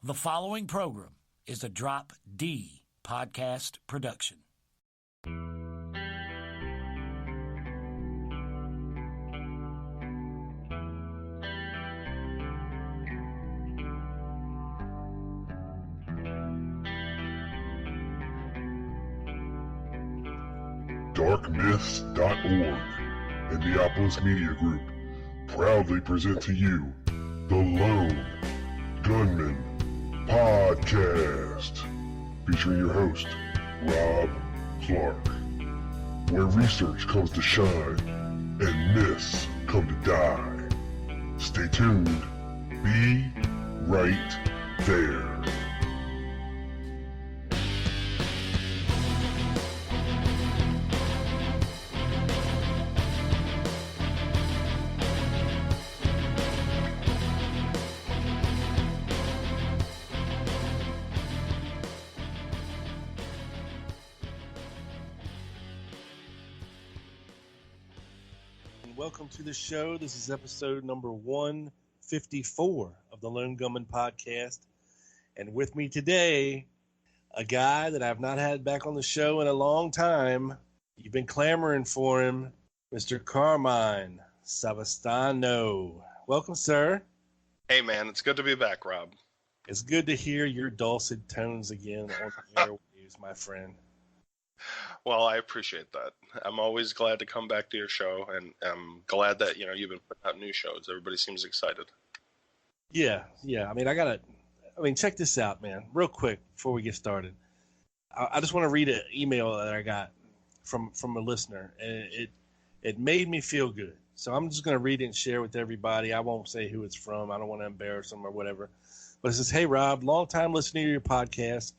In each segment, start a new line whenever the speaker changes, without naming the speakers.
The following program is a Drop D podcast production.
Darkmyths.org and Neapolis Media Group proudly present to you the Lone Gunman Podcast, featuring your host, Rob Clark, where research comes to shine and myths come to die. Stay tuned. Be right there.
Welcome to the show. This is episode number 154 of the Lone Gunman Podcast. And with me today, a guy that I've not had back on the show in a long time. You've been clamoring for him, Mr. Carmine Savastano. Welcome, sir.
Hey, man. It's good to be back, Rob.
It's good to hear your dulcet tones again on the airwaves, my friend.
Well, I appreciate that. I'm always glad to come back to your show, and I'm glad that, you've been putting out new shows. Everybody seems excited.
Yeah. Check this out, man, real quick before we get started. I just want to read an email that I got from a listener, and it made me feel good. So I'm just going to read it and share with everybody. I won't say who it's from. I don't want to embarrass them or whatever. But it says, "Hey, Rob, long time listening to your podcast.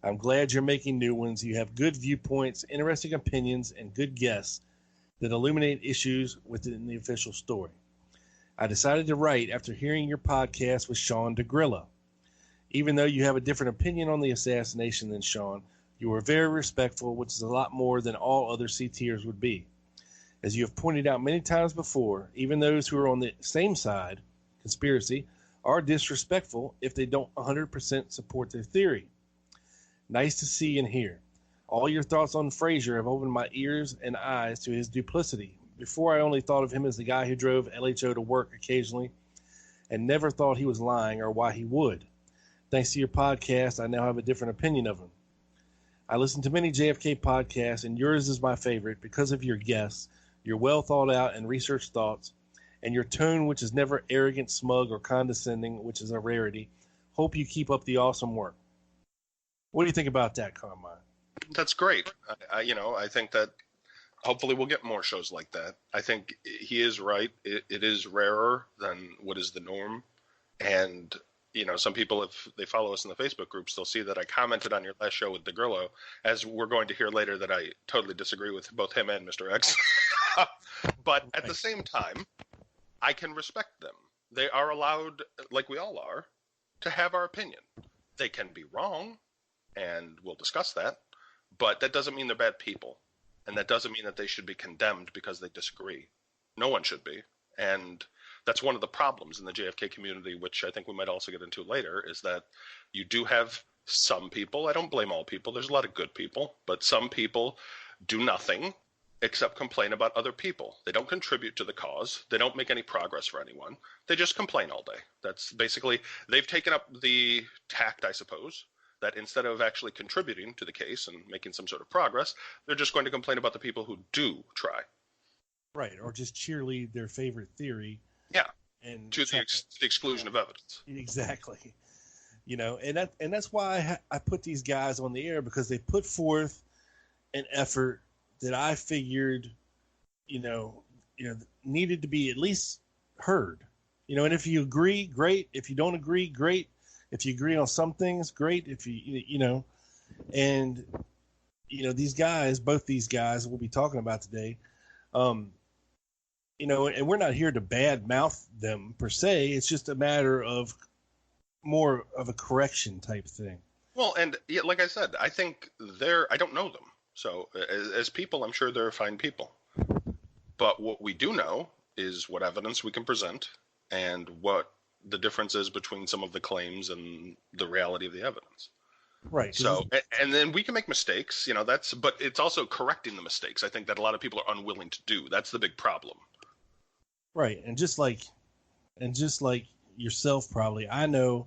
I'm glad you're making new ones. You have good viewpoints, interesting opinions, and good guests that illuminate issues within the official story. I decided to write after hearing your podcast with Sean DeGrilla. Even though you have a different opinion on the assassination than Sean, you were very respectful, which is a lot more than all other CTers would be. As you have pointed out many times before, even those who are on the same side, conspiracy, are disrespectful if they don't 100% support their theory. Nice to see and hear. All your thoughts on Frazier have opened my ears and eyes to his duplicity. Before, I only thought of him as the guy who drove LHO to work occasionally and never thought he was lying or why he would. Thanks to your podcast, I now have a different opinion of him. I listen to many JFK podcasts, and yours is my favorite because of your guests, your well thought out and researched thoughts, and your tone, which is never arrogant, smug, or condescending, which is a rarity. Hope you keep up the awesome work." What do you think about that, Carmine?
That's great. I think that hopefully we'll get more shows like that. I think he is right. It is rarer than what is the norm. And, some people, if they follow us in the Facebook groups, they'll see that I commented on your last show with DeGrillo, as we're going to hear later, that I totally disagree with both him and Mr. X. But at the same time, I can respect them. They are allowed, like we all are, to have our opinion. They can be wrong, and we'll discuss that, but that doesn't mean they're bad people, and that doesn't mean that they should be condemned because they disagree. No one should be, and that's one of the problems in the JFK community, which I think we might also get into later, is that you do have some people, I don't blame all people, there's a lot of good people, but some people do nothing except complain about other people. They don't contribute to the cause. They don't make any progress for anyone. They just complain all day. That's basically, they've taken up the tact, I suppose, that instead of actually contributing to the case and making some sort of progress, they're just going to complain about the people who do try.
Right, or just cheerlead their favorite theory.
Yeah,
and
to the exclusion of evidence.
Exactly. And that's why I put these guys on the air, because they put forth an effort that I figured, needed to be at least heard. And if you agree, great. If you don't agree, great. If you agree on some things, great. If these guys, both these guys we'll be talking about today, and we're not here to bad mouth them per se. It's just a matter of more of a correction type thing.
Well, and like I said, I think I don't know them. So as people, I'm sure they're fine people. But what we do know is what evidence we can present and what the differences between some of the claims and the reality of the evidence.
Right.
So, and then we can make mistakes, but it's also correcting the mistakes. I think that a lot of people are unwilling to do. That's the big problem.
Right. And just like yourself, probably, I know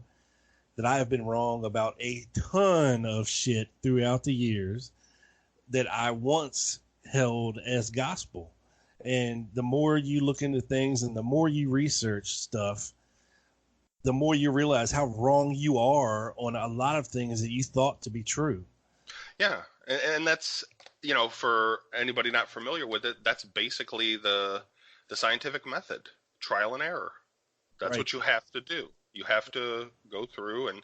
that I have been wrong about a ton of shit throughout the years that I once held as gospel. And the more you look into things and the more you research stuff, the more you realize how wrong you are on a lot of things that you thought to be true.
Yeah. And that's, for anybody not familiar with it, that's basically the scientific method, trial and error. That's what you have to do. You have to go through, and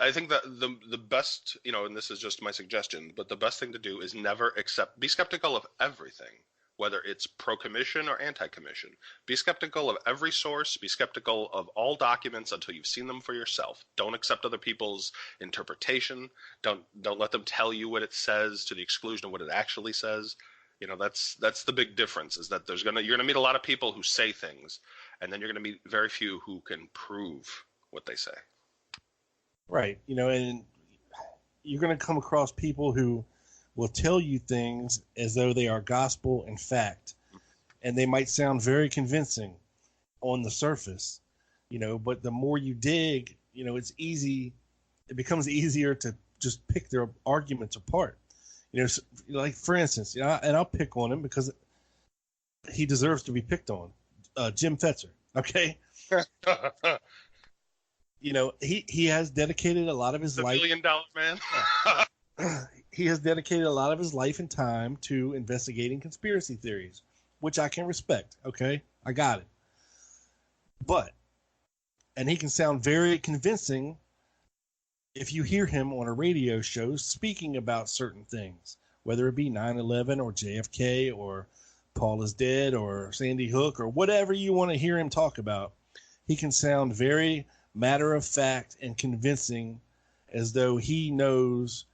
I think that the best, and this is just my suggestion, but the best thing to do is never be skeptical of everything, whether it's pro-commission or anti-commission. Be skeptical of every source. Be skeptical of all documents until you've seen them for yourself. Don't accept other people's interpretation. Don't let them tell you what it says to the exclusion of what it actually says. That's the big difference, is that you're gonna meet a lot of people who say things, and then you're gonna meet very few who can prove what they say.
Right. And you're gonna come across people who will tell you things as though they are gospel and fact, and they might sound very convincing on the surface, but the more you dig, it becomes easier to just pick their arguments apart. Like, for instance, and I'll pick on him because he deserves to be picked on. Jim Fetzer. Okay. He has dedicated a lot of his life.
$1 billion man.
He has dedicated a lot of his life and time to investigating conspiracy theories, which I can respect. Okay. I got it. And he can sound very convincing if you hear him on a radio show speaking about certain things, whether it be 9/11 or JFK or Paul is dead or Sandy Hook or whatever you want to hear him talk about, he can sound very matter of fact and convincing, as though he knows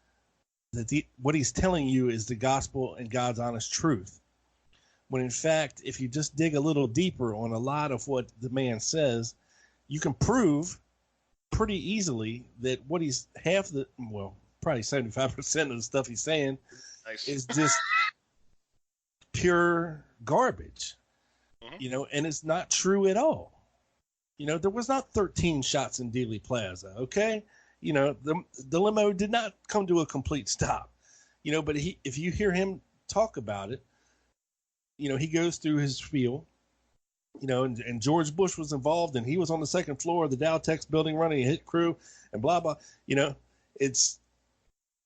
that what he's telling you is the gospel and God's honest truth. When in fact, if you just dig a little deeper on a lot of what the man says, you can prove pretty easily that what he's probably 75% of the stuff he's saying is just pure garbage, and it's not true at all. There was not 13 shots in Dealey Plaza. Okay. The limo did not come to a complete stop, but if you hear him talk about it, he goes through his spiel, and George Bush was involved, and he was on the second floor of the Dowtex building running a hit crew and blah, blah, it's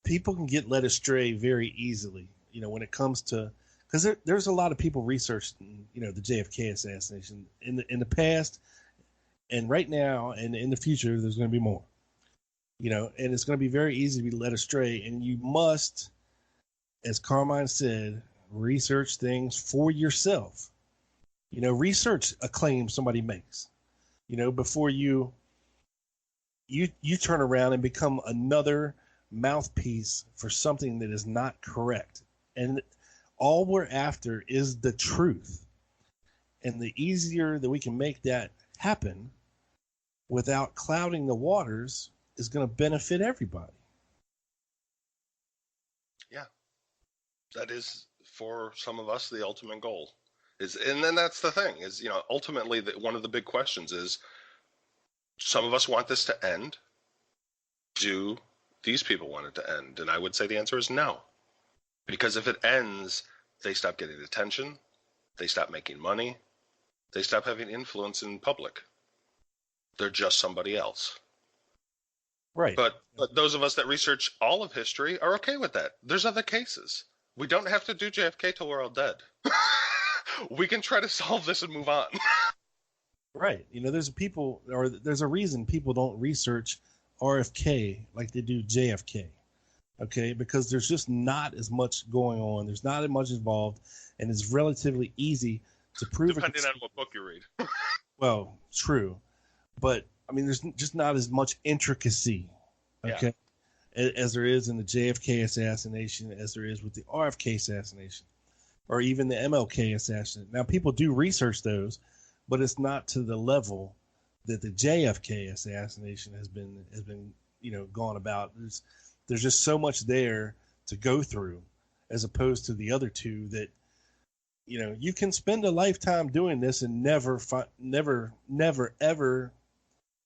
people can get led astray very easily, when it comes to, because there's a lot of people researching, the JFK assassination in the past, and right now, and in the future, there's going to be more, and it's going to be very easy to be led astray. And you must, as Carmine said, research things for yourself. Research a claim somebody makes, before you turn around and become another mouthpiece for something that is not correct. And all we're after is the truth. And the easier that we can make that happen without clouding the waters is going to benefit everybody.
Yeah. That is, for some of us, the ultimate goal. And then that's the thing is, ultimately one of the big questions is, some of us want this to end. Do these people want it to end? And I would say the answer is no. Because if it ends, they stop getting attention. They stop making money. They stop having influence in public. They're just somebody else.
Right.
But those of us that research all of history are okay with that. There's other cases. We don't have to do JFK till we're all dead. We can try to solve this and move on.
Right. There's a reason people don't research RFK like they do JFK. Okay. Because there's just not as much going on. There's not as much involved, and it's relatively easy to prove.
Depending on what book you read.
Well, true. But there's just not as much intricacy. Okay. Yeah. As there is in the JFK assassination, as there is with the RFK assassination, or even the MLK assassination. Now, people do research those, but it's not to the level that the JFK assassination has been gone about. There's just so much there to go through, as opposed to the other two that you can spend a lifetime doing this and never ever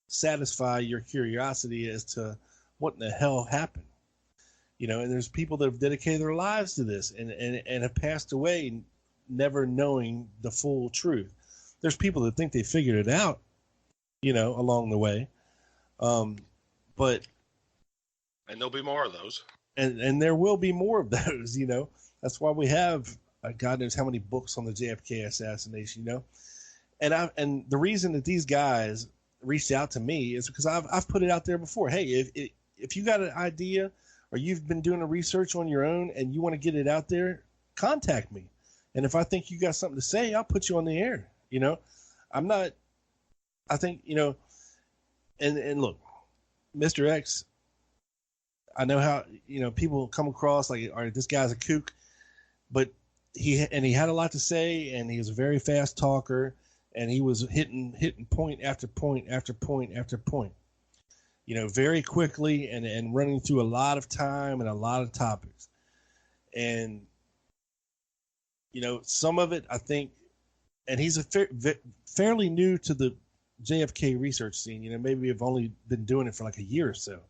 satisfy your curiosity as to what in the hell happened. And there's people that have dedicated their lives to this and have passed away never knowing the full truth. There's people that think they figured it out, along the way. But
and there'll be more of those.
And there will be more of those, That's why we have God knows how many books on the JFK assassination, And the reason that these guys reached out to me is because I've put it out there before. Hey, if you got an idea or you've been doing a research on your own and you want to get it out there, contact me. And if I think you got something to say, I'll put you on the air. I think, and look, Mr. X, I know how, people come across like, all right, this guy's a kook, but he had a lot to say, and he was a very fast talker, and he was hitting point after point after point after point, very quickly and running through a lot of time and a lot of topics. And, some of it, I think, and he's fairly new to the JFK research scene, maybe have only been doing it for like a year or so,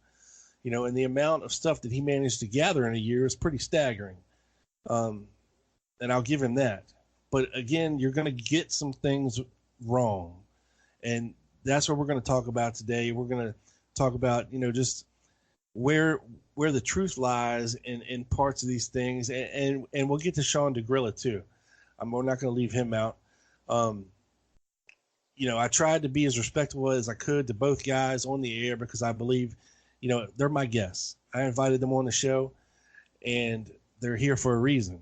and the amount of stuff that he managed to gather in a year is pretty staggering. And I'll give him that. But again, you're going to get some things wrong. And that's what we're going to talk about today. We're going to talk about, just where the truth lies in parts of these things. And we'll get to Sean DeGrilla too. We're not going to leave him out. I tried to be as respectful as I could to both guys on the air because I believe, they're my guests. I invited them on the show, and they're here for a reason.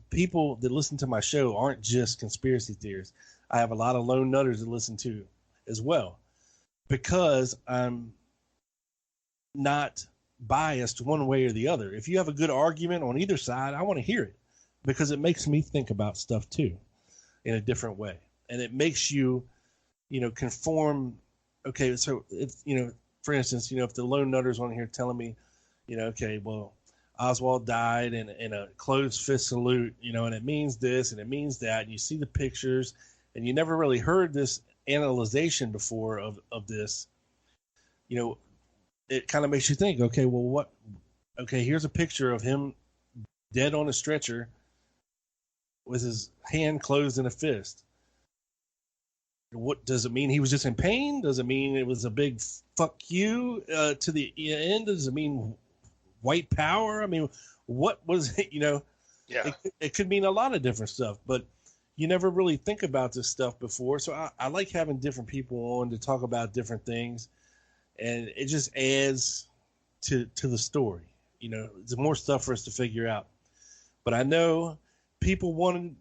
People that listen to my show aren't just conspiracy theorists. I have a lot of lone nutters that listen to as well, because I'm not biased one way or the other. If you have a good argument on either side, I want to hear it, because it makes me think about stuff too in a different way. And it makes you, conform. Okay. So if, for instance, if the lone nutters on here telling me, okay, well, Oswald died in a closed fist salute, and it means this and it means that, and you see the pictures, and you never really heard this analyzation before of this, it kind of makes you think, okay, well, here's a picture of him dead on a stretcher with his hand closed in a fist. What does it mean? He was just in pain? Does it mean it was a big fuck you to the end? Does it mean white power? I mean, what was it?
Yeah.
It could mean a lot of different stuff, but you never really think about this stuff before. So I like having different people on to talk about different things, and it just adds to the story. There's more stuff for us to figure out. But I know people wanted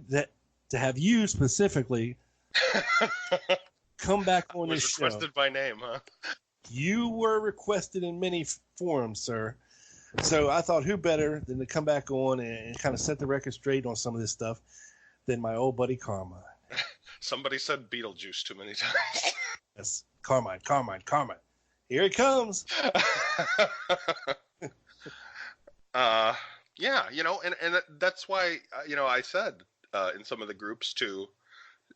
that to have you specifically come back on this show.
Requested by name, huh?
You were requested in many forums, sir. So I thought, who better than to come back on and kind of set the record straight on some of this stuff than my old buddy Carmine.
Somebody said Beetlejuice too many times.
Yes, Carmine. Here he comes.
Yeah, and that's why, I said in some of the groups too,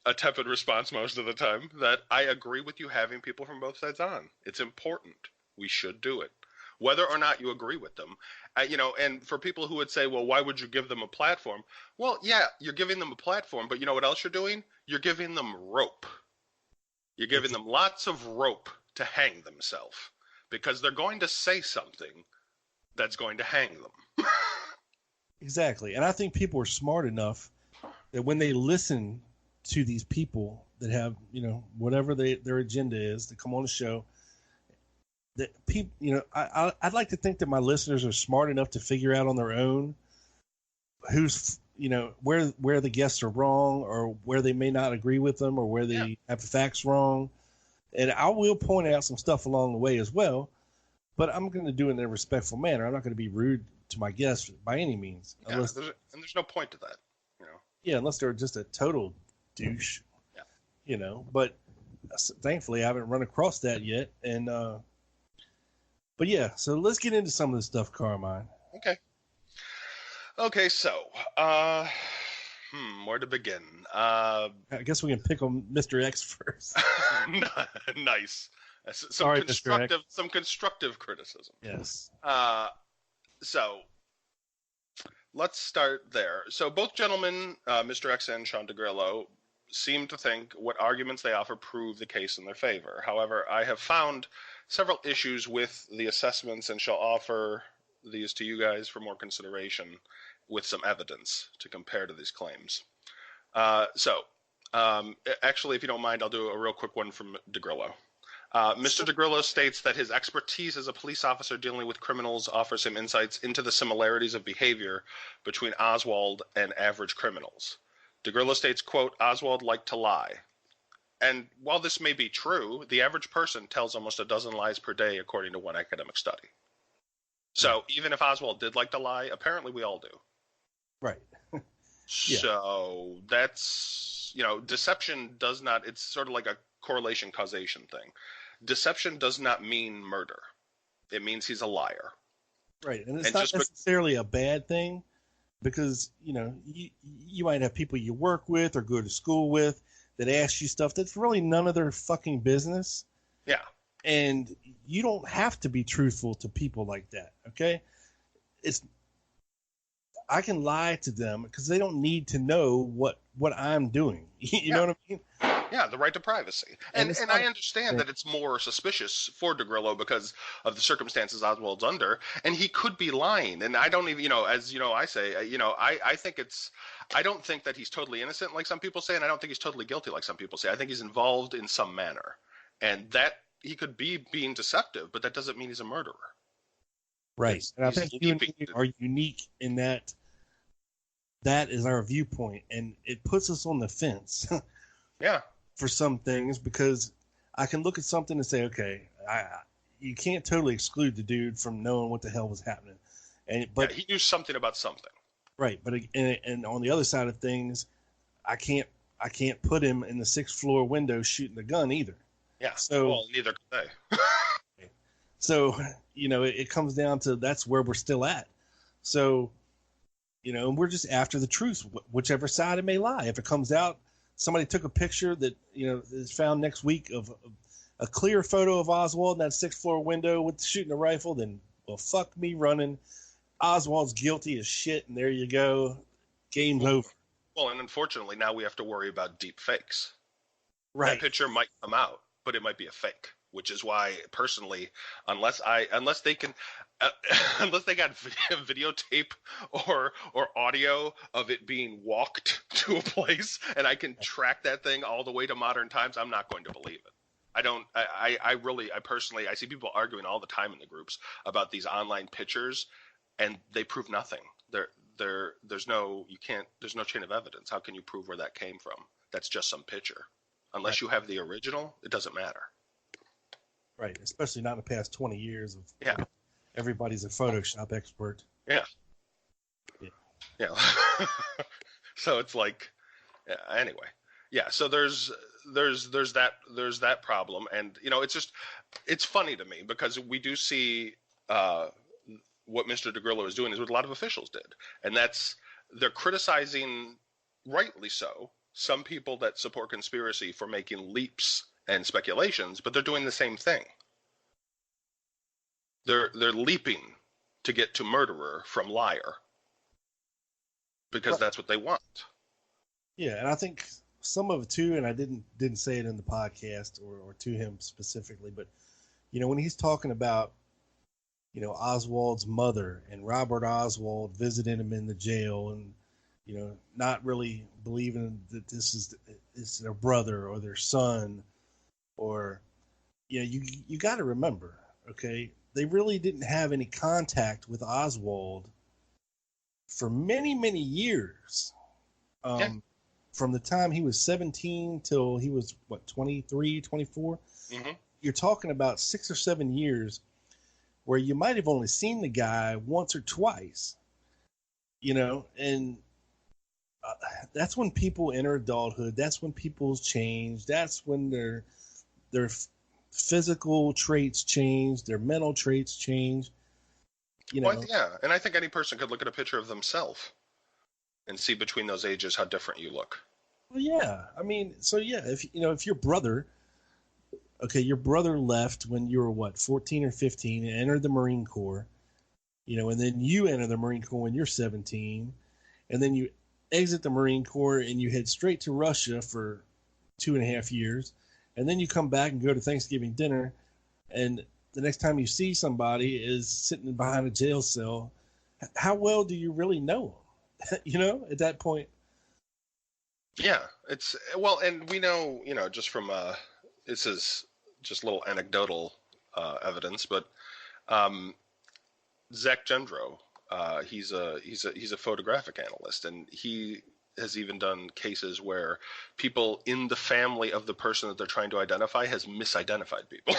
a tepid response most of the time, that I agree with you having people from both sides on. It's important. We should do it, whether or not you agree with them. And for people who would say, well, why would you give them a platform? Well, yeah, you're giving them a platform, but you know what else you're doing? You're giving them rope. You're giving them lots of rope to hang themselves, because they're going to say something that's going to hang them.
Exactly. And I think people are smart enough that when they listen to these people that have, whatever their agenda is, to come on the show, that people, I'd like to think that my listeners are smart enough to figure out on their own who's, where the guests are wrong, or where they may not agree with them, or where they have the facts wrong. And I will point out some stuff along the way as well, but I'm going to do it in a respectful manner. I'm not going to be rude to my guests by any means.
Yeah, there's no point to that.
Yeah, unless they're just a total douche.
Yeah.
you know, but thankfully I haven't run across that yet. And, but yeah, so let's get into some of the stuff, Carmine.
Okay, so, where to begin?
I guess we can pick on Mr. X first.
Nice.
Sorry, Mr. X.
Some constructive criticism.
Yes.
So let's start there. So both gentlemen, Mr. X and Sean DeGrillo, seem to think what arguments they offer prove the case in their favor. However, I have found several issues with the assessments and shall offer these to you guys for more consideration with some evidence to compare to these claims. Actually, if you don't mind, I'll do a real quick one from DeGrillo. Mr. DeGrillo states that his expertise as a police officer dealing with criminals offers him insights into the similarities of behavior between Oswald and average criminals. DeGrillo states, quote, Oswald liked to lie. And while this may be true, the average person tells almost a dozen lies per day, according to one academic study. So even if Oswald did like to lie, apparently we all do.
Right.
Yeah. So that's, deception does not, it's sort of like a correlation causation thing. Deception does not mean murder. It means he's a liar.
Right. And it's not necessarily a bad thing because, you might have people you work with or go to school with that ask you stuff that's really none of their fucking business.
Yeah.
And you don't have to be truthful to people like that. Okay. I can lie to them because they don't need to know what I'm doing. You know what I mean?
Yeah, the right to privacy. And I understand that it's more suspicious for DeGrillo because of the circumstances Oswald's under, and he could be lying. And I don't even, I say, I don't think that he's totally innocent like some people say, and I don't think he's totally guilty like some people say. I think he's involved in some manner. And that he could be being deceptive, but that doesn't mean he's a murderer.
Right. And I think you and me are unique in that is our viewpoint, and it puts us on the fence.
Yeah.
For some things, because I can look at something and say, okay, you can't totally exclude the dude from knowing what the hell was happening. But
he knew something about something.
Right. But and on the other side of things, I can't put him in the 6th floor window shooting the gun either.
Yeah.
So,
well, neither could they.
So, it comes down to that's where we're still at. So, and we're just after the truth, whichever side it may lie. If it comes out, somebody took a picture that, is found next week of a clear photo of Oswald in that 6th floor window with shooting a rifle, then, well, fuck me running. Oswald's guilty as shit, and there you go. Game's over.
Well, and unfortunately, now we have to worry about deep fakes.
Right.
That picture might come out, but it might be a fake, which is why, personally, unless they got videotape or audio of it being walked to a place, and I can track that thing all the way to modern times, I'm not going to believe it. I personally see people arguing all the time in the groups about these online pictures, and they prove nothing. There's no chain of evidence. How can you prove where that came from? That's just some picture. Unless you have the original, it doesn't matter.
Right, especially not in the past 20 years of everybody's a Photoshop expert.
Yeah. So it's like, anyway, yeah. So there's that problem, and it's funny to me because we do see what Mr. DeGrillo is doing is what a lot of officials did, and they're criticizing, rightly so, some people that support conspiracy for making leaps and speculations, but they're doing the same thing. They're leaping to get to murderer from liar because that's what they want. Yeah,
and I think some of it too, and I didn't say it in the podcast or to him specifically, but when he's talking about Oswald's mother and Robert Oswald visiting him in the jail and not really believing that this is their brother or their son, or you got to remember, okay, they really didn't have any contact with Oswald for many, many years. From the time he was 17 till he was 23, 24.
Mm-hmm.
You're talking about 6 or 7 years where you might have only seen the guy once or twice, and that's when people enter adulthood. That's when people change. That's when their physical traits change, their mental traits change.
Well, yeah, and I think any person could look at a picture of themselves and see between those ages how different you look.
Well, yeah. I mean, so yeah, if your brother, okay, your brother left when you were what, 14 or 15 and entered the Marine Corps, and then you enter the Marine Corps when you're 17, and then you exit the Marine Corps and you head straight to Russia for 2.5 years, and then you come back and go to Thanksgiving dinner, and the next time you see somebody is sitting behind a jail cell. How well do you really know them? At that point.
Yeah, it's well, and we know, just from this is just little anecdotal evidence, but Zach Gendro, he's a photographic analyst, and he has even done cases where people in the family of the person that they're trying to identify has misidentified people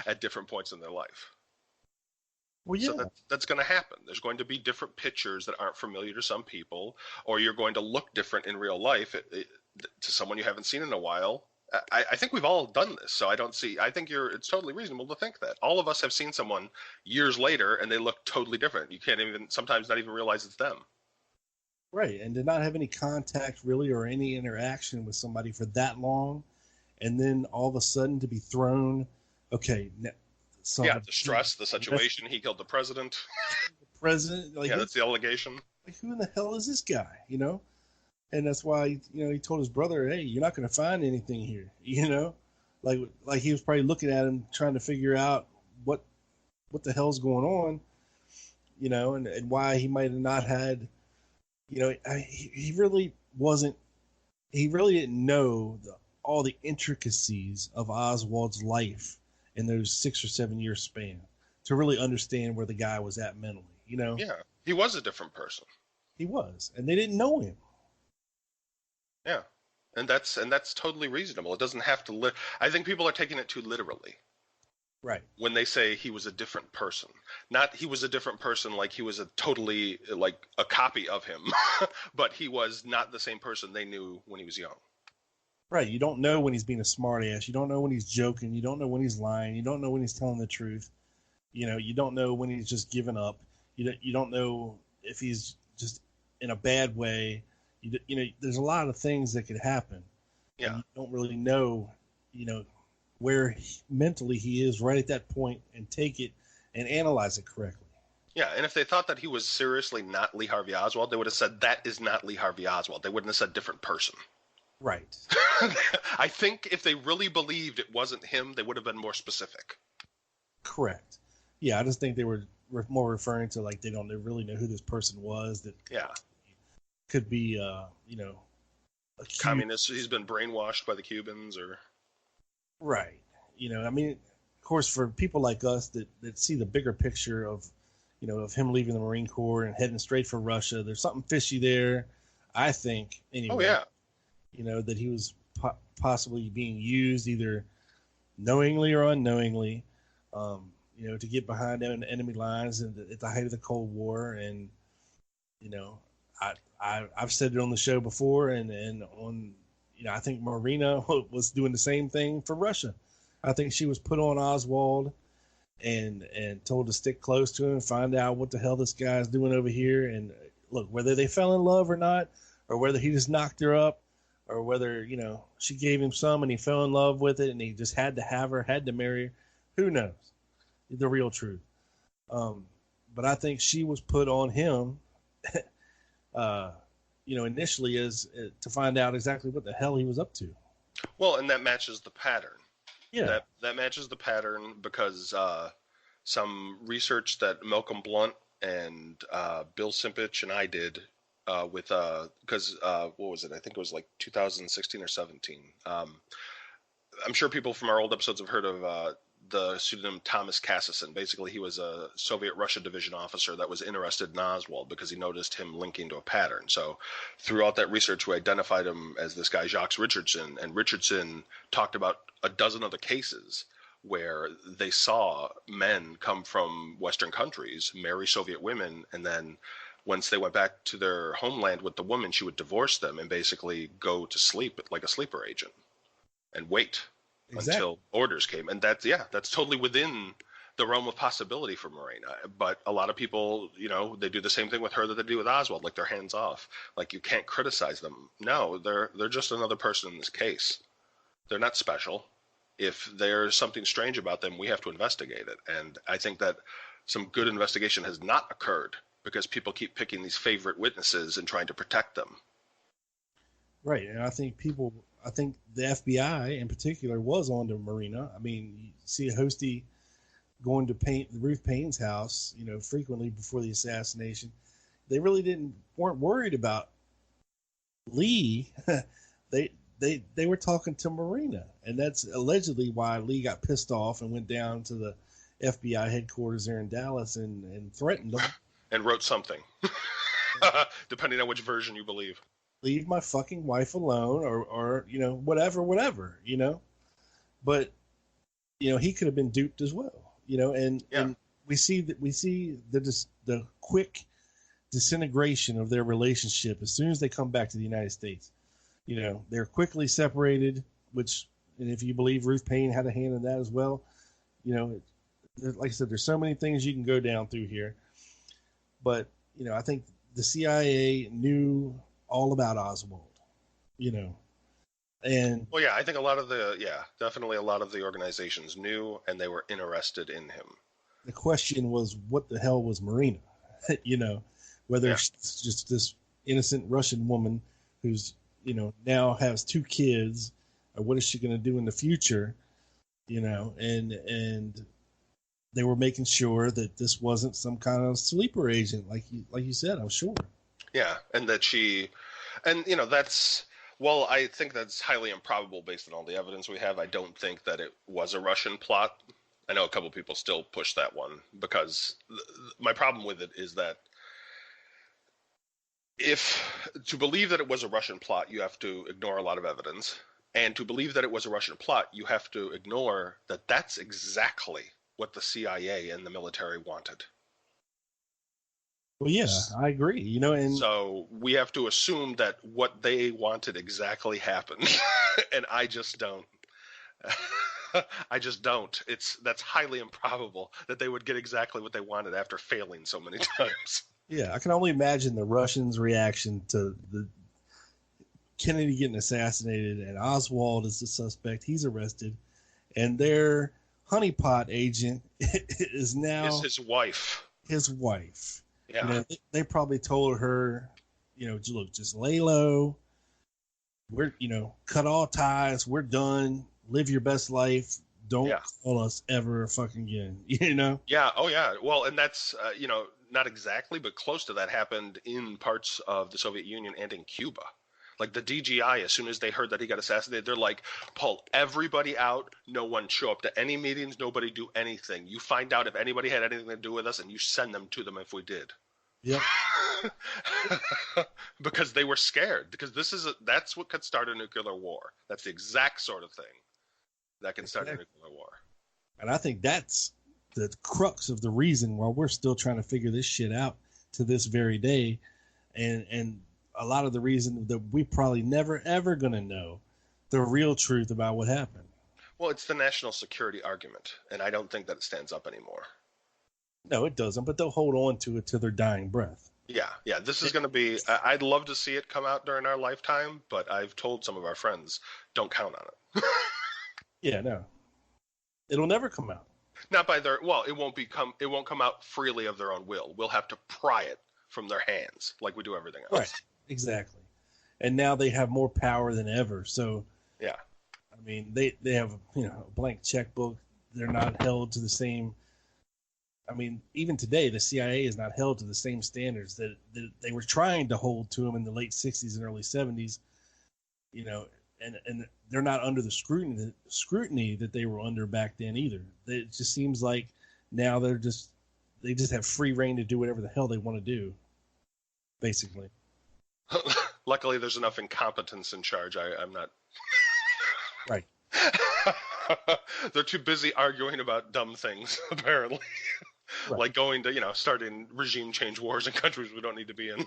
at different points in their life.
Well, yeah.
So that's going to happen. There's going to be different pictures that aren't familiar to some people, or you're going to look different in real life to someone you haven't seen in a while. I think we've all done this, so I think it's totally reasonable to think that. All of us have seen someone years later and they look totally different. You can't sometimes not even realize it's them.
Right, and to not have any contact really or any interaction with somebody for that long, and then all of a sudden to be thrown, okay,
the stress, the situation, he killed the president.
The president,
that's the allegation.
Like, who in the hell is this guy, And that's why, he told his brother, hey, you're not going to find anything here, Like he was probably looking at him trying to figure out what the hell's going on, and why he might have not had, he really didn't know all the intricacies of Oswald's life in those 6 or 7 year span to really understand where the guy was at mentally,
Yeah, he was a different person.
He was, and they didn't know him.
Yeah, and that's totally reasonable. It doesn't have to I think people are taking it too literally.
Right.
When they say he was a different person. Not he was a different person like he was a totally, like, a copy of him, but he was not the same person they knew when he was young.
Right. You don't know when he's being a smartass. You don't know when he's joking. You don't know when he's lying. You don't know when he's telling the truth. You don't know when he's just giving up. You don't know if he's just in a bad way. There's a lot of things that could happen.
Yeah.
You don't really know, where mentally he is right at that point and take it and analyze it correctly.
Yeah, and if they thought that he was seriously not Lee Harvey Oswald, they would have said that is not Lee Harvey Oswald. They wouldn't have said different person.
Right.
I think if they really believed it wasn't him, they would have been more specific.
Correct. Yeah, I just think they were more referring to, like, they don't really know who this person was. That could be, a
communist. He's been brainwashed by the Cubans, or
right. Of course, for people like us that see the bigger picture of, of him leaving the Marine Corps and heading straight for Russia, there's something fishy there, I think. Anyway.
Oh yeah.
That he was possibly being used either knowingly or unknowingly, to get behind enemy lines at the height of the Cold War. And, I've said it on the show before, and on, I think Marina was doing the same thing for Russia. I think she was put on Oswald and told to stick close to him, find out what the hell this guy's doing over here. And look, whether they fell in love or not, or whether he just knocked her up, or whether, she gave him some and he fell in love with it and he just had to have her, had to marry her, who knows the real truth. But I think she was put on him, initially as to find out exactly what the hell he was up to.
Well, and that matches the pattern.
Yeah.
That matches the pattern because some research that Malcolm Blunt and Bill Simpich and I did because what was it? I think it was like 2016 or 17. I'm sure people from our old episodes have heard of the pseudonym Thomas Cassison. Basically, he was a Soviet Russia division officer that was interested in Oswald because he noticed him linking to a pattern. So throughout that research, we identified him as this guy, Jacques Richardson, and Richardson talked about a dozen other cases where they saw men come from Western countries, marry Soviet women, and then once they went back to their homeland with the woman, she would divorce them and basically go to sleep like a sleeper agent and wait until orders came. And that's totally within the realm of possibility for Morena. But a lot of people, they do the same thing with her that they do with Oswald, like they're hands off. Like, you can't criticize them. No, they're just another person in this case. They're not special. If there's something strange about them, we have to investigate it. And I think that some good investigation has not occurred because people keep picking these favorite witnesses and trying to protect them.
Right. And I think the FBI in particular was on to Marina. I mean, you see Hosty going to Ruth Payne's house, frequently before the assassination. They really weren't worried about Lee. They were talking to Marina, and that's allegedly why Lee got pissed off and went down to the FBI headquarters there in Dallas and threatened them.
And wrote something, depending on which version you believe.
Leave my fucking wife alone, or whatever. But he could have been duped as well. And we see the quick disintegration of their relationship as soon as they come back to the United States. They're quickly separated, and if you believe Ruth Payne had a hand in that as well, like I said, there's so many things you can go down through here. But, I think the CIA knew all about Oswald, and
well, I think definitely a lot of the organizations knew, and they were interested in him.
The question was, what the hell was Marina? Whether she's just this innocent Russian woman who's, now has 2 kids, or what is she going to do in the future? And they were making sure that this wasn't some kind of sleeper agent, like you said, I'm sure. Yeah,
and that I think that's highly improbable based on all the evidence we have. I don't think that it was a Russian plot. I know a couple people still push that one because my problem with it is that to believe that it was a Russian plot, you have to ignore a lot of evidence. And to believe that it was a Russian plot, you have to ignore that that's exactly what the CIA and the military wanted.
Well, yeah, I agree. And
so we have to assume that what they wanted exactly happened, and I just don't. That's highly improbable that they would get exactly what they wanted after failing so many times.
Yeah, I can only imagine the Russians' reaction to the Kennedy getting assassinated, and Oswald is the suspect. He's arrested, and their honeypot agent is now
his wife.
His wife.
Yeah.
They probably told her, look, just lay low. We're, cut all ties. We're done. Live your best life. Don't call us ever fucking again.
Yeah. Oh, yeah. Well, and that's, not exactly, but close to that happened in parts of the Soviet Union and in Cuba. Like the DGI, as soon as they heard that he got assassinated, they're like, pull everybody out. No one show up to any meetings. Nobody do anything. You find out if anybody had anything to do with us, and you send them to them if we did.
Yep.
Because they were scared. Because that's what could start a nuclear war. That's the exact sort of thing that can start a nuclear war.
And I think that's the crux of the reason why we're still trying to figure this shit out to this very day. And a lot of the reason that we probably never, ever going to know the real truth about what happened.
Well, it's the national security argument, and I don't think that it stands up anymore.
No, it doesn't, but they'll hold on to it to their dying breath.
Yeah. This is going to be – I'd love to see it come out during our lifetime, but I've told some of our friends, don't count on it.
Yeah, no. It'll never come out.
Not by their – well, it won't come out freely of their own will. We'll have to pry it from their hands like we do everything else.
Right. Exactly. And now they have more power than ever. So,
yeah.
I mean, they have, a blank checkbook. They're not held to the same. I mean, even today, the CIA is not held to the same standards that they were trying to hold to them in the late 60s and early 70s, and they're not under the scrutiny that they were under back then either. It just seems like now they just have free reign to do whatever the hell they want to do, basically.
Luckily, there's enough incompetence in charge. I'm not.
Right.
They're too busy arguing about dumb things, apparently.
Right.
Like going to, starting regime change wars in countries we don't need to be in.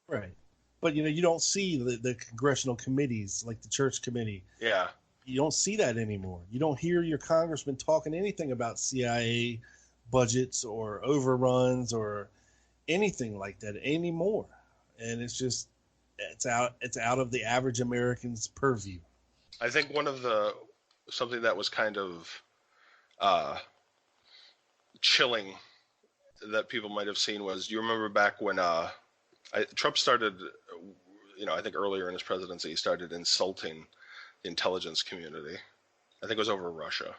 Right. But, you don't see the congressional committees like the church committee.
Yeah.
You don't see that anymore. You don't hear your congressman talking anything about CIA budgets or overruns or anything like that anymore. And it's just it's out of the average American's purview.
I think something that was kind of chilling that people might have seen was, you remember back when Trump started, I think earlier in his presidency, he started insulting the intelligence community. I think it was over Russia.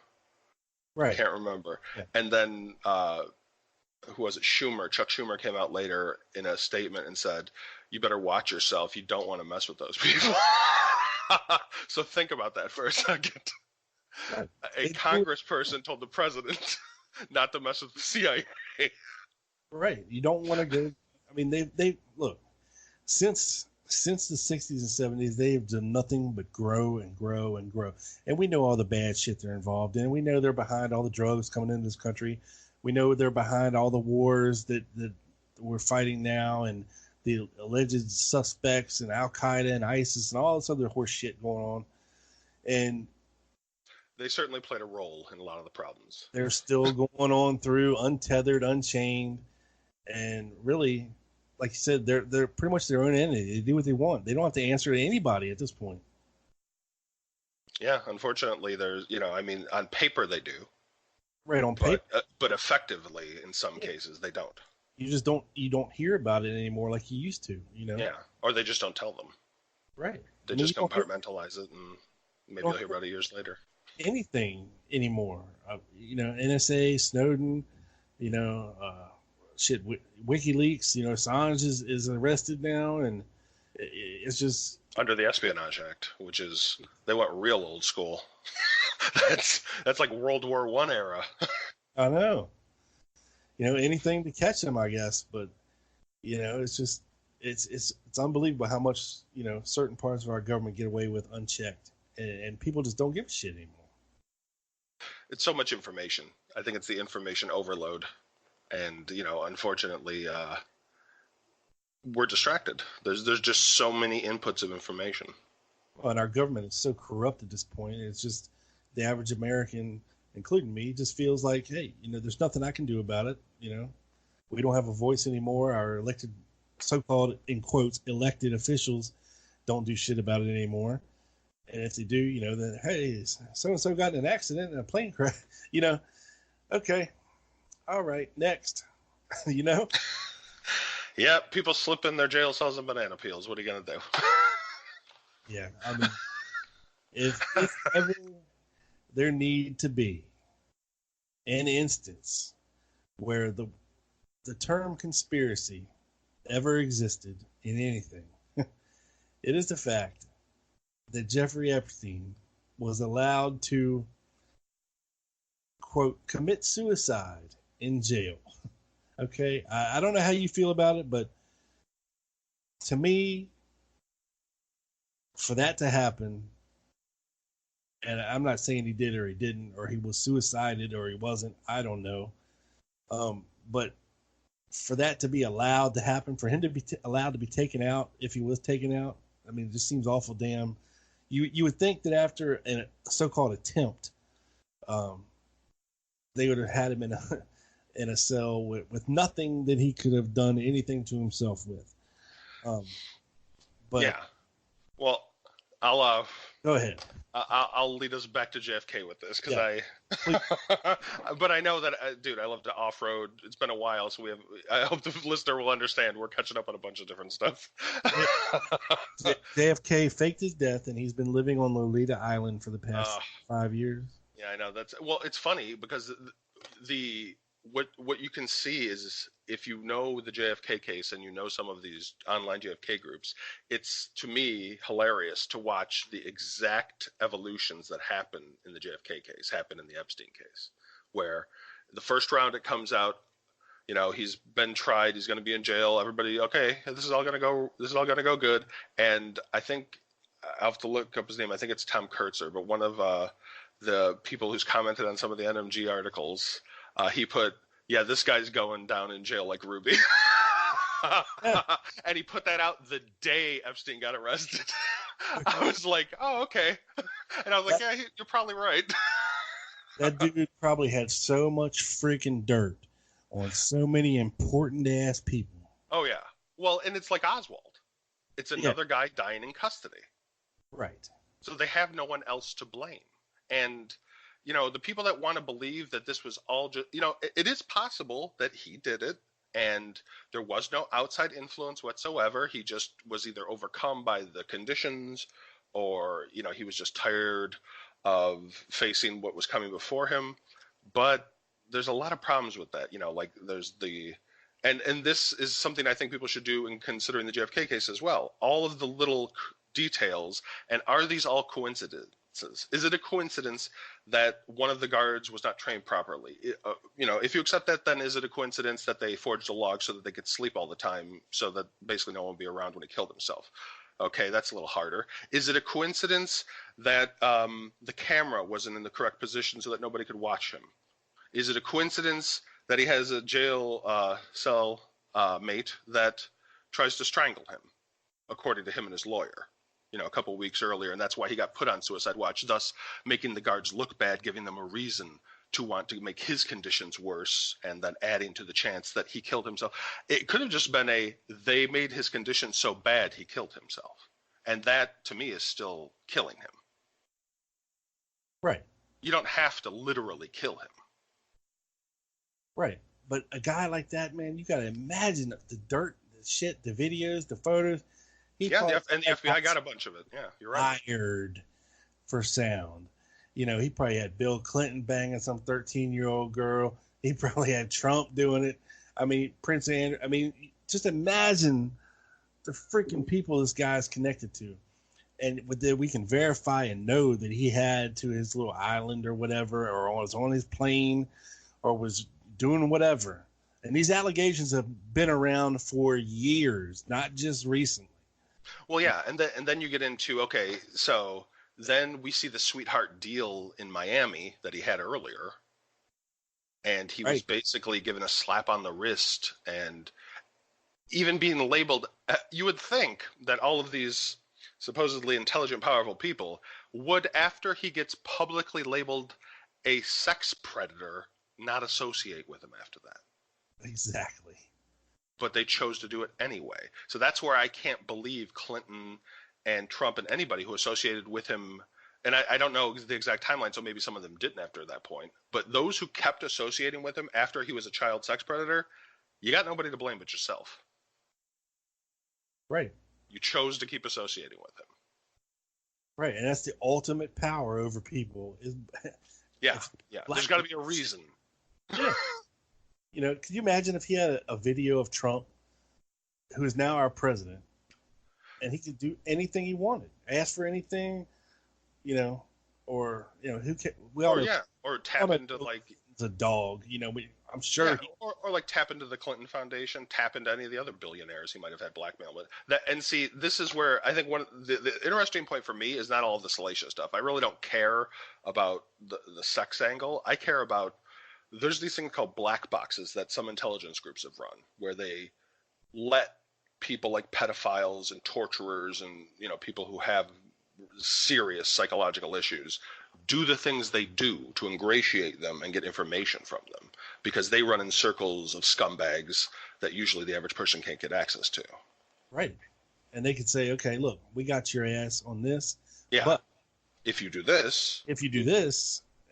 Right.
I can't remember.
Yeah.
And then, who was it? Chuck Schumer came out later in a statement and said, "You better watch yourself. You don't want to mess with those people." So think about that for a second.
Right.
A congressperson told the president not to mess with the CIA.
Right. You don't want to go. I mean, they look, since the 60s and 70s, they've done nothing but grow and grow and grow. And we know all the bad shit they're involved in. We know they're behind all the drugs coming into this country. We know they're behind all the wars that we're fighting now, and the alleged suspects and Al Qaeda and ISIS and all this other horse shit going on. And
they certainly played a role in a lot of the problems.
They're still going on through, untethered, unchained, and really, like you said, they're pretty much their own entity. They do what they want. They don't have to answer to anybody at this point.
Yeah, unfortunately, there's, on paper they do.
Right, on paper.
But effectively, in some cases, they don't.
You don't hear about it anymore like you used to,
Yeah, or they just don't tell them.
Right.
They just compartmentalize it, and maybe you'll hear about it years later.
Anything anymore. NSA, Snowden, WikiLeaks, Assange is arrested now, and it's just
under the Espionage Act, which is, they went real old school. that's like World War I era.
I know. Anything to catch them, I guess, but it's just it's unbelievable how much certain parts of our government get away with unchecked, and people just don't give a shit anymore.
It's so much information. I think it's the information overload, and unfortunately, we're distracted. There's just so many inputs of information.
Well, and our government is so corrupt at this point. It's just the average American, including me, just feels like, hey, there's nothing I can do about it. We don't have a voice anymore. Our elected, so-called, in quotes, elected officials don't do shit about it anymore. And if they do, then, hey, so-and-so got in an accident in a plane crash, okay, all right, next,
Yeah, people slip in their jail cells and banana peels. What are you going to do?
Yeah, I mean, if ever there need to be an instance where the term conspiracy ever existed in anything, it is the fact that Jeffrey Epstein was allowed to, quote, commit suicide in jail. Okay, I don't know how you feel about it, but to me, for that to happen, and I'm not saying he did or he didn't, or he was suicided or he wasn't, I don't know. But for that to be allowed to happen, for him to be allowed to be taken out, if he was taken out, I mean, it just seems awful damn. You would think that after a so-called attempt, they would have had him in a cell with nothing that he could have done anything to himself with. But
yeah, well, I'll
go ahead.
I'll lead us back to JFK with this because
Yeah.
but I know that, dude, I love to off-road. It's been a while, so I hope the listener will understand. We're catching up on a bunch of different stuff.
JFK faked his death, and he's been living on Lolita Island for the past 5 years.
Yeah, I know. It's funny because what you can see is, if you know the JFK case and you know some of these online JFK groups, it's, to me, hilarious to watch the exact evolutions that happen in the JFK case happen in the Epstein case, where the first round it comes out, he's been tried, he's going to be in jail, everybody, okay, this is all going to go good. And I think I'll have to look up his name. I think it's Tom Kurtzer, but one of the people who's commented on some of the NMG articles, he put yeah, this guy's going down in jail like Ruby. And he put that out the day Epstein got arrested. I was like, oh, okay. And I was like, yeah, you're probably right.
That dude probably had so much freaking dirt on so many important ass people.
Oh, yeah. Well, and it's like Oswald. It's another guy dying in custody.
Right.
So they have no one else to blame. And, you know, the people that want to believe that this was all just, you know, it is possible that he did it and there was no outside influence whatsoever. He just was either overcome by the conditions or, you know, he was just tired of facing what was coming before him. But there's a lot of problems with that. You know, like there's the, and this is something I think people should do in considering the JFK case as well. All of the little details, and are these all coincidences? Is it a coincidence that one of the guards was not trained properly? You know, if you accept that, then is it a coincidence that they forged a log so that they could sleep all the time, so that basically no one would be around when he killed himself? Okay, that's a little harder. Is it a coincidence that the camera wasn't in the correct position so that nobody could watch him? Is it a coincidence that he has a jail cell mate that tries to strangle him, according to him and his lawyer, you know, a couple of weeks earlier, and that's why he got put on suicide watch, thus making the guards look bad, giving them a reason to want to make his conditions worse, and then adding to the chance that he killed himself. It could have just been they made his conditions so bad he killed himself. And that, to me, is still killing him.
Right.
You don't have to literally kill him.
Right. But a guy like that, man, you got to imagine the dirt, the shit, the videos, the photos.
And the FBI got a bunch of it. Yeah, you're right.
Hired for sound. You know, he probably had Bill Clinton banging some 13-year-old girl. He probably had Trump doing it. I mean, Prince Andrew. I mean, just imagine the freaking people this guy's connected to. And that we can verify and know that he had to his little island or whatever, or was on his plane, or was doing whatever. And these allegations have been around for years, not just recently.
Well, yeah, and then you get into, okay, so then we see the sweetheart deal in Miami that he had earlier, and he was basically given a slap on the wrist and even being labeled. You would think that all of these supposedly intelligent, powerful people would, after he gets publicly labeled a sex predator, not associate with him after that.
Exactly.
But they chose to do it anyway. So that's where I can't believe Clinton and Trump and anybody who associated with him, and I don't know the exact timeline, so maybe some of them didn't after that point, but those who kept associating with him after he was a child sex predator, you got nobody to blame but yourself.
Right.
You chose to keep associating with him.
Right, and that's the ultimate power over people.
Yeah. There's got to be a reason.
Yeah. You know, could you imagine if he had a video of Trump, who is now our president, and he could do anything he wanted, ask for anything, you know, or, you know, who can, we all know,
or tap into like
it's a dog, you know, I'm sure,
or like tap into the Clinton Foundation, tap into any of the other billionaires he might have had blackmail with. That, and see, this is where I think one of the interesting point for me is not all of the salacious stuff. I really don't care about the sex angle. I care about, there's these things called black boxes that some intelligence groups have run, where they let people like pedophiles and torturers and, you know, people who have serious psychological issues do the things they do to ingratiate them and get information from them, because they run in circles of scumbags that usually the average person can't get access to.
Right. And they could say, okay, look, we got your ass on this.
Yeah.
But
if you do this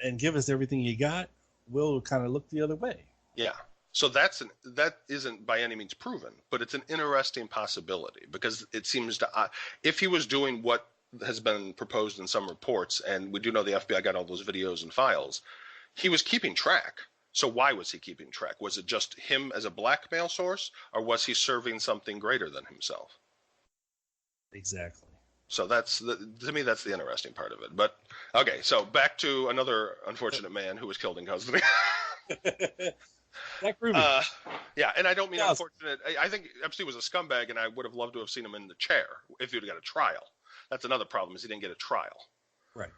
and give us everything you got, we'll kind of look the other way.
Yeah. So that isn't by any means proven, but it's an interesting possibility, because it seems to, if he was doing what has been proposed in some reports, and we do know the FBI got all those videos and files, he was keeping track. So why was he keeping track? Was it just him as a blackmail source, or was he serving something greater than himself?
Exactly.
So to me, that's the interesting part of it. But okay, so back to another unfortunate man who was killed in custody. Yeah, and I don't mean unfortunate. I think Epstein was a scumbag, and I would have loved to have seen him in the chair if he'd got a trial. That's another problem, is he didn't get a trial.
Right.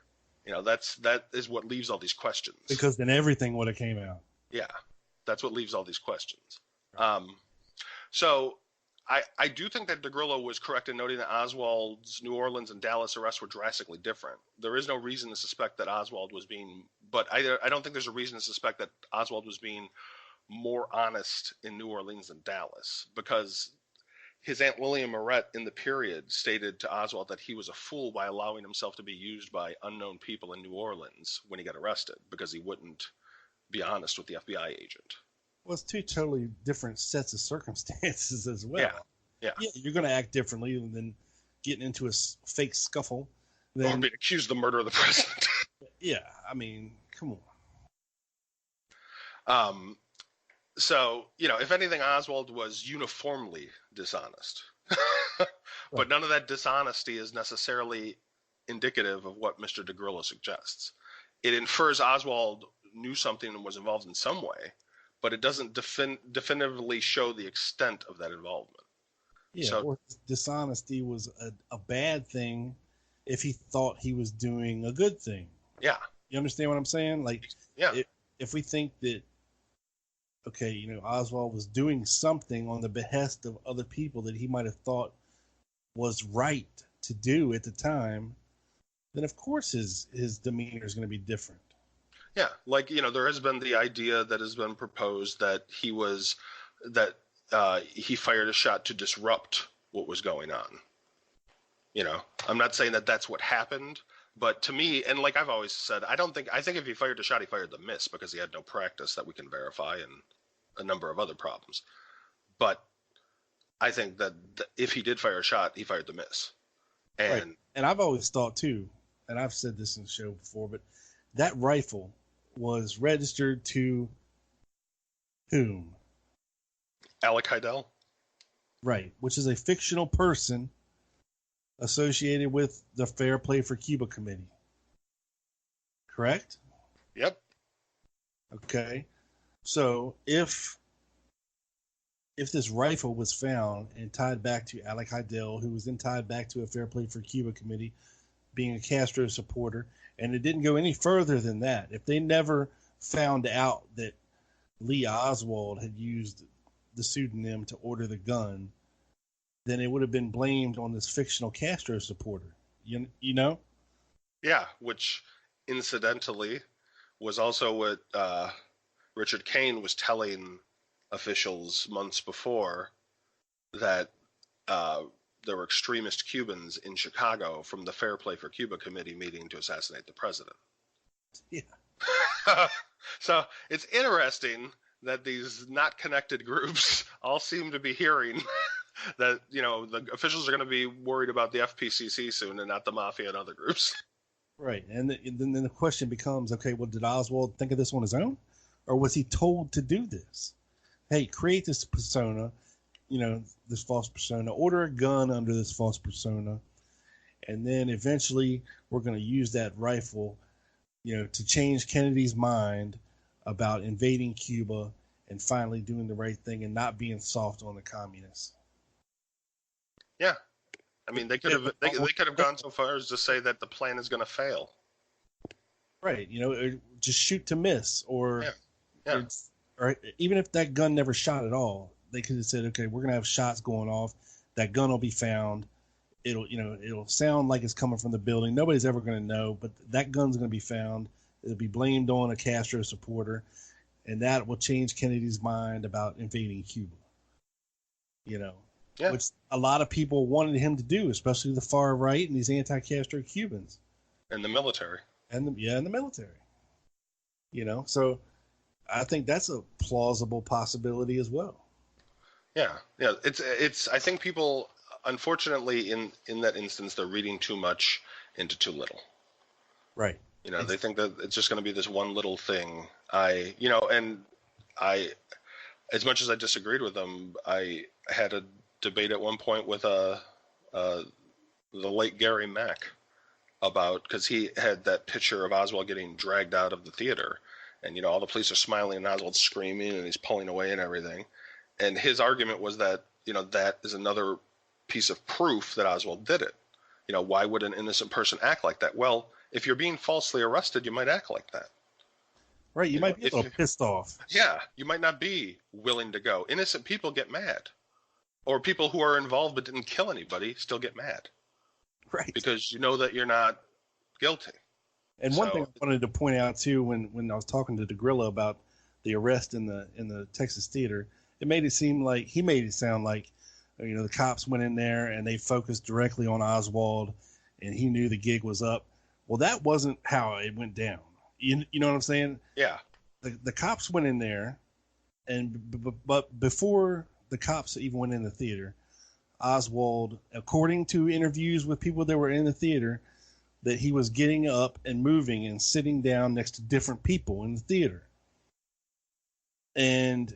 You know, that is what leaves all these questions.
Because then everything would have came out.
Yeah. That's what leaves all these questions. So I do think that DeGrillo was correct in noting that Oswald's New Orleans and Dallas arrests were drastically different. There is no reason to suspect that Oswald was being, but I don't think there's a reason to suspect that Oswald was being more honest in New Orleans than Dallas, because his Aunt Lillian Moret in the period stated to Oswald that he was a fool by allowing himself to be used by unknown people in New Orleans when he got arrested, because he wouldn't be honest with the FBI agent.
Well, it's two totally different sets of circumstances as well.
Yeah.
You're going to act differently than getting into a fake scuffle.
Or being accused of the murder of the president.
Yeah, I mean, come
on. So, if anything, Oswald was uniformly dishonest. But none of that dishonesty is necessarily indicative of what Mr. DeGrillo suggests. It infers Oswald knew something and was involved in some way, but it doesn't definitively show the extent of that involvement.
Yeah, or dishonesty was a bad thing if he thought he was doing a good thing.
Yeah.
You understand what I'm saying? Like, if we think that, okay, Oswald was doing something on the behest of other people that he might have thought was right to do at the time, then of course his demeanor is going to be different.
Yeah, like, there has been the idea that has been proposed that he fired a shot to disrupt what was going on. I'm not saying that that's what happened, but to me, and like I've always said, I think if he fired a shot, he fired the miss, because he had no practice that we can verify and a number of other problems. But I think that if he did fire a shot, he fired the miss. And
I've always thought too, and I've said this in the show before, but that rifle was registered to whom?
Alec Heidel.
Right, which is a fictional person associated with the Fair Play for Cuba Committee. Correct?
Yep.
Okay. So if this rifle was found and tied back to Alec Heidel, who was then tied back to a Fair Play for Cuba Committee, being a Castro supporter, and it didn't go any further than that, if they never found out that Lee Oswald had used the pseudonym to order the gun, then it would have been blamed on this fictional Castro supporter. You know?
Yeah, which incidentally was also what Richard Kane was telling officials months before, that there were extremist Cubans in Chicago from the Fair Play for Cuba Committee meeting to assassinate the president.
Yeah.
So it's interesting that these not connected groups all seem to be hearing that, the officials are going to be worried about the FPCC soon and not the mafia and other groups.
Right. And then the question becomes, okay, well, did Oswald think of this on his own? Or was he told to do this? Hey, create this persona, this false persona, order a gun under this false persona, and then eventually we're going to use that rifle, to change Kennedy's mind about invading Cuba and finally doing the right thing and not being soft on the communists.
Yeah. I mean, they could have gone so far as to say that the plan is going to fail.
Right. Just shoot to miss, or
Yeah.
Or even if that gun never shot at all, they could have said, okay, we're going to have shots going off. That gun will be found. It'll sound like it's coming from the building. Nobody's ever going to know, but that gun's going to be found. It'll be blamed on a Castro supporter, and that will change Kennedy's mind about invading Cuba. Which a lot of people wanted him to do, especially the far right and these anti-Castro Cubans.
And the military.
And the military. So I think that's a plausible possibility as well. Yeah.
It's. I think people, unfortunately, in that instance, they're reading too much into too little.
Right.
They think that it's just going to be this one little thing. As much as I disagreed with them, I had a debate at one point with the late Gary Mack because he had that picture of Oswald getting dragged out of the theater. And, all the police are smiling and Oswald's screaming and he's pulling away and everything. And his argument was that, that is another piece of proof that Oswald did it. Why would an innocent person act like that? Well, if you're being falsely arrested, you might act like that.
Right. You might be a little pissed off.
Yeah, you might not be willing to go. Innocent people get mad. Or people who are involved but didn't kill anybody still get mad.
Right.
Because you know that you're not guilty.
And one thing I wanted to point out too, when I was talking to DeGrillo about the arrest in the Texas theater, he made it sound like the cops went in there and they focused directly on Oswald, and he knew the gig was up. Well, that wasn't how it went down. You know what I'm saying?
Yeah.
The cops went in there, but before the cops even went in the theater, Oswald, according to interviews with people that were in the theater, that he was getting up and moving and sitting down next to different people in the theater. And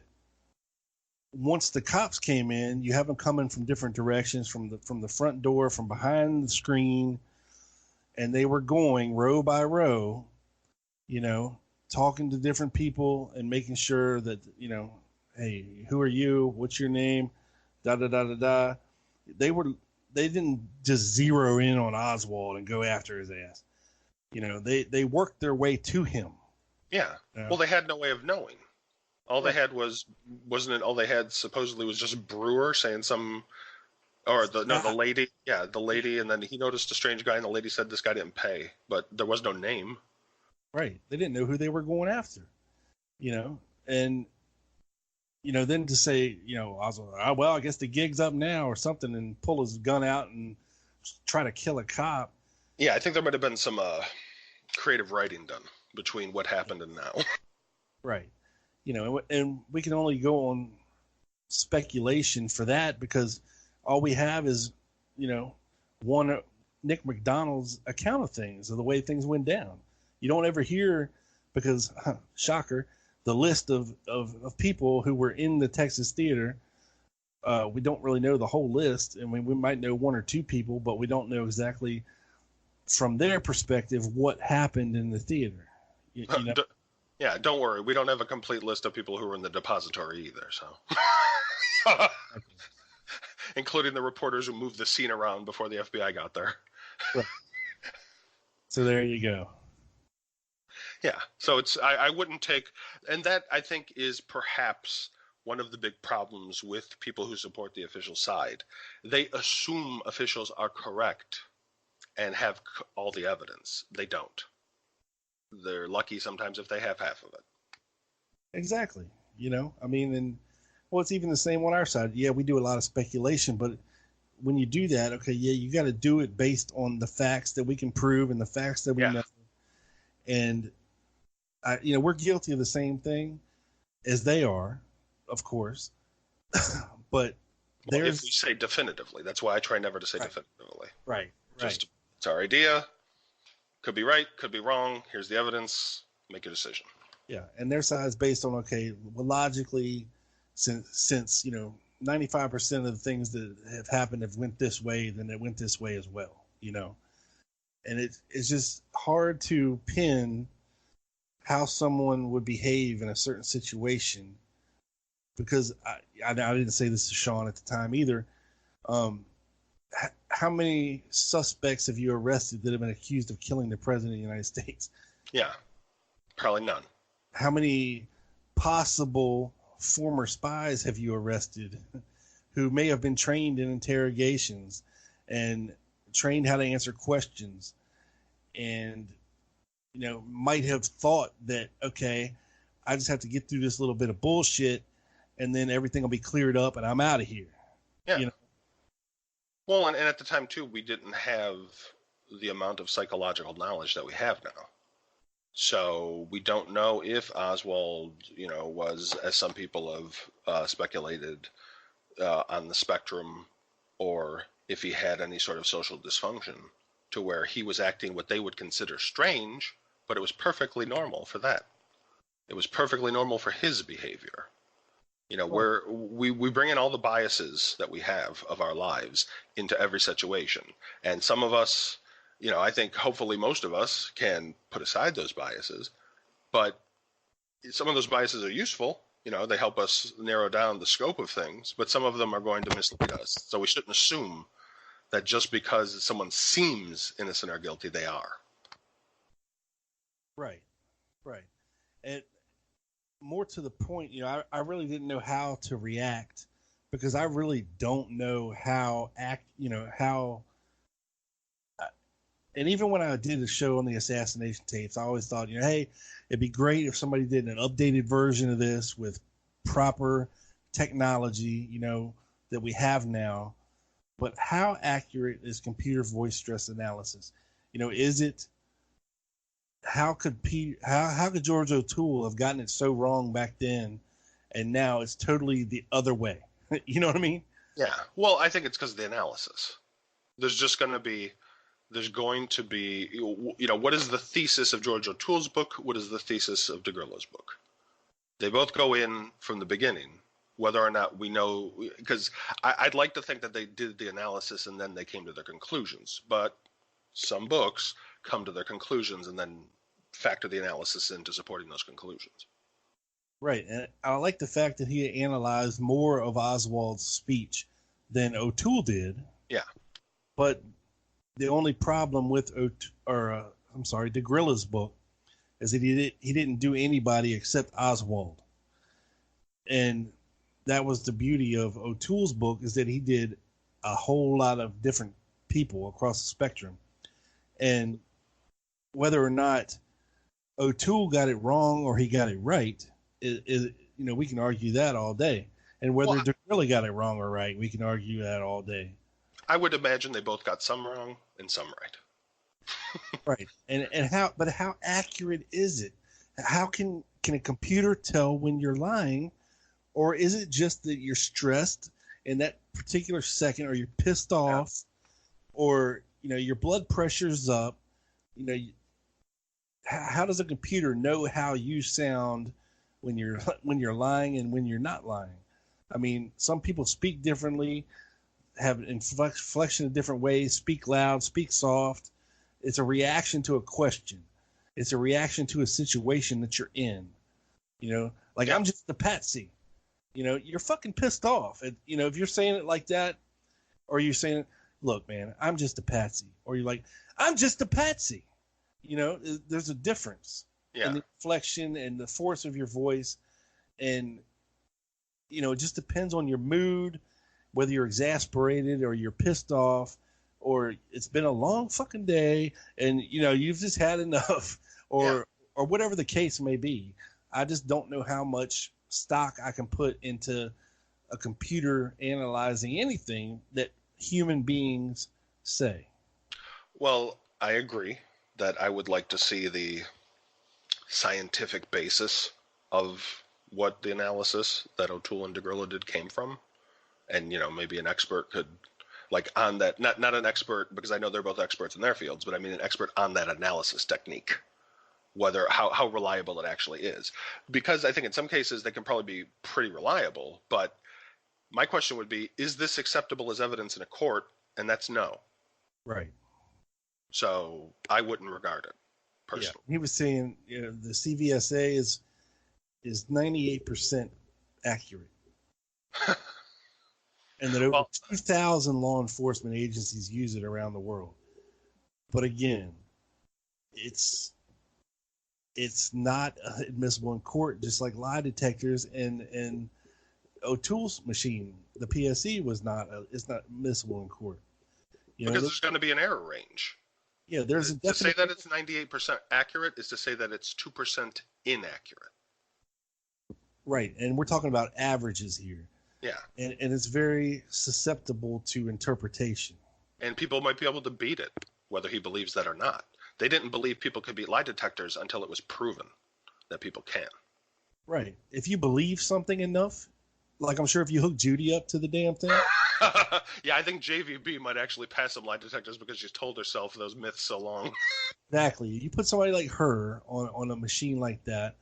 once the cops came in, you have them coming from different directions, from the front door, from behind the screen, and they were going row by row, talking to different people and making sure that, hey, who are you? What's your name? Da da da da da. They didn't just zero in on Oswald and go after his ass. They worked their way to him.
Yeah. Well, they had no way of knowing. All they had wasn't it? All they had supposedly was just Brewer saying the lady. Yeah, the lady, and then he noticed a strange guy, and the lady said this guy didn't pay, but there was no name.
Right. They didn't know who they were going after. And then to say, Oswald, I guess the gig's up now or something, and pull his gun out and try to kill a cop.
Yeah, I think there might have been some creative writing done between what happened and now.
Right. And we can only go on speculation for that because all we have is, one Nick McDonald's account of things, of the way things went down. You don't ever hear, because, shocker, the list of people who were in the Texas theater. We don't really know the whole list. I mean, we might know one or two people, but we don't know exactly from their perspective what happened in the theater.
Yeah, don't worry. We don't have a complete list of people who were in the depository either, so. Including the reporters who moved the scene around before the FBI got there.
Right. So there you go.
Yeah, so I wouldn't take, and that I think is perhaps one of the big problems with people who support the official side. They assume officials are correct and have all the evidence. They don't. They're lucky sometimes if they have half of it.
Exactly. It's even the same on our side. Yeah, we do a lot of speculation, but when you do that, okay, yeah, you got to do it based on the facts that we can prove and the facts that we know. And we're guilty of the same thing as they are, of course. But
if we say definitively, that's why I try never to say definitively.
Right.
Just it's our idea. Could be right, could be wrong. Here's the evidence. Make a decision.
Yeah, and their side is based on logically, since 95% of the things that have happened have went this way, then it went this way as well. And it's just hard to pin how someone would behave in a certain situation, because I didn't say this to Sean at the time either. How many suspects have you arrested that have been accused of killing the president of the United States?
Yeah, probably none.
How many possible former spies have you arrested who may have been trained in interrogations and trained how to answer questions and, might have thought that, okay, I just have to get through this little bit of bullshit and then everything will be cleared up and I'm out of here.
Yeah. Well, and at the time, too, we didn't have the amount of psychological knowledge that we have now. So we don't know if Oswald, was, as some people have speculated, on the spectrum, or if he had any sort of social dysfunction to where he was acting what they would consider strange, but it was perfectly normal for that. It was perfectly normal for his behavior. Where we bring in all the biases that we have of our lives into every situation. And some of us, I think hopefully most of us can put aside those biases, but some of those biases are useful. They help us narrow down the scope of things, but some of them are going to mislead us. So we shouldn't assume that just because someone seems innocent or guilty, they are.
Right. more to the point, I really didn't know how to react because I really don't know how and even when I did a show on the assassination tapes, I always thought, hey, it'd be great if somebody did an updated version of this with proper technology, that we have now. But how accurate is computer voice stress analysis? Is it? How could George O'Toole have gotten it so wrong back then, and now it's totally the other way? You know what I mean?
Yeah. Well, I think it's because of the analysis. There's going to be, what is the thesis of George O'Toole's book? What is the thesis of DeGrillo's book? They both go in from the beginning, whether or not we know, because I'd like to think that they did the analysis and then they came to their conclusions. But some books come to their conclusions and then factor the analysis into supporting those conclusions.
Right. And I like the fact that he analyzed more of Oswald's speech than O'Toole did.
Yeah.
But the only problem with DeGrillo's book is that he didn't do anybody except Oswald. And that was the beauty of O'Toole's book, is that he did a whole lot of different people across the spectrum. And whether or not O'Toole got it wrong or he got it right, we can argue that all day. And whether DeGrillo got it wrong or right, we can argue that all day.
I would imagine they both got some wrong and some right.
Right. And how accurate is it? How can a computer tell when you're lying, or is it just that you're stressed in that particular second, or you're pissed off, or your blood pressure's up? How does a computer know how you sound when you're lying and when you're not lying? I mean, some people speak differently, have inflection in different ways, speak loud, speak soft. It's a reaction to a question. It's a reaction to a situation that you're in. I'm just a patsy. You're fucking pissed off. If you're saying it like that, or you're saying, look, man, I'm just a patsy. Or you're like, I'm just a patsy. There's a difference in the inflection and the force of your voice. And, it just depends on your mood, whether you're exasperated or you're pissed off, or it's been a long fucking day and, you've just had enough, or whatever the case may be. I just don't know how much stock I can put into a computer analyzing anything that human beings say.
Well, I agree that I would like to see the scientific basis of what the analysis that O'Toole and DeGrillo did came from. And, maybe an expert could, on that, not an expert, because I know they're both experts in their fields, but I mean an expert on that analysis technique, how reliable it actually is. Because I think in some cases they can probably be pretty reliable, but my question would be, is this acceptable as evidence in a court? And that's no.
Right.
So I wouldn't regard it personally.
Yeah. He was saying, the CVSA is 98% accurate. And that over 2,000 law enforcement agencies use it around the world. But again, it's not admissible in court, just like lie detectors and O'Toole's machine. The PSE it's not admissible in court.
Because there's going to be an error range.
Yeah, there's a
to say that it's 98% accurate is to say that it's 2% inaccurate.
Right, and we're talking about averages here.
Yeah.
And it's very susceptible to interpretation.
And people might be able to beat it, whether he believes that or not. They didn't believe people could beat lie detectors until it was proven that people can.
Right. If you believe something enough, like I'm sure if you hook Judy up to the damn thing.
Yeah, I think JVB might actually pass some lie detectors because she's told herself those myths so long.
Exactly. You put somebody like her on a machine like that,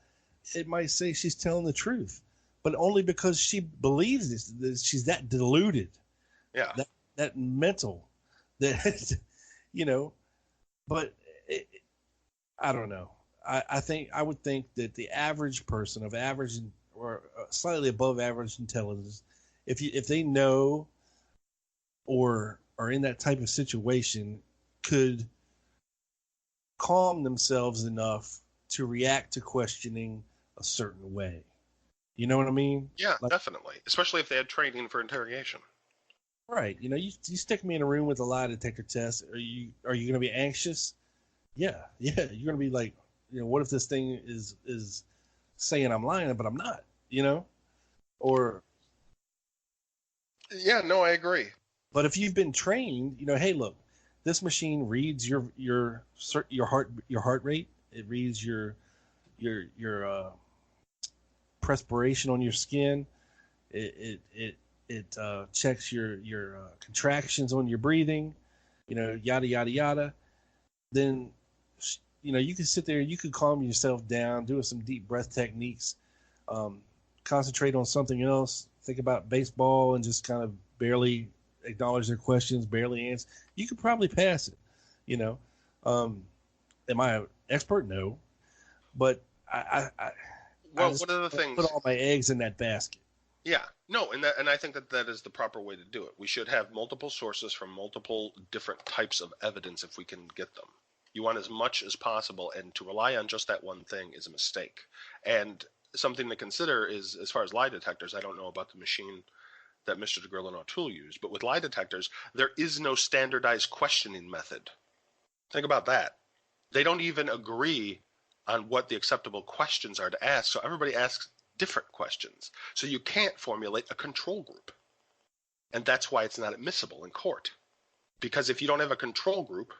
it might say she's telling the truth. But only because she believes this, she's that deluded.
Yeah.
That mental. That, but I don't know. I would think that the average person of average or slightly above average intelligence, if they know or are in that type of situation, could calm themselves enough to react to questioning a certain way. You know what I mean?
Yeah, definitely. Especially if they had training for interrogation.
Right. You know, you stick me in a room with a lie detector test. Are you going to be anxious? Yeah. You're going to be like, what if this thing is saying I'm lying, but I'm not? Or
yeah, no, I agree.
But if you've been trained, hey, look, this machine reads your heart rate. It reads your perspiration on your skin. It checks your contractions on your breathing. Yada yada yada. Then you can sit there. You could calm yourself down, do some deep breath techniques, concentrate on something else. Think about baseball and just kind of barely acknowledge their questions, barely answer. You could probably pass it. Am I an expert? No, but I
one of the things,
put all my eggs in that basket.
Yeah, no, and I think that is the proper way to do it. We should have multiple sources from multiple different types of evidence if we can get them. You want as much as possible, and to rely on just that one thing is a mistake. And something to consider is, as far as lie detectors, I don't know about the machine that Mr. DeGrillo and O'Toole used, but with lie detectors, there is no standardized questioning method. Think about that. They don't even agree on what the acceptable questions are to ask, so everybody asks different questions. So you can't formulate a control group. And that's why it's not admissible in court. Because if you don't have a control group,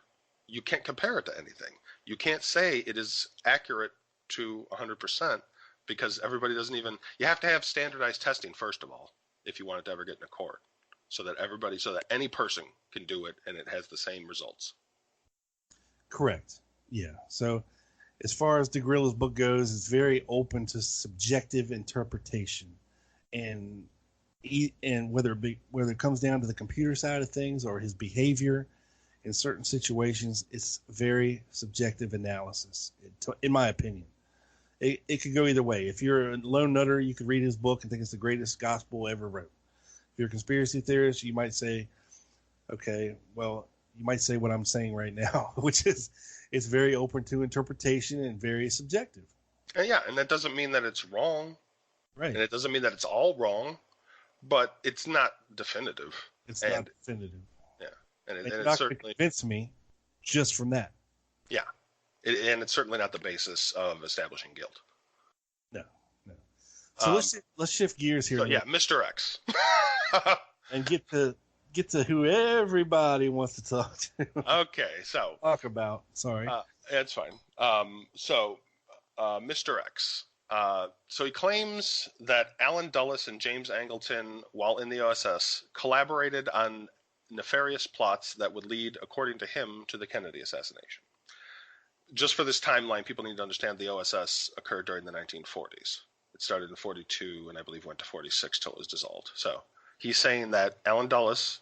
you can't compare it to anything. You can't say it is accurate to 100% because everybody doesn't even... You have to have standardized testing, first of all, if you want it to ever get into court, so that any person can do it and it has the same results.
Correct. Yeah. So as far as DeGrillo's book goes, it's very open to subjective interpretation, and whether it comes down to the computer side of things or his behavior in certain situations, it's very subjective analysis, in my opinion. It could go either way. If you're a lone nutter, you could read his book and think it's the greatest gospel ever wrote. If you're a conspiracy theorist, you might say, okay, well, you might say what I'm saying right now, which is it's very open to interpretation and very subjective.
Yeah, and that doesn't mean that it's wrong.
Right.
And it doesn't mean that it's all wrong, but it's not definitive.
It's not definitive.
Yeah. And
it's
not
going
certainly
to convince me just from that.
Yeah. And it's certainly not the basis of establishing guilt.
No. So let's shift gears here.
So, yeah, Mr. X.
And get to who everybody wants to talk to.
Okay, so
talk about. Sorry,
it's fine. Mr. X. So he claims that Alan Dulles and James Angleton, while in the OSS, collaborated on nefarious plots that would lead, according to him, to the Kennedy assassination. Just for this timeline, people need to understand the OSS occurred during the 1940s. It started in 42 and I believe went to 46 till it was dissolved. So he's saying that Alan Dulles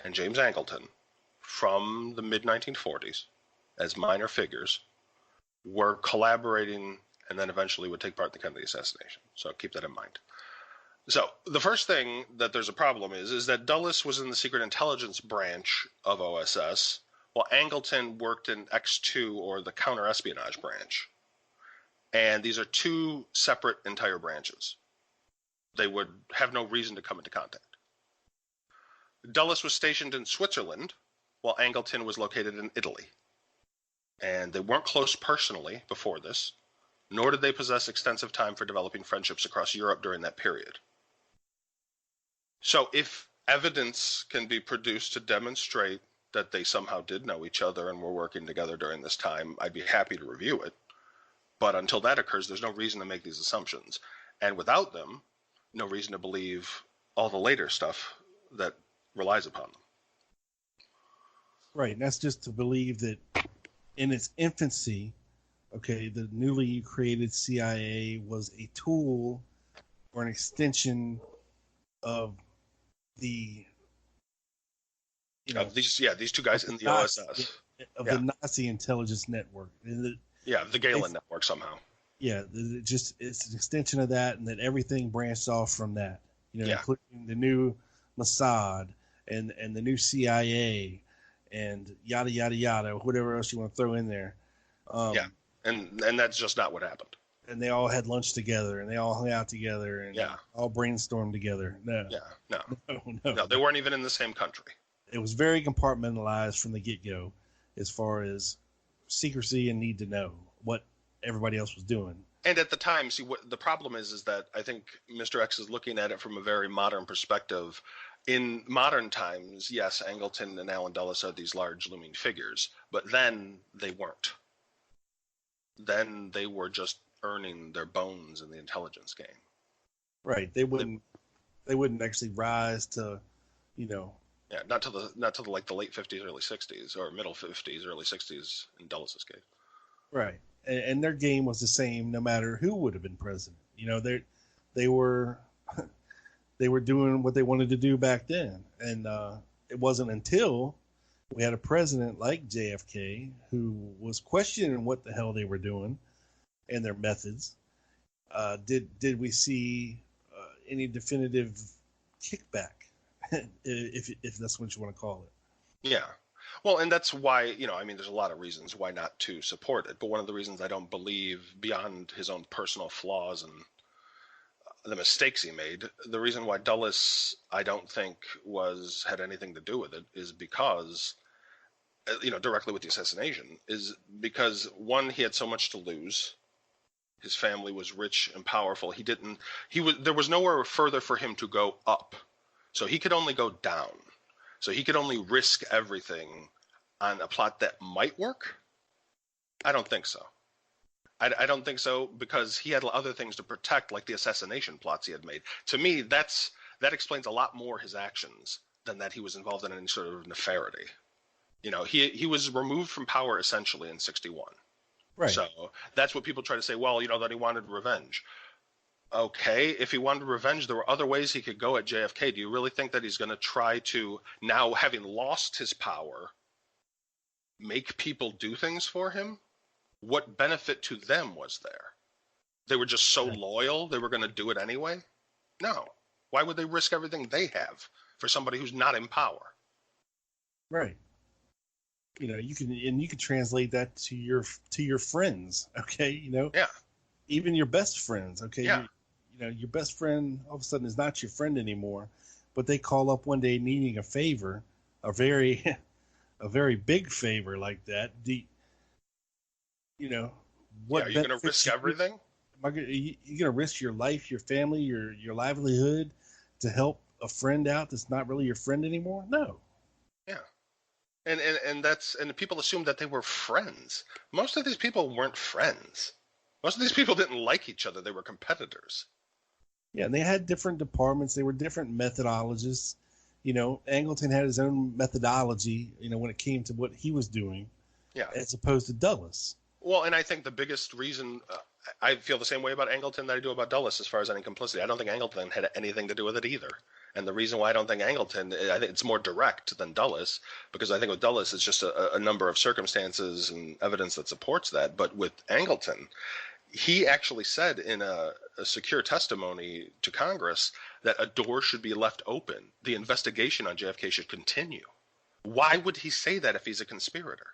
and James Angleton, from the mid-1940s, as minor figures, were collaborating and then eventually would take part in the Kennedy assassination. So keep that in mind. So the first thing that there's a problem is that Dulles was in the secret intelligence branch of OSS, while Angleton worked in X2, or the counter-espionage branch. And these are two separate entire branches. They would have no reason to come into contact. Dulles was stationed in Switzerland, while Angleton was located in Italy. And they weren't close personally before this, nor did they possess extensive time for developing friendships across Europe during that period. So if evidence can be produced to demonstrate that they somehow did know each other and were working together during this time, I'd be happy to review it. But until that occurs, there's no reason to make these assumptions. And without them, no reason to believe all the later stuff that relies upon them.
Right, and that's just to believe that in its infancy, okay, the newly created CIA was a tool or an extension of the
these two guys in the OSS.
The Nazi intelligence network.
The Galen network somehow.
Yeah, it's an extension of that, and that everything branched off from that. Including the new Mossad and the new CIA and yada yada yada, whatever else you want to throw in there.
And that's just not what happened.
and they all had lunch together, and they all hung out together, and all brainstormed together. No.
Yeah. No.
No.
They weren't even in the same country.
It was very compartmentalized from the get-go as far as secrecy and need to know what everybody else was doing.
And at the time, see, what the problem is that I think Mr. X is looking at it from a very modern perspective. In modern times, yes, Angleton and Alan Dulles are these large looming figures, but then they weren't. Then they were just earning their bones in the intelligence game.
Right. They wouldn't actually rise to,
Yeah, not to the like the late 50s, early 60s, or middle 50s, early 60s in Dulles' case.
Right. And their game was the same no matter who would have been president. They were doing what they wanted to do back then. And it wasn't until we had a president like JFK who was questioning what the hell they were doing and their methods. Did we see any definitive kickback, if that's what you want to call it?
Yeah. Well, and that's why, there's a lot of reasons why not to support it. But one of the reasons I don't believe, beyond his own personal flaws and the mistakes he made, the reason why Dulles, I don't think, had anything to do with it is because, directly with the assassination, is because, one, he had so much to lose. His family was rich and powerful. There was nowhere further for him to go up. So he could only go down. So he could only risk everything on a plot that might work? I don't think so. I don't think so because he had other things to protect, like the assassination plots he had made. To me, that explains a lot more his actions than that he was involved in any sort of nefarity. He was removed from power essentially in 1961.
Right.
So that's what people try to say, well, that he wanted revenge. Okay, if he wanted revenge, there were other ways he could go at JFK. Do you really think that he's going to try to, now having lost his power, make people do things for him? What benefit to them was there? They were just so loyal, they were going to do it anyway? No. Why would they risk everything they have for somebody who's not in power?
Right. You can translate that to your friends, okay?
Yeah.
Even your best friends, okay?
Yeah.
Your best friend all of a sudden is not your friend anymore, but they call up one day needing a favor, a very big favor like that. What?
Are you going to risk everything?
Are you going to risk your life, your family, your livelihood to help a friend out that's not really your friend anymore? No.
Yeah. And people assume that they were friends. Most of these people weren't friends. Most of these people didn't like each other. They were competitors.
Yeah, and they had different departments. They were different methodologists. Angleton had his own methodology, when it came to what he was doing, as opposed to Dulles.
Well, and I think the biggest reason I feel the same way about Angleton that I do about Dulles as far as any complicity. I don't think Angleton had anything to do with it either. And the reason why I don't think Angleton, I think it's more direct than Dulles, because I think with Dulles it's just a number of circumstances and evidence that supports that. But with Angleton, he actually said in a secure testimony to Congress that a door should be left open. The investigation on JFK should continue. Why would he say that if he's a conspirator?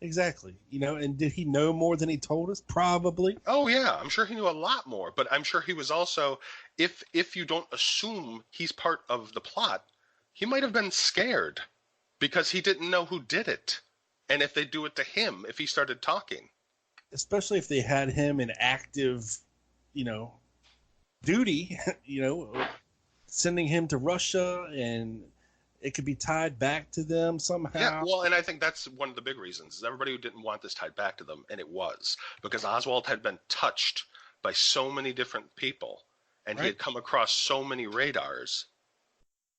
Exactly. And did he know more than he told us? Probably.
Oh, yeah. I'm sure he knew a lot more. But I'm sure he was also, if you don't assume he's part of the plot, he might have been scared because he didn't know who did it. And if they do it to him, if he started talking.
Especially if they had him in active, duty, sending him to Russia, and it could be tied back to them somehow.
Yeah, well, and I think that's one of the big reasons. Is everybody who didn't want this tied back to them, and it was. Because Oswald had been touched by so many different people, and he had come across so many radars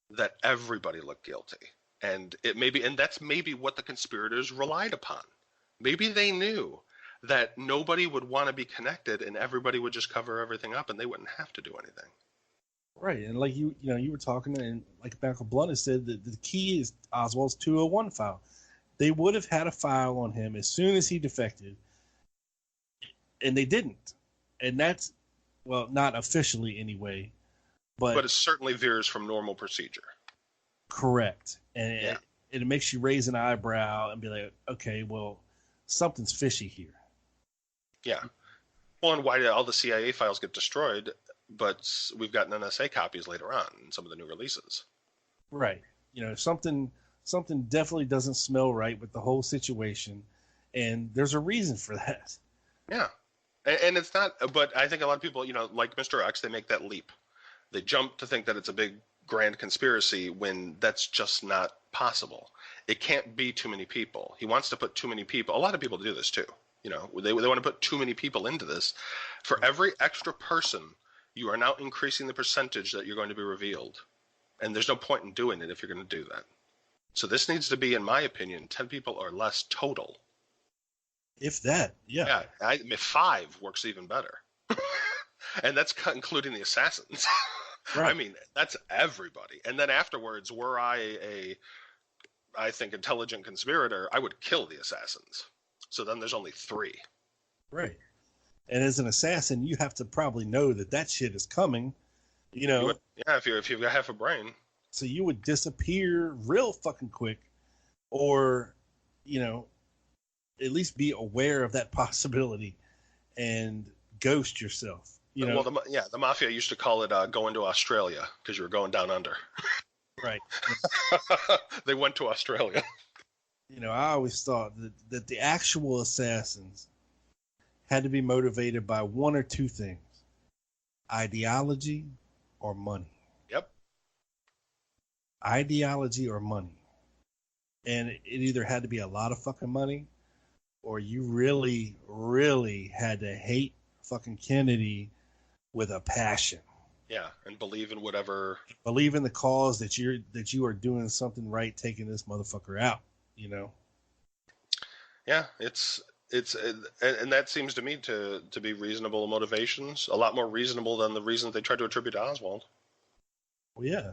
that everybody looked guilty. And that's maybe what the conspirators relied upon. Maybe they knew that nobody would want to be connected and everybody would just cover everything up and they wouldn't have to do anything.
Right. And like you were talking, and like Michael Blunt has said, that the key is Oswald's 201 file. They would have had a file on him as soon as he defected, and they didn't. And that's, well, not officially anyway, but
it certainly veers from normal procedure.
Correct. And it makes you raise an eyebrow and be like, okay, well, something's fishy here.
Yeah. Well, and why did all the CIA files get destroyed, but we've gotten NSA copies later on in some of the new releases?
Right. Something definitely doesn't smell right with the whole situation, and there's a reason for that.
Yeah. And it's not, but I think a lot of people, like Mr. X, they make that leap. They jump to think that it's a big, grand conspiracy when that's just not possible. It can't be too many people. He wants to put too many people. A lot of people do this too. They want to put too many people into this. For every extra person, you are now increasing the percentage that you're going to be revealed. And there's no point in doing it if you're going to do that. So this needs to be, in my opinion, 10 people or less total.
If that, yeah.
Yeah, 5 works even better. And that's including the assassins. Right. I mean, that's everybody. And then afterwards, were I think, intelligent conspirator, I would kill the assassins. So then there's only 3.
Right. And as an assassin, you have to probably know that shit is coming.
If you've got half a brain.
So you would disappear real fucking quick, or, at least be aware of that possibility and ghost yourself.
Well, the mafia used to call it going to Australia because you were going down under.
Right.
They went to Australia.
I always thought that the actual assassins had to be motivated by one or two things: ideology or money.
Yep.
Ideology or money. And it either had to be a lot of fucking money, or you really, really had to hate fucking Kennedy with a passion.
Yeah, and believe in
the cause that you are doing something right, taking this motherfucker out.
Yeah, it's and that seems to me to be reasonable motivations, a lot more reasonable than the reasons they tried to attribute to Oswald.
Well, yeah.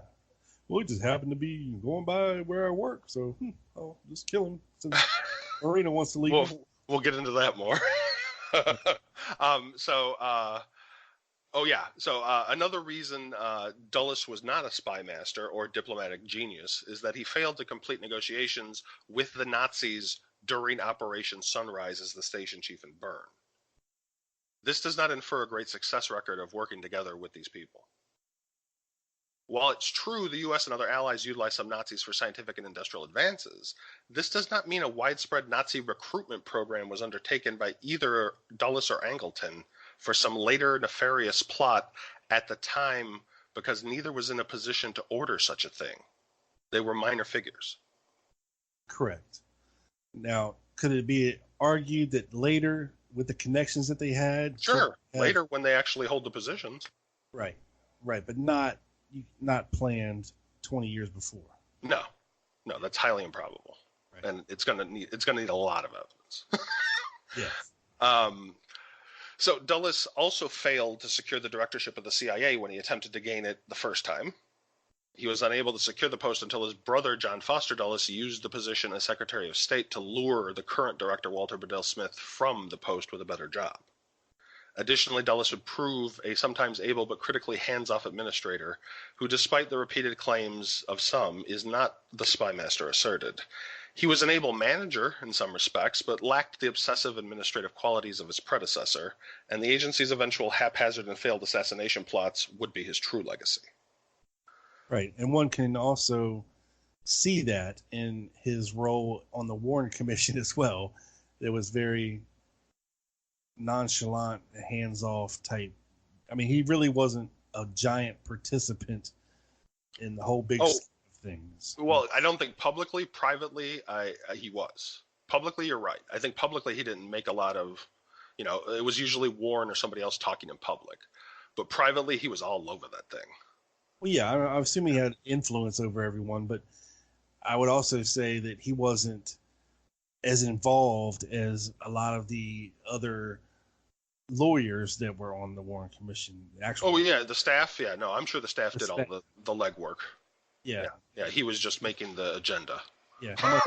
Well, it just happened to be going by where I work, so I'll just kill him since Marina wants to leave.
We'll get into that more. Another reason Dulles was not a spy master or diplomatic genius is that he failed to complete negotiations with the Nazis during Operation Sunrise as the station chief in Bern. This does not infer a great success record of working together with these people. While it's true the U.S. and other allies utilized some Nazis for scientific and industrial advances, this does not mean a widespread Nazi recruitment program was undertaken by either Dulles or Angleton for some later nefarious plot at the time, because neither was in a position to order such a thing. They were minor figures.
Correct. Now, could it be argued that later, with the connections that they had?
Sure, later when they actually hold the positions.
Right, but not planned 20 years before.
No, that's highly improbable, right. And it's gonna need a lot of evidence.
Yes.
So Dulles also failed to secure the directorship of the CIA when he attempted to gain it the first time. He was unable to secure the post until his brother, John Foster Dulles, used the position as Secretary of State to lure the current director, Walter Bedell Smith, from the post with a better job. Additionally, Dulles would prove a sometimes able but critically hands-off administrator who, despite the repeated claims of some, is not the spy master asserted. He was an able manager in some respects, but lacked the obsessive administrative qualities of his predecessor, and the agency's eventual haphazard and failed assassination plots would be his true legacy.
Right, and one can also see that in his role on the Warren Commission as well. It was very nonchalant, hands-off type. I mean, he really wasn't a giant participant in the whole big things.
Well, I don't think publicly. Privately, he was. Publicly, you're right. I think publicly he didn't make a lot of, it was usually Warren or somebody else talking in public. But privately, he was all over that thing.
Well, yeah, I assume he had influence over everyone, but I would also say that he wasn't as involved as a lot of the other lawyers that were on the Warren Commission.
The staff. Yeah, no, I'm sure the staff did all the legwork.
Yeah,
he was just making the agenda.
Yeah, how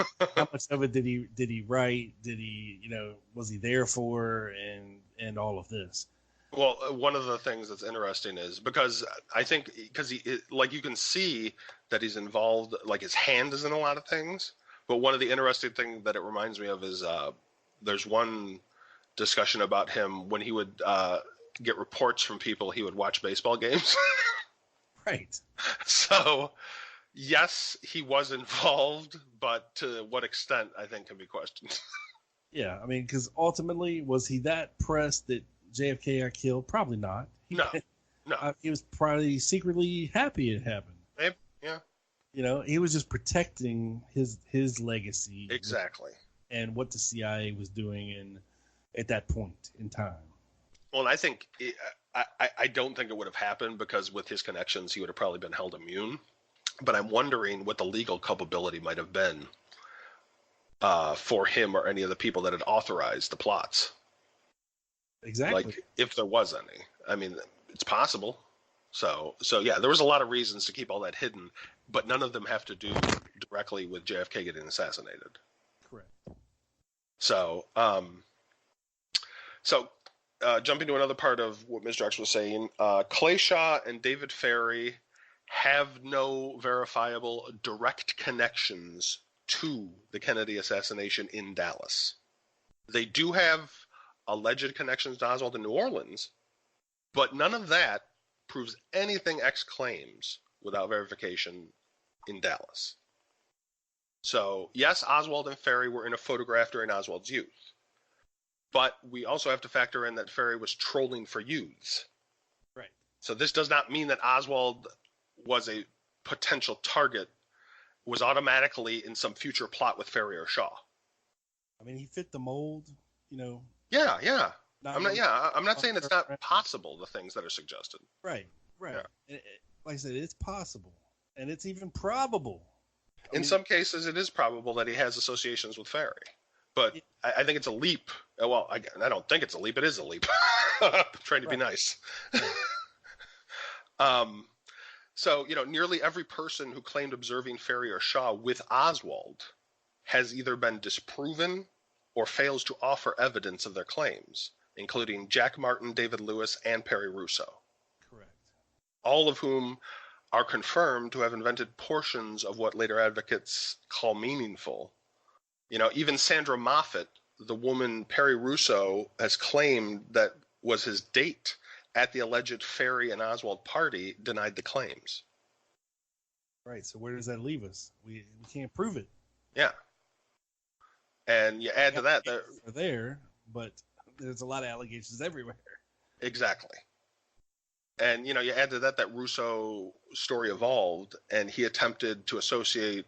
much of it did he write? Did he, was he there for, and all of this?
Well, one of the things that's interesting is because you can see that he's involved, like his hand is in a lot of things. But one of the interesting things that it reminds me of is there's one discussion about him when he would get reports from people he would watch baseball games.
Right.
So, yes, he was involved, but to what extent, I think, can be questioned.
Yeah, I mean, because ultimately, was he that pressed that JFK got killed? Probably not.
No.
He was probably secretly happy it happened.
Maybe, yeah.
He was just protecting his legacy.
Exactly.
And what the CIA was doing at that point in time.
Well, and I think I don't think it would have happened because with his connections, he would have probably been held immune. But I'm wondering what the legal culpability might have been for him or any of the people that had authorized the plots.
Exactly.
Like, if there was any. I mean, it's possible. So yeah, there was a lot of reasons to keep all that hidden, but none of them have to do directly with JFK getting assassinated.
Correct.
So, jumping to another part of what Mr. X was saying, Clay Shaw and David Ferry have no verifiable direct connections to the Kennedy assassination in Dallas. They do have alleged connections to Oswald in New Orleans, but none of that proves anything X claims without verification in Dallas. So, yes, Oswald and Ferry were in a photograph during Oswald's youth. But we also have to factor in that Ferry was trolling for youths.
Right.
So this does not mean that Oswald was a potential target, was automatically in some future plot with Ferry or Shaw.
I mean, he fit the mold,
Yeah. I'm not saying it's not
Right.
possible, the things that are suggested.
Right.
Yeah.
Like I said, it's possible. And it's even probable.
In some cases, it is probable that he has associations with Ferry. But I think it's a leap. Well, I don't think it's a leap. It is a leap. Trying to be nice. So, nearly every person who claimed observing Ferry or Shaw with Oswald has either been disproven or fails to offer evidence of their claims, including Jack Martin, David Lewis, and Perry Russo.
Correct.
All of whom are confirmed to have invented portions of what later advocates call meaningful. Even Sandra Moffat, the woman Perry Russo has claimed that was his date at the alleged Ferry and Oswald party, denied the claims.
Right. So where does that leave us? We can't prove it.
Yeah. And you add to that,
but there's a lot of allegations everywhere.
Exactly. And, you add to that Russo story evolved, and he attempted to associate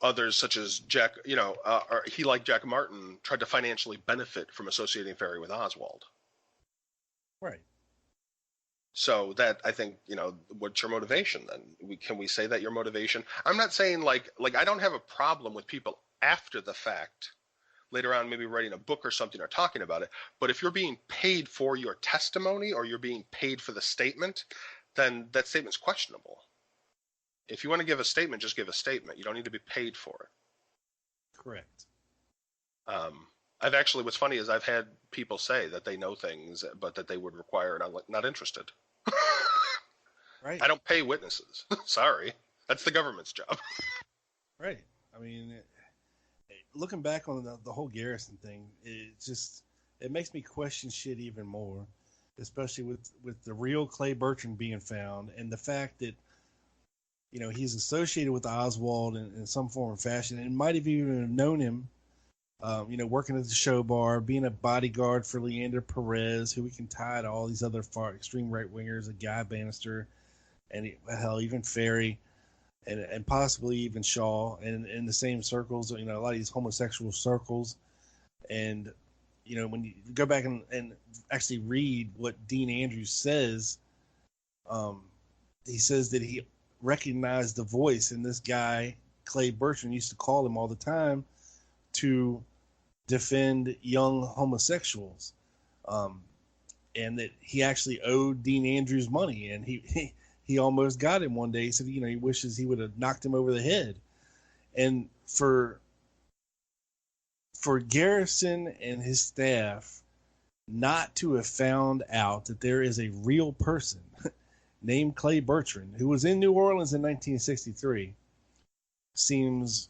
others such as Jack, or he, like Jack Martin, tried to financially benefit from associating Ferry with Oswald.
Right.
So that, I think, what's your motivation then? Can we say that your motivation? I'm not saying like I don't have a problem with people after the fact, later on maybe writing a book or something or talking about it. But if you're being paid for your testimony or you're being paid for the statement, then that statement's questionable. If you want to give a statement, just give a statement. You don't need to be paid for it.
Correct.
What's funny is I've had people say that they know things, but that they would require, and I'm not interested.
Right.
I don't pay witnesses. Sorry. That's the government's job.
Right. I mean, looking back on the whole Garrison thing, it makes me question shit even more, especially with the real Clay Bertrand being found and the fact that he's associated with Oswald in some form or fashion, and might have even known him, working at the show bar, being a bodyguard for Leander Perez, who we can tie to all these other far extreme right wingers, a Guy Bannister, and even Ferry, and possibly even Shaw, and in the same circles, a lot of these homosexual circles. And, when you go back and actually read what Dean Andrews says, he says that he recognized the voice, and this guy Clay Bertrand used to call him all the time to defend young homosexuals, and that he actually owed Dean Andrews money, and he almost got him one day. He said he wishes he would have knocked him over the head. And for Garrison and his staff not to have found out that there is a real person named Clay Bertrand, who was in New Orleans in 1963, seems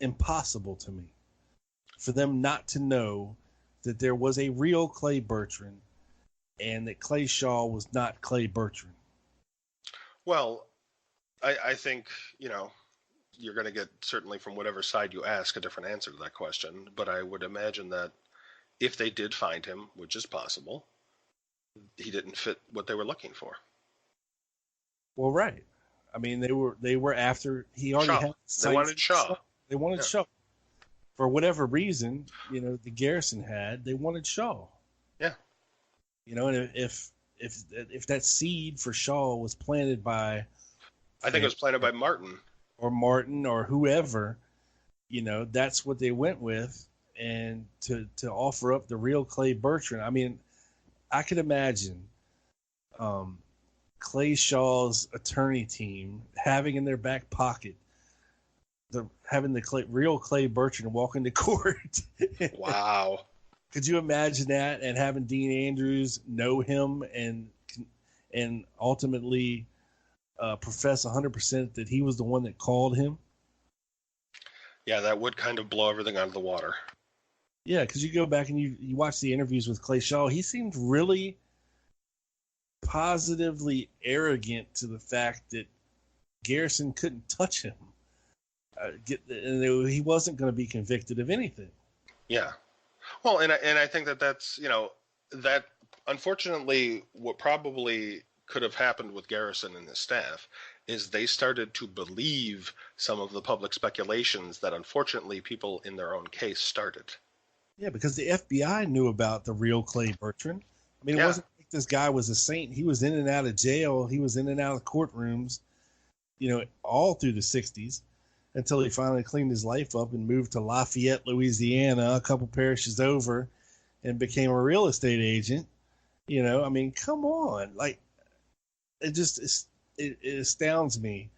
impossible to me. for them not to know that there was a real Clay Bertrand and that Clay Shaw was not Clay Bertrand?
Well, I think, you're going to get, certainly from whatever side you ask, a different answer to that question. But I would imagine that if they did find him, which is possible, he didn't fit what they were looking for.
Well, right. I mean, they were after, he already
Shaw.
had
They wanted Shaw.
They wanted
Yeah.
Shaw. For whatever reason, the Garrison had, they wanted Shaw.
Yeah.
And if that seed for Shaw was planted by,
I think it was planted by Martin.
Or whoever, that's what they went with, and to offer up the real Clay Bertrand. I mean, I could imagine Clay Shaw's attorney team having in their back pocket having the real Clay Bertrand walk into court.
Wow.
Could you imagine that, and having Dean Andrews know him and ultimately profess 100% that he was the one that called him?
Yeah, that would kind of blow everything out of the water.
Yeah, because you go back and you watch the interviews with Clay Shaw, he seemed really positively arrogant to the fact that Garrison couldn't touch him. He wasn't going to be convicted of anything.
Yeah. Well, and I think that's, that unfortunately what probably could have happened with Garrison and his staff is they started to believe some of the public speculations that unfortunately people in their own case started.
Yeah, because the FBI knew about the real Clay Bertrand. I mean, it wasn't like this guy was a saint. He was in and out of jail. He was in and out of courtrooms, all through the 60s until he finally cleaned his life up and moved to Lafayette, Louisiana, a couple parishes over, and became a real estate agent. I mean, come on. Like, it astounds me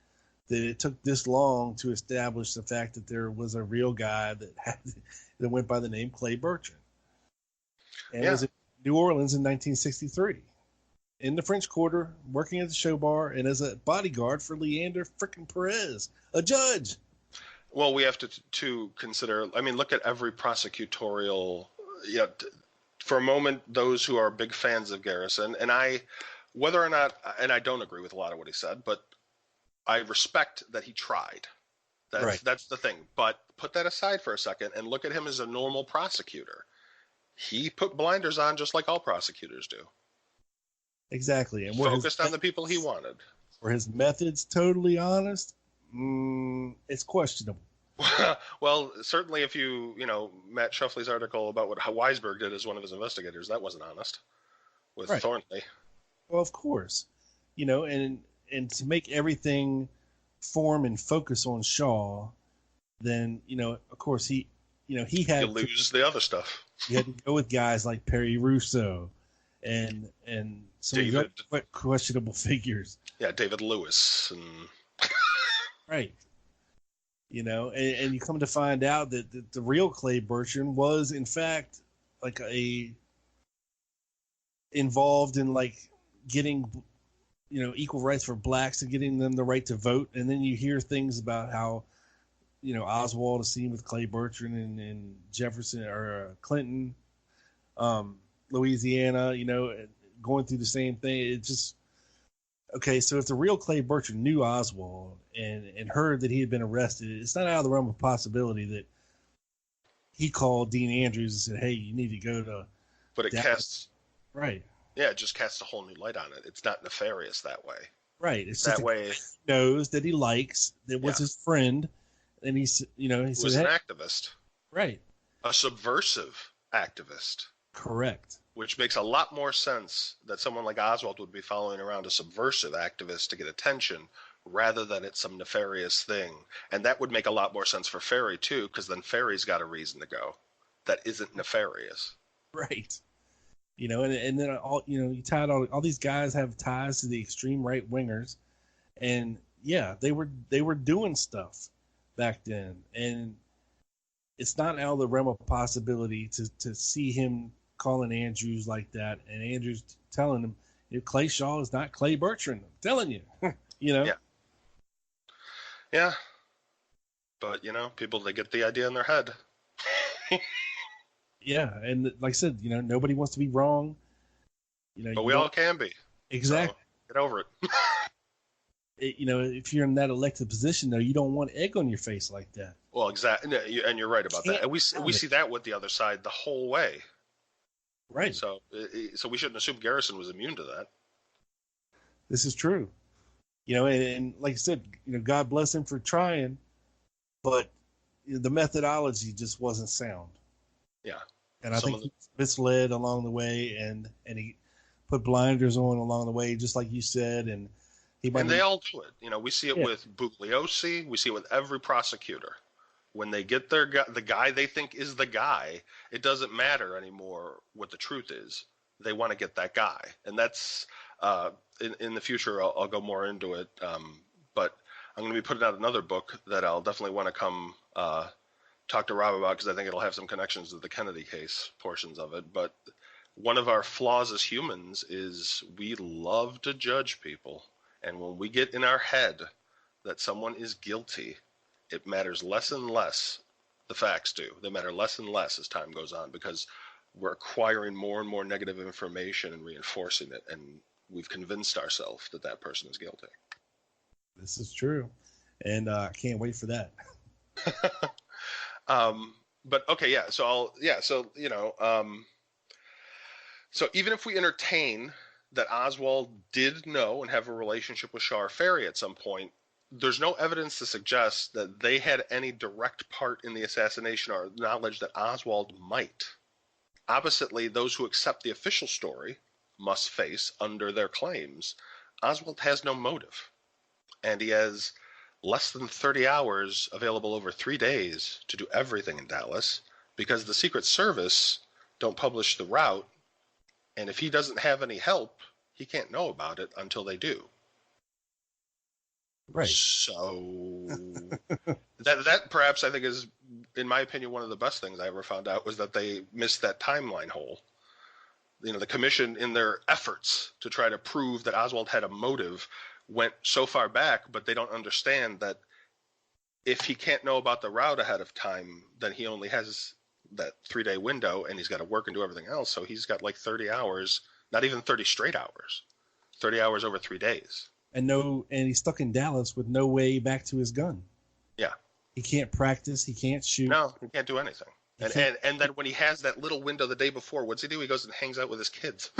that it took this long to establish the fact that there was a real guy that went by the name Clay Bertrand. And it was in New Orleans in 1963, in the French Quarter, working at the show bar and as a bodyguard for Leander frickin' Perez, a judge.
Well, we have to consider, I mean, look at every prosecutorial, for a moment, those who are big fans of Garrison, and whether or not, and I don't agree with a lot of what he said, but I respect that he tried. That's the thing. But put that aside for a second and look at him as a normal prosecutor. He put blinders on just like all prosecutors do.
Exactly. And
focused on the people he wanted.
Were his methods totally honest? It's questionable.
Well, certainly if Matt Shuffley's article about how Weisberg did as one of his investigators, that wasn't honest with Thornley.
Well, of course, and to make everything form and focus on Shaw, then, of course he had
to lose the other stuff.
He had to go with guys like Perry Russo and some
David,
questionable figures.
Yeah, David Lewis and
right. And you come to find out that the real Clay Bertrand was in fact like involved in like getting equal rights for blacks and getting them the right to vote. And then you hear things about how Oswald is seen with Clay Bertrand and Jefferson or Clinton, Louisiana, going through the same thing. It just, okay, so if the real Clay Bertrand knew Oswald and heard that he had been arrested, it's not out of the realm of possibility that he called Dean Andrews and said, hey, you need to go to...
But it casts...
Right.
Yeah, it just casts a whole new light on it. It's not nefarious that way.
Right. It's
that
just
way
he knows that he likes, that was his friend, and he said,
was an activist.
Right.
A subversive activist.
Correct.
Which makes a lot more sense that someone like Oswald would be following around a subversive activist to get attention rather than it's some nefarious thing. And that would make a lot more sense for Ferry, too, because then Ferry's got a reason to go that isn't nefarious.
Right. And then all you tied all these guys have ties to the extreme right wingers, and they were doing stuff back then, and it's not out of the realm of possibility to see him calling Andrews like that, and Andrews telling him, Clay Shaw is not Clay Bertrand. I'm telling you,
Yeah. But people, they get the idea in their head.
Yeah, and like I said, nobody wants to be wrong.
But we all can be.
Exactly.
So get over it.
If you're in that elected position, though, you don't want egg on your face like that.
Well, exactly, and you're right about that. And we see that with the other side the whole way.
Right.
So we shouldn't assume Garrison was immune to that.
This is true. And like I said, God bless him for trying, but the methodology just wasn't sound.
Yeah.
And I think he misled along the way, and he put blinders on along the way, just like you said. And they
all do it. We see it with Bugliosi. We see it with every prosecutor. When they get the guy they think is the guy, it doesn't matter anymore what the truth is. They want to get that guy. And that's in the future, I'll go more into it. But I'm going to be putting out another book that I'll definitely want to come talk to Rob about, because I think it'll have some connections to the Kennedy case, portions of it. But one of our flaws as humans is we love to judge people. And when we get in our head that someone is guilty, it matters less and less. The facts do. They matter less and less as time goes on, because we're acquiring more and more negative information and reinforcing it. And we've convinced ourselves that that person is guilty.
This is true. And I can't wait for that.
But okay, yeah. So so even if we entertain that Oswald did know and have a relationship with Shar Ferry at some point, there's no evidence to suggest that they had any direct part in the assassination or knowledge that Oswald might. Oppositely, those who accept the official story must face, under their claims, Oswald has no motive. And he has less than 30 hours available over 3 days to do everything in Dallas, because the Secret Service don't publish the route. And if he doesn't have any help, he can't know about it until they do.
Right.
So that perhaps I think is, in my opinion, one of the best things I ever found out was that they missed that timeline hole. The commission, in their efforts to try to prove that Oswald had a motive, went so far back, but they don't understand that if he can't know about the route ahead of time, then he only has that 3-day window, and he's got to work and do everything else. So he's got like 30 hours, not even 30 straight hours, 30 hours over 3 days. And
he's stuck in Dallas with no way back to his gun.
Yeah.
He can't practice. He can't shoot.
No, he can't do anything. And then when he has that little window the day before, what's he do? He goes and hangs out with his kids.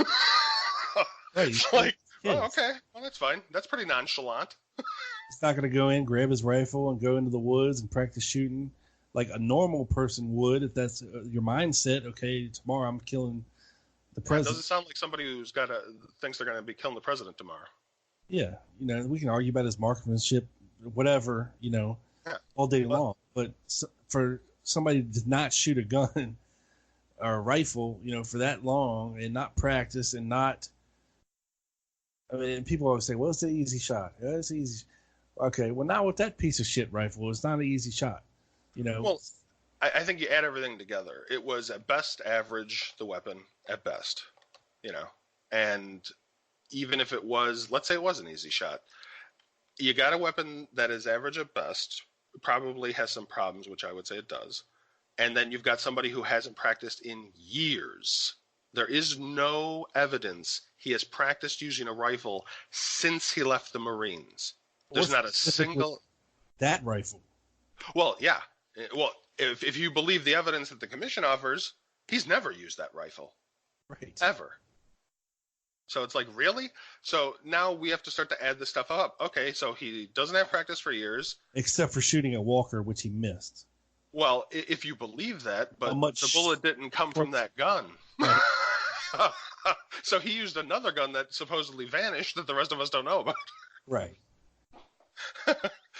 Right.
It's like, oh, okay, well, that's fine. That's pretty nonchalant.
He's not going to go in, grab his rifle, and go into the woods and practice shooting like a normal person would, if that's your mindset. Okay, tomorrow I'm killing the president.
It doesn't sound like somebody who's thinks they're going to be killing the president tomorrow.
Yeah, we can argue about his marksmanship, whatever, all day long. But for somebody to not shoot a gun or a rifle, for that long, and not practice, and not, people always say, well, it's an easy shot. Yeah, it's easy. Okay, well, not with that piece of shit rifle. It's not an easy shot.
Well, I think you add everything together. It was at best average, the weapon, at best, and even if it was, let's say it was an easy shot, you got a weapon that is average at best, probably has some problems, which I would say it does. And then you've got somebody who hasn't practiced in years. There is no evidence he has practiced using a rifle since he left the Marines. There's not a single...
That rifle.
Well, yeah. Well, if you believe the evidence that the commission offers, he's never used that rifle.
Right.
Ever. So it's like, really? So now we have to start to add this stuff up. Okay, so he doesn't have practice for years.
Except for shooting a Walker, which he missed.
Well, if you believe that, but the bullet didn't come from that gun. Right. So he used another gun that supposedly vanished that the rest of us don't know about.
Right.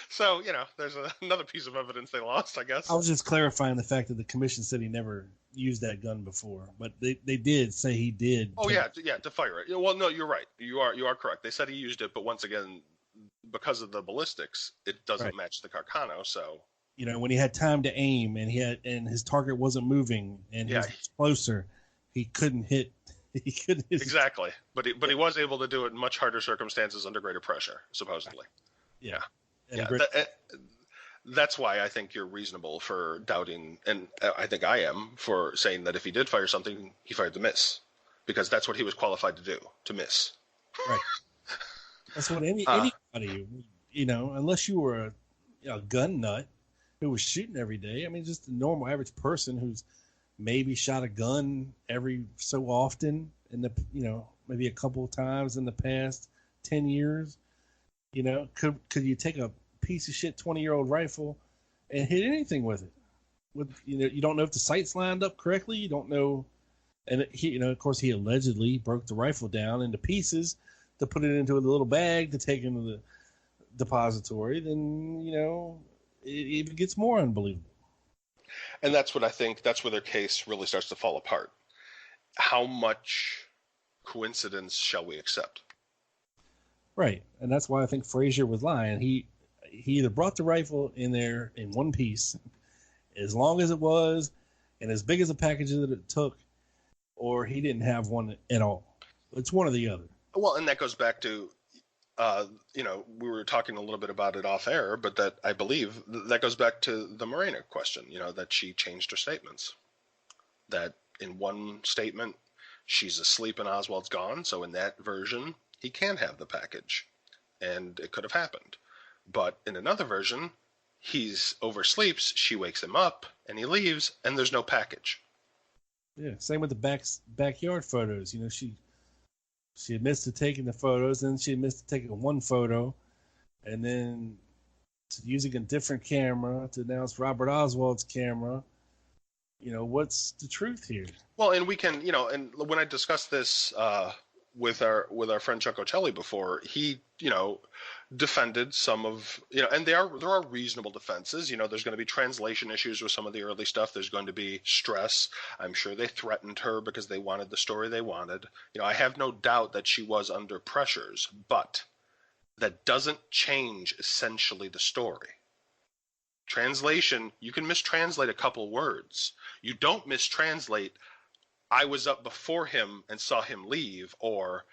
So, there's another piece of evidence they lost, I guess.
I was just clarifying the fact that the commission said he never used that gun before, but they did say he did.
Oh, yeah, to fire it. Well, no, you're right. You are correct. They said he used it, but once again, because of the ballistics, it doesn't match the Carcano, so...
when he had time to aim and his target wasn't moving and he was closer, he couldn't hit.
Exactly. But he was able to do it in much harder circumstances under greater pressure, supposedly.
Yeah.
that's why I think you're reasonable for doubting, and I think I am, for saying that if he did fire something, he fired the miss, because that's what he was qualified to do, to miss.
Right. That's what anybody, unless you were a gun nut who was shooting every day. I mean, just a normal average person who's maybe shot a gun every so often maybe a couple of times in the past 10 years. Could you take a piece of shit 20-year-old rifle and hit anything with it? You don't know if the sight's lined up correctly. You don't know. And of course, he allegedly broke the rifle down into pieces to put it into a little bag to take into the depository. Then, it even gets more unbelievable.
And that's what I think, that's where their case really starts to fall apart. How much coincidence shall we accept?
Right. And that's why I think Frazier was lying. He either brought the rifle in there in one piece, as long as it was, and as big as a package that it took, or he didn't have one at all. It's one or the other.
Well, and that goes back to, we were talking a little bit about it off air, but that I believe that goes back to the Morena question, that she changed her statements. That in one statement, she's asleep and Oswald's gone. So in that version, he can have the package, and it could have happened. But in another version, he's oversleeps, she wakes him up, and he leaves, and there's no package.
Yeah, same with the backyard photos. She admits to taking the photos, and she admits to taking one photo, and then using a different camera to announce Robert Oswald's camera. What's the truth here? Well,
and we can, and when I discussed this with our friend Chuck Ocelli before, he, defended some of, and there are reasonable defenses. There's going to be translation issues with some of the early stuff. There's going to be stress. I'm sure they threatened her because they wanted the story they wanted. I have no doubt that she was under pressures, but that doesn't change essentially the story. Translation, you can mistranslate a couple words. You don't mistranslate, I was up before him and saw him leave, or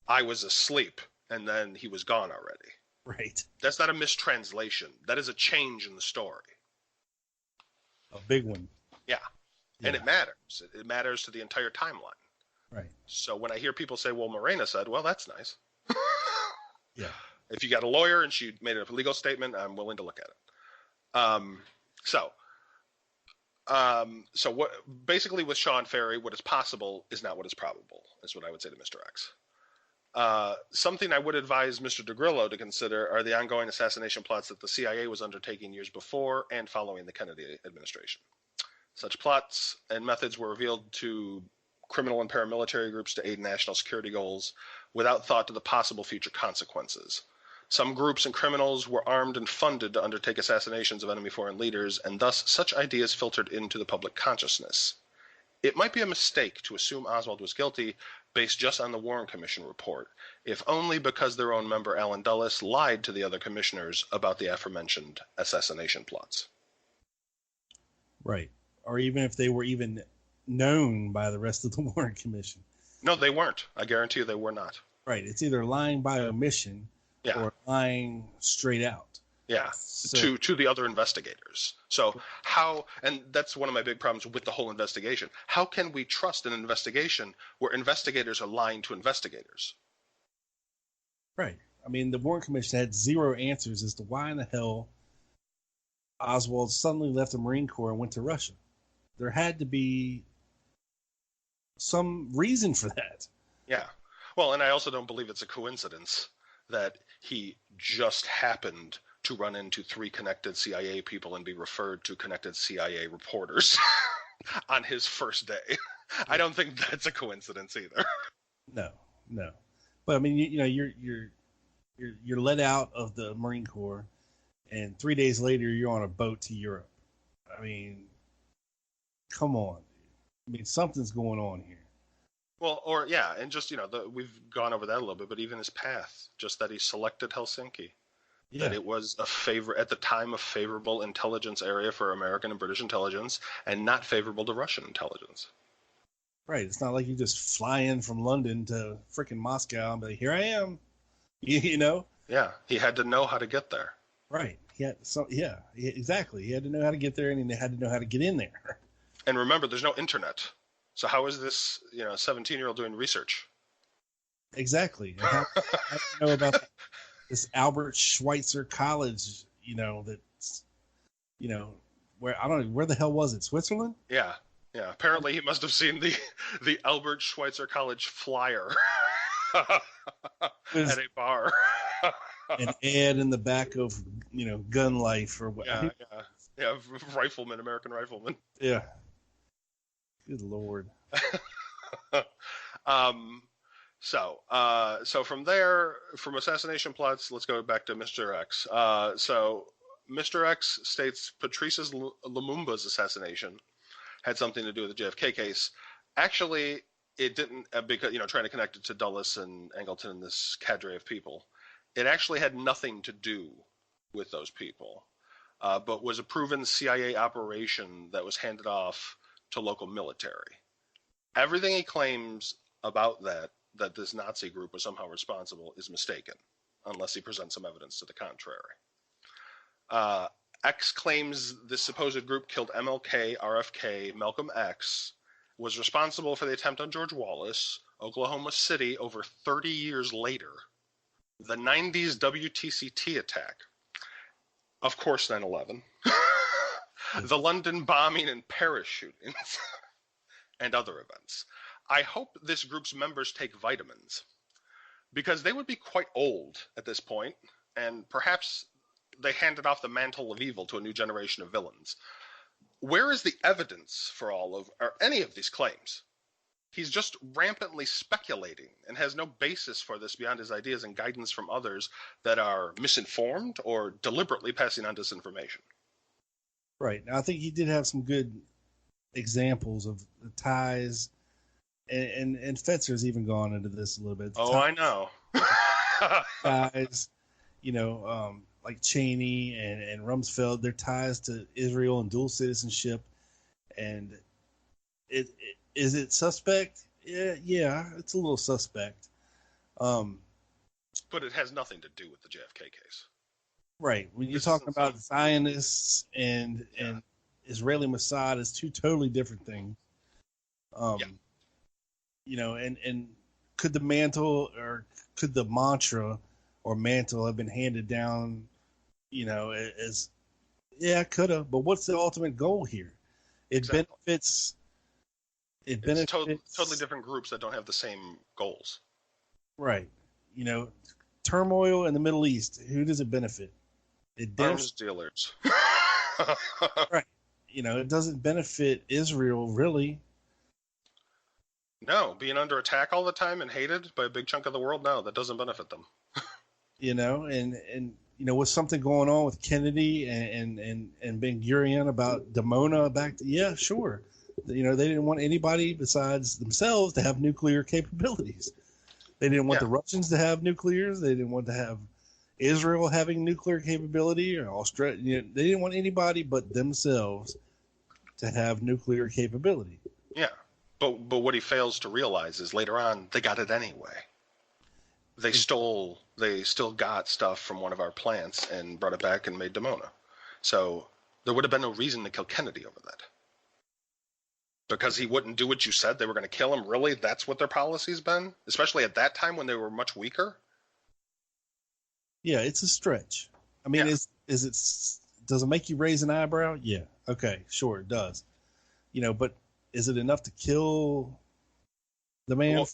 I was asleep and then he was gone already.
Right.
That's not a mistranslation. That is a change in the story.
A big one.
Yeah. And it matters. It matters to the entire timeline.
Right.
So when I hear people say, well, Morena said, well, that's nice.
Yeah.
If you got a lawyer and she made a legal statement, I'm willing to look at it. So what basically with Sean Ferry, what is possible is not what is probable, is what I would say to Mr. X. Something I would advise Mr. DeGrillo to consider are the ongoing assassination plots that the CIA was undertaking years before and following the Kennedy administration. Such plots and methods were revealed to criminal and paramilitary groups to aid national security goals without thought to the possible future consequences. Some groups and criminals were armed and funded to undertake assassinations of enemy foreign leaders, and thus such ideas filtered into the public consciousness. It might be a mistake to assume Oswald was guilty based just on the Warren Commission report, if only because their own member Alan Dulles lied to the other commissioners about the aforementioned assassination plots.
Right. Or even if they were even known by the rest of the Warren Commission.
No, they weren't. I guarantee you they were not.
Right. It's either lying by omission or lying straight out.
Yeah, so, to the other investigators. So how, and that's one of my big problems with the whole investigation. How can we trust an investigation where investigators are lying to investigators?
Right. I mean, the Warren Commission had zero answers as to why in the hell Oswald suddenly left the Marine Corps and went to Russia. There had to be some reason for that.
Yeah. Well, and I also don't believe it's a coincidence that he just happened to run into 3 connected CIA people and be referred to connected CIA reporters on his first day. I don't think that's a coincidence either.
No. But I mean, you're let out of the Marine Corps, and 3 days later you're on a boat to Europe. I mean, come on. I mean, something's going on here.
Well, and just, we've gone over that a little bit, but even his path, just that he selected Helsinki. Yeah. That it was at the time, a favorable intelligence area for American and British intelligence, and not favorable to Russian intelligence.
Right. It's not like you just fly in from London to freaking Moscow and be like, here I am. You know?
Yeah. He had to know how to get there.
Right. Exactly. He had to know how to get there, and he had to know how to get in there.
And remember, there's no internet. So how is this, 17-year-old doing research?
Exactly. And how do you know about this Albert Schweitzer College, that's, where, I don't know, where the hell was it? Switzerland?
Yeah. Yeah. Apparently he must have seen the Albert Schweitzer College flyer at a bar.
An ad in the back of, Gun Life or what.
Yeah. Rifleman, American Rifleman.
Yeah. Good Lord.
So from there, from assassination plots, let's go back to Mr. X. So Mr. X states Patrice Lumumba's assassination had something to do with the JFK case. Actually, it didn't, because, trying to connect it to Dulles and Angleton and this cadre of people. It actually had nothing to do with those people, but was a proven CIA operation that was handed off to local military. Everything he claims about that this Nazi group was somehow responsible is mistaken, unless he presents some evidence to the contrary. X claims this supposed group killed MLK, RFK, Malcolm X, was responsible for the attempt on George Wallace, Oklahoma City over 30 years later, the 90s WTCT attack, of course 9/11, the London bombing and Paris shootings, and other events. I hope this group's members take vitamins, because they would be quite old at this point, and perhaps they handed off the mantle of evil to a new generation of villains. Where is the evidence for or any of these claims? He's just rampantly speculating and has no basis for this beyond his ideas and guidance from others that are misinformed or deliberately passing on disinformation.
Right. Now, I think he did have some good examples of the ties, and Fetzer's even gone into this a little bit.
I know.
Ties, like Cheney and Rumsfeld, their ties to Israel and dual citizenship. And is it suspect? Yeah, it's a little suspect.
But it has nothing to do with the JFK case.
Right. When you're talking about Zionists and Israeli Mossad, is two totally different things. And could the mantle or could the mantra or mantle have been handed down, as, could have, but what's the ultimate goal here? It benefits
totally different groups that don't have the same goals.
Right. Turmoil in the Middle East, who does it benefit?
Arms dealers.
Right. It doesn't benefit Israel, really.
No, being under attack all the time and hated by a big chunk of the world, no, that doesn't benefit them.
And with something going on with Kennedy and Ben Gurion about Dimona sure. They didn't want anybody besides themselves to have nuclear capabilities. They didn't want the Russians to have nuclears. They didn't want to have Israel having nuclear capability, or Australia. They didn't want anybody but themselves to have nuclear capability.
Yeah, but what he fails to realize is later on they got it anyway. They still got stuff from one of our plants and brought it back and made Dimona. So there would have been no reason to kill Kennedy over that. Because he wouldn't do what you said, they were going to kill him. Really? That's what their policy's been? Especially at that time when they were much weaker?
Yeah, it's a stretch. I mean, does it make you raise an eyebrow? Yeah. Okay, sure, it does. But is it enough to kill the man?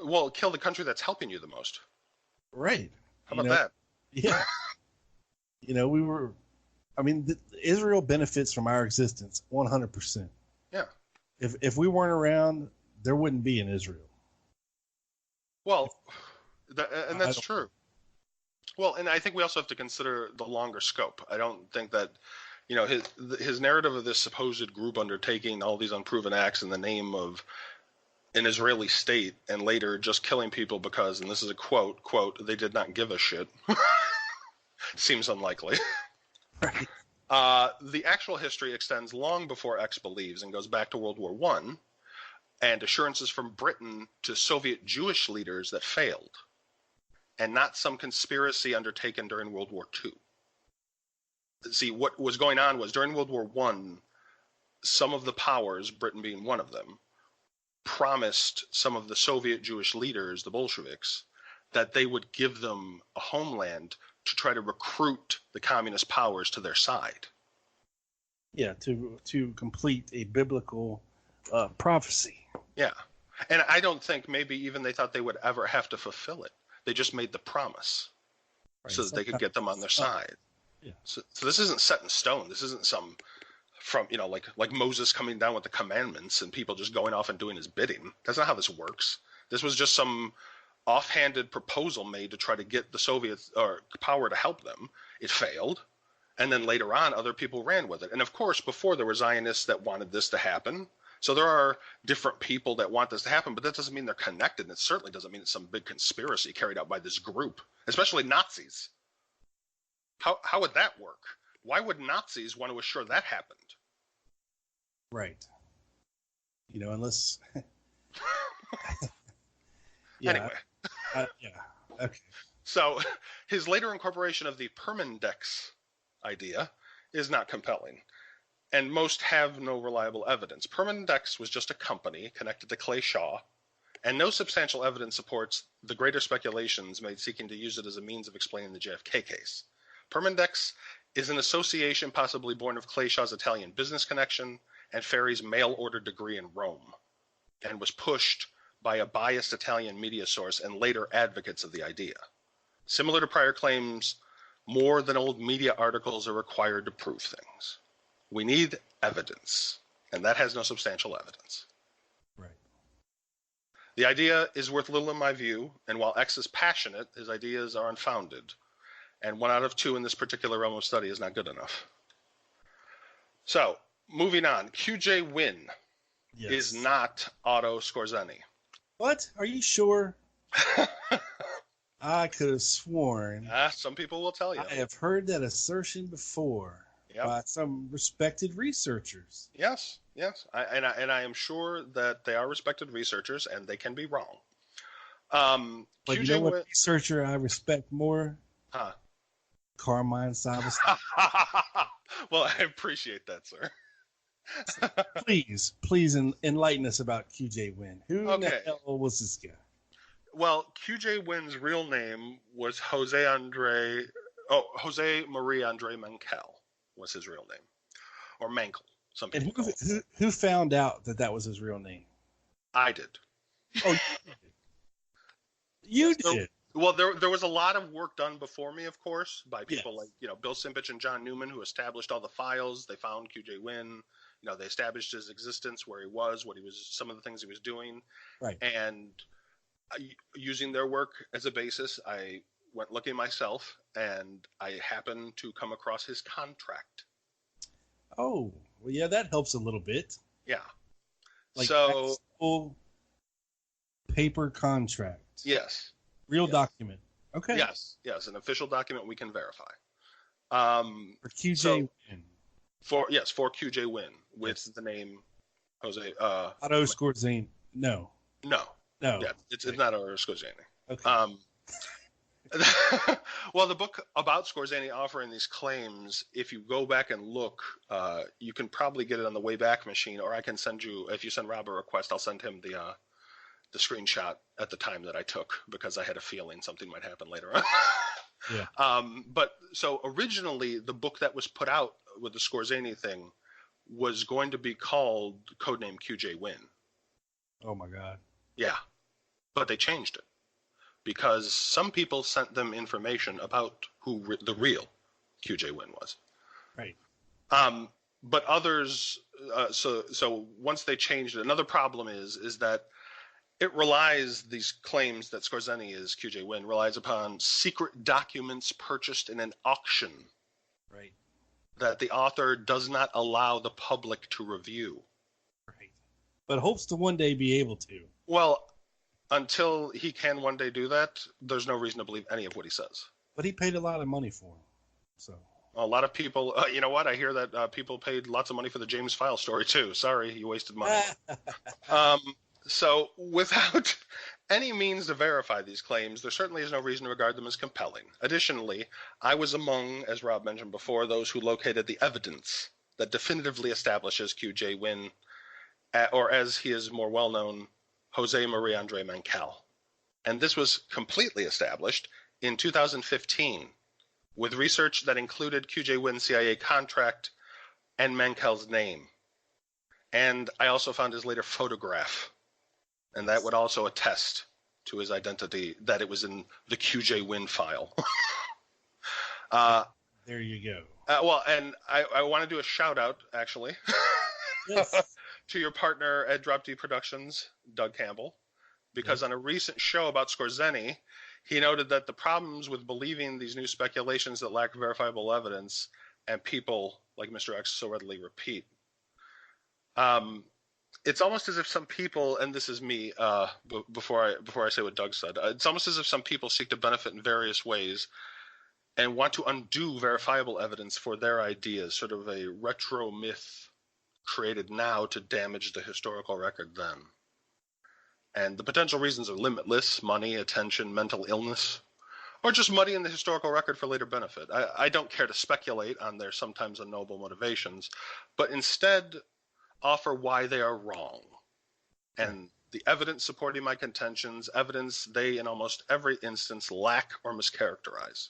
Well, kill the country that's helping you the most.
Right.
How about that?
Yeah. Israel benefits from our existence 100%.
Yeah.
If we weren't around, there wouldn't be an Israel.
Well, and that's true. Well, and I think we also have to consider the longer scope. I don't think that, his narrative of this supposed group undertaking all these unproven acts in the name of an Israeli state and later just killing people because, and this is a quote, they did not give a shit, seems unlikely.
Right.
The actual history extends long before X believes and goes back to World War I and assurances from Britain to Soviet Jewish leaders that failed, and not some conspiracy undertaken during World War II. see, what was going on was during World War I, some of the powers, Britain being one of them, promised some of the Soviet Jewish leaders, the Bolsheviks, that they would give them a homeland to try to recruit the communist powers to their side.
Yeah, to complete a biblical prophecy.
Yeah. And I don't think maybe even they thought they would ever have to fulfill it. They just made the promise so that they could get them on their side.
Yeah.
So this isn't set in stone. This isn't some from, like Moses coming down with the commandments and people just going off and doing his bidding. That's not how this works. This was just some offhanded proposal made to try to get the Soviets or power to help them. It failed. And then later on, other people ran with it. And of course, before there were Zionists that wanted this to happen. So there are different people that want this to happen, but that doesn't mean they're connected. And it certainly doesn't mean it's some big conspiracy carried out by this group, especially Nazis. How would that work? Why would Nazis want to assure that happened?
Right. Unless. Yeah.
Anyway.
Yeah. Okay.
So his later incorporation of the Permindex idea is not compelling, and most have no reliable evidence. Permindex was just a company connected to Clay Shaw, and no substantial evidence supports the greater speculations made seeking to use it as a means of explaining the JFK case. Permindex is an association possibly born of Clay Shaw's Italian business connection and Ferry's mail-order degree in Rome, and was pushed by a biased Italian media source and later advocates of the idea. Similar to prior claims, more than old media articles are required to prove things. We need evidence, and that has no substantial evidence.
Right.
The idea is worth little in my view, and while X is passionate, his ideas are unfounded, and 1 out of 2 in this particular realm of study is not good enough. So, moving on, QJ Wynn is not Otto Skorzeny.
What? Are you sure? I could have sworn.
Some people will tell you.
I have heard that assertion before by some respected researchers.
Yes. I am sure that they are respected researchers, and they can be wrong.
But you know what researcher I respect more?
Huh?
Carmine Savastano.
Well, I appreciate that, sir.
Please enlighten us about QJ Wynn. Who the hell was this guy?
Well, QJ Wynn's real name was Jose Marie Andre Menkel was his real name, or Menkel. Some people call it.
Who found out that was his real name?
I did.
Oh, you did.
Well, there was a lot of work done before me, of course, by people like Bill Simpich and John Newman, who established all the files. They found QJ Wynn. They established his existence, where he was, what he was, some of the things he was doing,
right,
and using their work as a basis, I went looking myself, and I happened to come across his contract.
Oh, well, yeah, that helps a little bit.
Yeah.
Like
so,
full paper contract.
Yes.
Real document. Okay.
Yes, an official document we can verify.
For QJ Wynn.
For QJ Wynn with the name Jose.
Otto Skorzeny. No.
Yeah, it's not Otto Skorzeny.
Okay.
Well, the book about Skorzeny offering these claims, if you go back and look, you can probably get it on the Wayback Machine, or I can send you, if you send Rob a request, I'll send him the screenshot at the time that I took, because I had a feeling something might happen later on.
Yeah.
But so originally the book that was put out with the Skorzeny thing was going to be called codename QJ Wynn.
Oh my God.
Yeah. But they changed it because some people sent them information about who the real QJ Wynn was.
Right.
But others, so once they changed it, another problem is that it relies, these claims that Skorzeny is QJ Wynn, relies upon secret documents purchased in an auction.
Right.
That the author does not allow the public to review.
Right. But hopes to one day be able to.
Well, until he can one day do that, there's no reason to believe any of what he says.
But he paid a lot of money for him. So
a lot of people, you know what? I hear that people paid lots of money for the James File story too. Sorry, you wasted money. So without any means to verify these claims, there certainly is no reason to regard them as compelling. Additionally, I was among, as Rob mentioned before, those who located the evidence that definitively establishes QJ Win, or as he is more well known, Jose Maria Andre Mankell. And this was completely established in 2015 with research that included QJ Win's CIA contract and Mankell's name. And I also found his later photograph, and that would also attest to his identity, that it was in the QJ Win file.
There you go.
Well, and I want to do a shout out, actually,
Yes.
to your partner at Drop D Productions, Doug Campbell, because on a recent show about Skorzeny, he noted that the problems with believing these new speculations that lack verifiable evidence and people like Mr. X so readily repeat. It's almost as if some people, and this is me, before I say what Doug said, it's almost as if some people seek to benefit in various ways and want to undo verifiable evidence for their ideas, sort of a retro myth created now to damage the historical record then. And the potential reasons are limitless: money, attention, mental illness, or just muddying the historical record for later benefit. I don't care to speculate on their sometimes unknowable motivations, but instead offer why they are wrong. And the evidence supporting my contentions, evidence they in almost every instance lack or mischaracterize.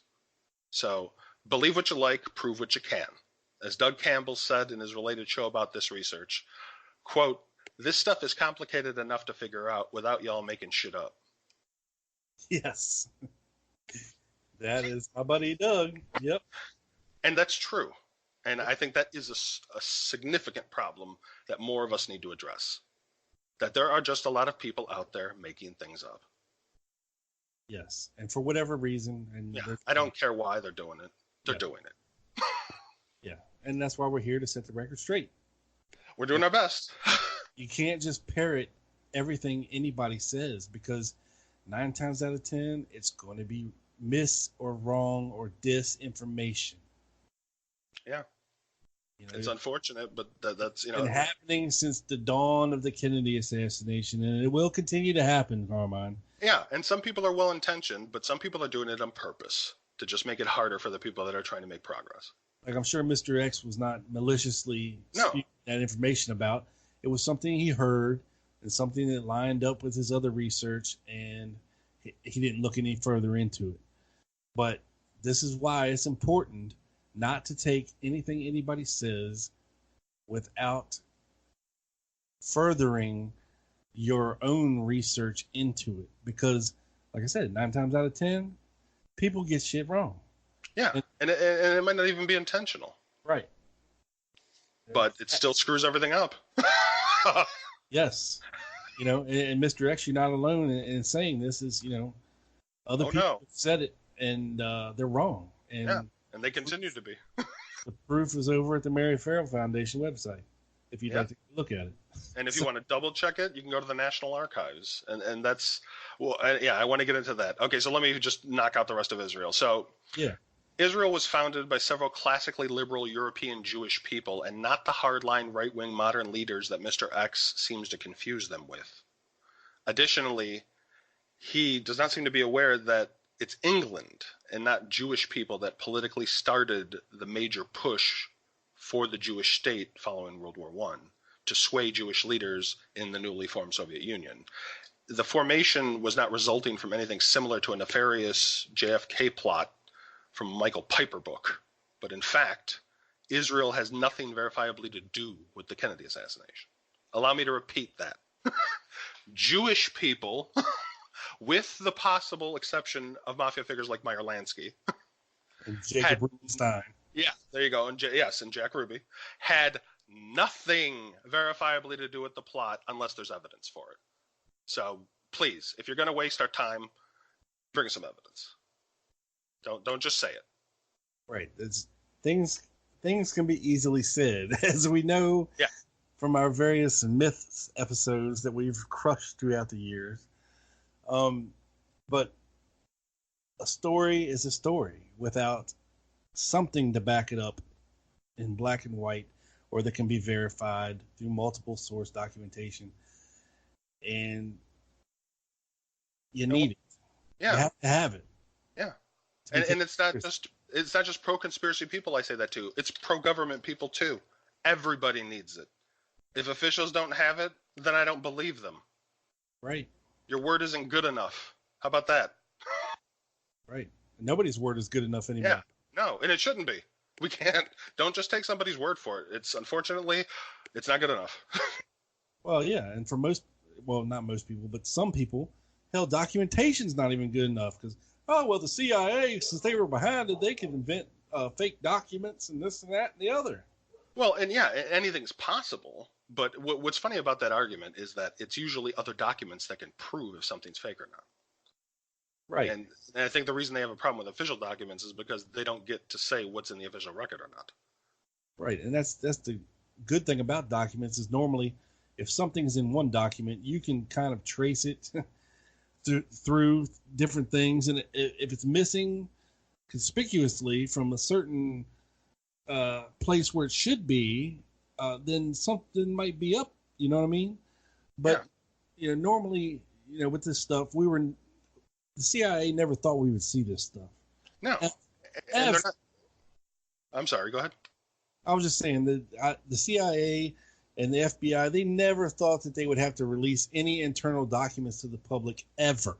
So believe what you like, prove what you can. As Doug Campbell said in his related show about this research, quote, "This stuff is complicated enough to figure out without y'all making shit up."
Yes. That is my buddy Doug. Yep.
And that's true. And I think that is a significant problem that more of us need to address. That there are just a lot of people out there making things up.
Yes. And for whatever reason. And
yeah, I don't care why they're doing it. They're doing it.
Yeah. And that's why we're here, to set the record straight.
We're doing our best.
You can't just parrot everything anybody says, because 9 times out of 10, it's going to be mis or wrong or disinformation.
Yeah.
You know,
it's unfortunate, but that's,
been happening since the dawn of the Kennedy assassination, and it will continue to happen, Carmine.
Yeah, and some people are well-intentioned, but some people are doing it on purpose to just make it harder for the people that are trying to make progress.
Like, I'm sure Mr. X was not maliciously speaking that information about. It was something he heard and something that lined up with his other research, and he didn't look any further into it. But this is why it's important not to take anything anybody says without furthering your own research into it. Because, like I said, 9 times out of 10, people get shit wrong.
Yeah, and it might not even be intentional.
Right.
But it still screws everything up.
Yes. You know, and Mr. X, you're not alone in saying this. Is, other people have said it, and they're wrong. And
and they continue to be.
The proof is over at the Mary Farrell Foundation website, if you'd like to look at it.
And if you want to double check it, you can go to the National Archives. And that's, I want to get into that. Okay, so let me just knock out the rest of Israel. So Israel was founded by several classically liberal European Jewish people, and not the hardline right-wing modern leaders that Mr. X seems to confuse them with. Additionally, he does not seem to be aware that it's England and not Jewish people that politically started the major push for the Jewish state following World War I to sway Jewish leaders in the newly formed Soviet Union. The formation was not resulting from anything similar to a nefarious JFK plot from Michael Piper book, but in fact, Israel has nothing verifiably to do with the Kennedy assassination. Allow me to repeat that. Jewish people, with the possible exception of mafia figures like Meyer Lansky,
and Jacob Rubenstein.
Yeah, there you go. And Jack Ruby had nothing verifiably to do with the plot unless there's evidence for it. So please, if you're going to waste our time, bring some evidence. Don't just say it.
Right. It's, things can be easily said, as we know from our various myths episodes that we've crushed throughout the years. But a story is a story without something to back it up in black and white, or that can be verified through multiple source documentation. And You need it.
Yeah.
You have to have it.
Yeah. And it's not just pro-conspiracy people I say that to. It's pro-government people too. Everybody needs it. If officials don't have it, then I don't believe them.
Right.
Your word isn't good enough. How about that?
Right. Nobody's word is good enough anymore.
Yeah. No, and it shouldn't be. We can't. Don't just take somebody's word for it. Unfortunately, it's not good enough.
Well, yeah, and for not most people, but some people, hell, documentation's not even good enough because, the CIA, since they were behind it, they can invent fake documents and this and that and the other.
Well, and yeah, anything's possible. But what's funny about that argument is that it's usually other documents that can prove if something's fake or not.
Right.
And I think the reason they have a problem with official documents is because they don't get to say what's in the official record or not.
Right, and that's the good thing about documents is normally if something's in one document, you can kind of trace it through different things, and if it's missing conspicuously from a certain place where it should be, then something might be up. You know what I mean? But normally, with this stuff, the CIA never thought we would see this stuff.
No, and they're not. I'm sorry. Go ahead.
I was just saying that the CIA and the FBI, they never thought that they would have to release any internal documents to the public ever.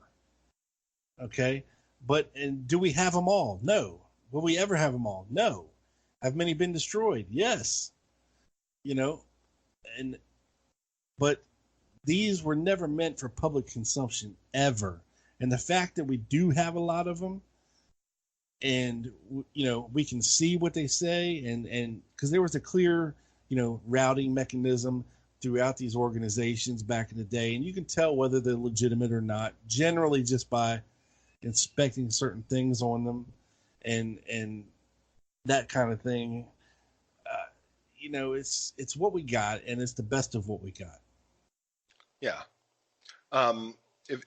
Okay? And do we have them all? No. Will we ever have them all? No. Have many been destroyed? Yes. But these were never meant for public consumption ever. And the fact that we do have a lot of them, and we can see what they say, and because there was a clear routing mechanism throughout these organizations back in the day, and you can tell whether they're legitimate or not generally just by inspecting certain things on them and that kind of thing. It's what we got, and it's the best of what we got.
Yeah.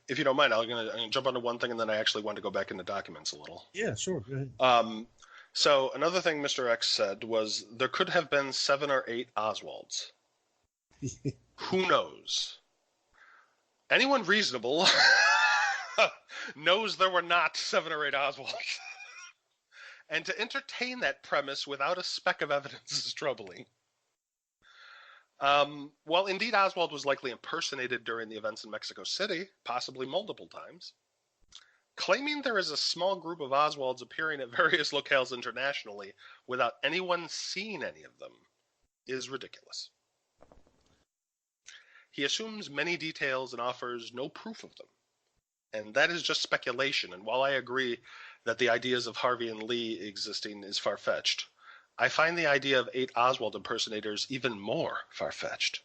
If you don't mind, I'm gonna jump onto one thing, and then I actually want to go back into documents a little.
Yeah, sure. Go ahead.
So another thing Mr. X said was there could have been 7 or 8 Oswalds. Who knows? Anyone reasonable knows there were not 7 or 8 Oswalds. And to entertain that premise without a speck of evidence is troubling. While indeed Oswald was likely impersonated during the events in Mexico City, possibly multiple times, claiming there is a small group of Oswalds appearing at various locales internationally without anyone seeing any of them is ridiculous. He assumes many details and offers no proof of them. And that is just speculation, and while I agree that the ideas of Harvey and Lee existing is far-fetched, I find the idea of 8 Oswald impersonators even more far-fetched.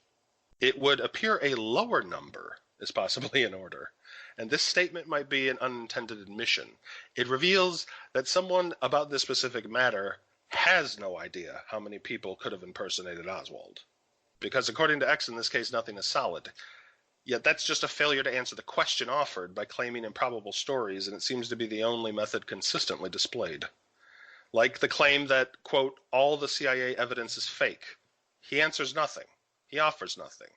It would appear a lower number is possibly in order, and this statement might be an unintended admission. It reveals that someone about this specific matter has no idea how many people could have impersonated Oswald. Because according to X in this case, nothing is solid. Yet that's just a failure to answer the question offered by claiming improbable stories, and it seems to be the only method consistently displayed. Like the claim that, quote, all the CIA evidence is fake. He answers nothing. He offers nothing.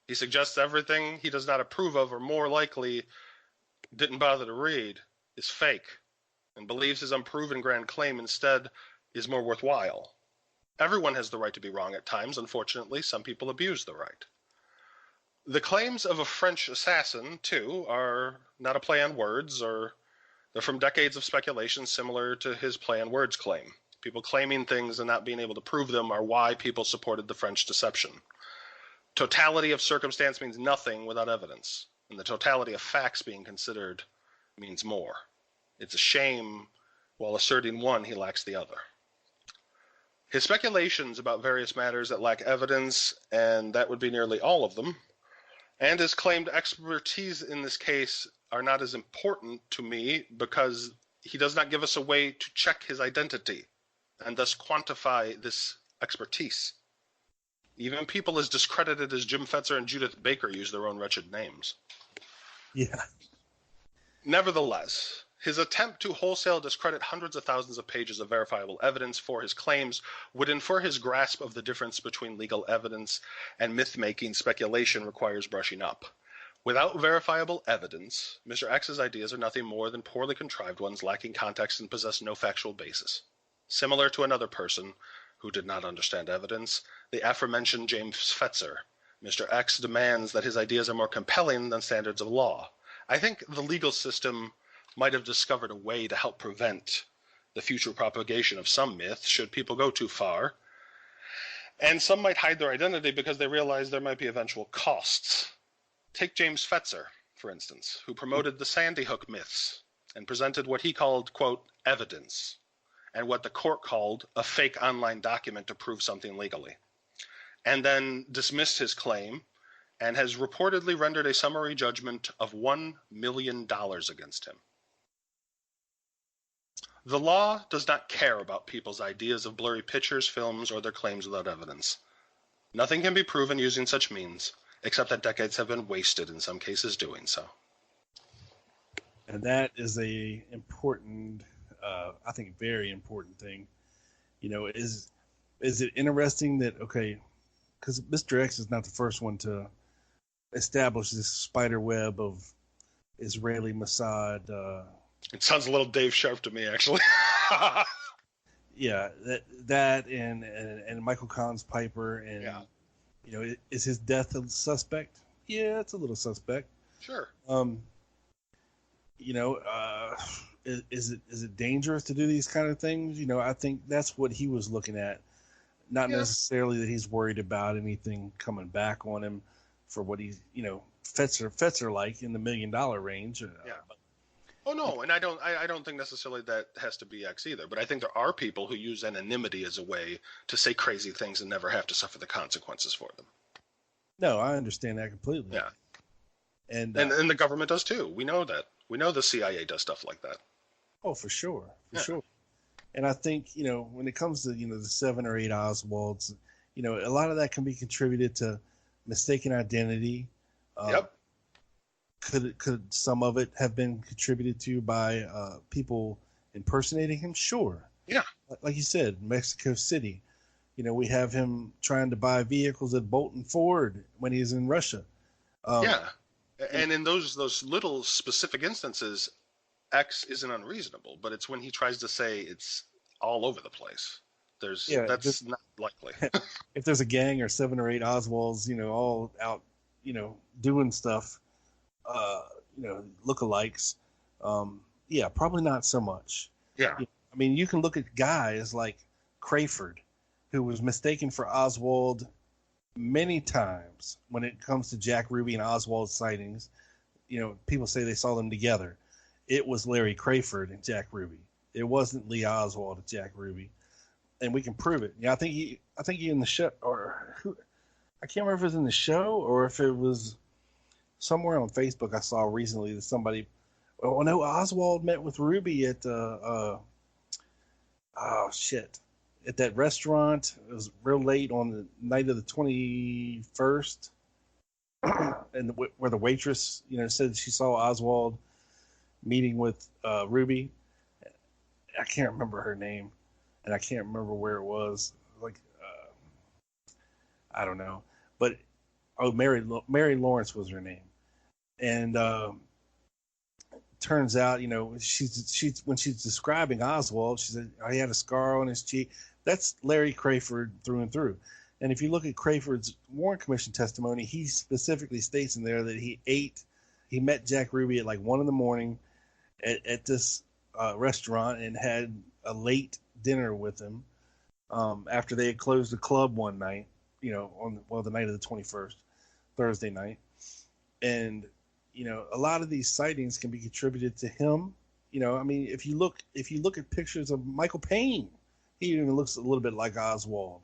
He suggests everything he does not approve of, or more likely didn't bother to read, is fake, and believes his unproven grand claim instead is more worthwhile. Everyone has the right to be wrong at times. Unfortunately, some people abuse the right. The claims of a French assassin, too, are not a play on words, or they're from decades of speculation similar to his play on words claim. People claiming things and not being able to prove them are why people supported the French deception. Totality of circumstance means nothing without evidence, and the totality of facts being considered means more. It's a shame, while asserting one, he lacks the other. His speculations about various matters that lack evidence, and that would be nearly all of them, and his claimed expertise in this case are not as important to me because he does not give us a way to check his identity and thus quantify this expertise. Even people as discredited as Jim Fetzer and Judith Baker use their own wretched names.
Yeah.
Nevertheless, his attempt to wholesale discredit hundreds of thousands of pages of verifiable evidence for his claims would infer his grasp of the difference between legal evidence and myth-making speculation requires brushing up. Without verifiable evidence, Mr. X's ideas are nothing more than poorly contrived ones lacking context and possess no factual basis. Similar to another person who did not understand evidence, the aforementioned James Fetzer, Mr. X demands that his ideas are more compelling than standards of law. I think the legal system might have discovered a way to help prevent the future propagation of some myths should people go too far. And some might hide their identity because they realize there might be eventual costs. Take James Fetzer, for instance, who promoted the Sandy Hook myths and presented what he called, quote, evidence, and what the court called a fake online document to prove something legally, and then dismissed his claim and has reportedly rendered a summary judgment of $1 million against him. The law does not care about people's ideas of blurry pictures, films, or their claims without evidence. Nothing can be proven using such means, except that decades have been wasted in some cases doing so.
And that is a important, I think, very important thing. You know, is it interesting that, okay, because Mr. X is not the first one to establish this spider web of Israeli Mossad.
It sounds a little Dave Sharp to me, actually.
Yeah, that and Michael Collins Piper, and
yeah.
You know, is his death a suspect? Yeah, it's a little suspect.
Sure.
You know, is it dangerous to do these kind of things? You know, I think that's what he was looking at. Not necessarily that he's worried about anything coming back on him for what he's, you know, Fetzer like in the $1 million range.
Yeah. Oh no, and I don't think necessarily that has to be X either. But I think there are people who use anonymity as a way to say crazy things and never have to suffer the consequences for them.
No, I understand that completely.
Yeah,
and
the government does too. We know that. We know the CIA does stuff like that.
Oh, for sure, sure. And I think, you know, when it comes to, you know, the 7 or 8 Oswalds, you know, a lot of that can be contributed to mistaken identity.
Yep.
Could some of it have been contributed to by people impersonating him? Sure.
Yeah.
Like you said, Mexico City. You know, we have him trying to buy vehicles at Bolton Ford when he's in Russia.
Yeah. And in those little specific instances, X isn't unreasonable, but it's when he tries to say it's all over the place. That's not likely.
If there's a gang or 7 or 8 Oswalds, you know, all out, you know, doing stuff, you know, lookalikes, yeah, probably not so much.
Yeah.
I mean, you can look at guys like Crayford, who was mistaken for Oswald many times when it comes to Jack Ruby and Oswald sightings. You know, people say they saw them together. It was Larry Crayford and Jack Ruby. It wasn't Lee Oswald and Jack Ruby, and we can prove it. Yeah, I think he in the show, or who, I can't remember if it was in the show or if it was somewhere on Facebook I saw recently that somebody, oh no, Oswald met with Ruby at at that restaurant. It was real late on the night of the 21st, and where the waitress, you know, said she saw Oswald meeting with Ruby. I can't remember her name, and I can't remember where it was. Like, I don't know, but Mary Lawrence was her name, and turns out, you know, she's when she's describing Oswald, she said, oh, he had a scar on his cheek. That's Larry Crayford through and through. And if you look at Crayford's Warren Commission testimony, he specifically states in there that he met Jack Ruby at like 1 a.m. at this restaurant and had a late dinner with him after they had closed the club one night, you know, the night of the 21st, Thursday night. And, you know, a lot of these sightings can be contributed to him. You know, I mean, if you look at pictures of Michael Payne, he even looks a little bit like Oswald.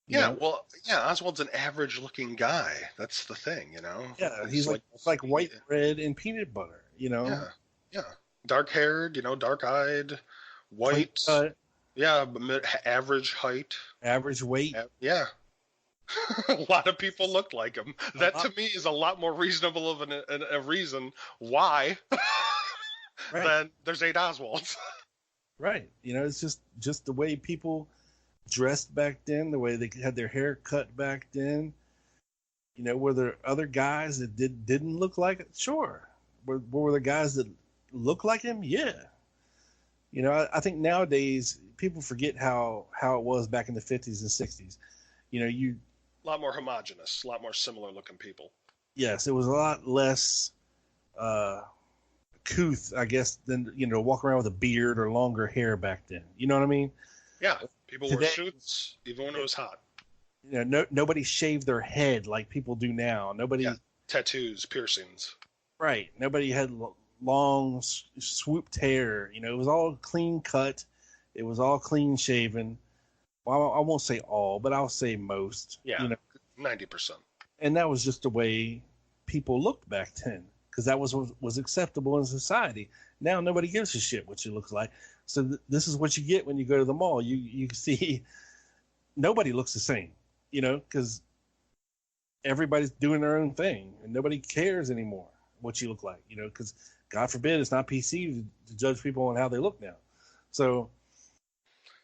Yeah, know? Well, yeah, Oswald's an average-looking guy. That's the thing, you know.
Yeah, he's like white bread and peanut butter, you know.
Yeah. Dark-haired, you know, dark-eyed, white. Yeah, average height.
Average weight.
Yeah. A lot of people look like him. That to me is a lot more reasonable of a reason why than there's 8 Oswalds.
Right. You know, it's just the way people dressed back then, the way they had their hair cut back then. Were there other guys that didn't look like it? Sure. Were there guys that looked like him? Yeah. I think nowadays people forget how it was back in the 50s and 60s. A
lot more homogenous, a lot more similar looking people.
Yes, it was a lot less couth, I guess, than walk around with a beard or longer hair back then. You know what I mean?
Yeah, people wore suits even when it was hot.
Nobody shaved their head like people do now. Nobody
tattoos, piercings.
Right. Nobody had long swooped hair. It was all clean cut. It was all clean shaven. Well, I won't say all, but I'll say most.
Yeah, 90%.
And that was just the way people looked back then, because that was acceptable in society. Now nobody gives a shit what you look like. So this is what you get when you go to the mall. You see nobody looks the same, because everybody's doing their own thing, and nobody cares anymore what you look like, because God forbid it's not PC to judge people on how they look now. So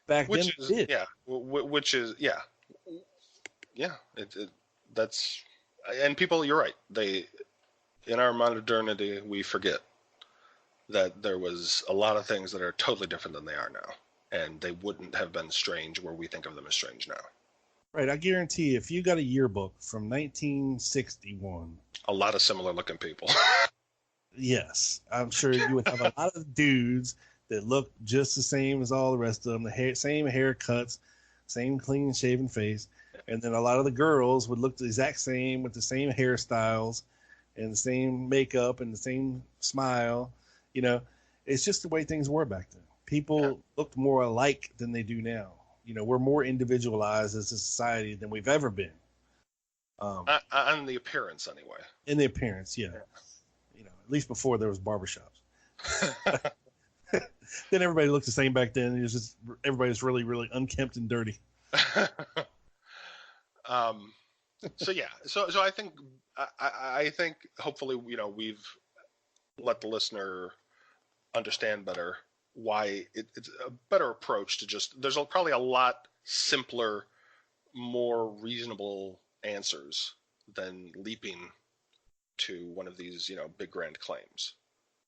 back then,
that's, and people, you're right. In our modernity, we forget that there was a lot of things that are totally different than they are now, and they wouldn't have been strange where we think of them as strange now.
Right. I guarantee if you got a yearbook from 1961,
a lot of similar looking people.
Yes, I'm sure you would have a lot of dudes that look just the same as all the rest of them. Same haircuts, same clean shaven face, and then a lot of the girls would look the exact same with the same hairstyles and the same makeup and the same smile. It's just the way things were back then. People looked more alike than they do now. We're more individualized as a society than we've ever been.
On the appearance, anyway.
In the appearance, yeah. At least before there was barbershops. Then everybody looked the same back then. It was just everybody was really, really unkempt and dirty.
So I think hopefully we've let the listener understand better why it's a better approach to just. There's probably a lot simpler, more reasonable answers than leaping to one of these big grand claims.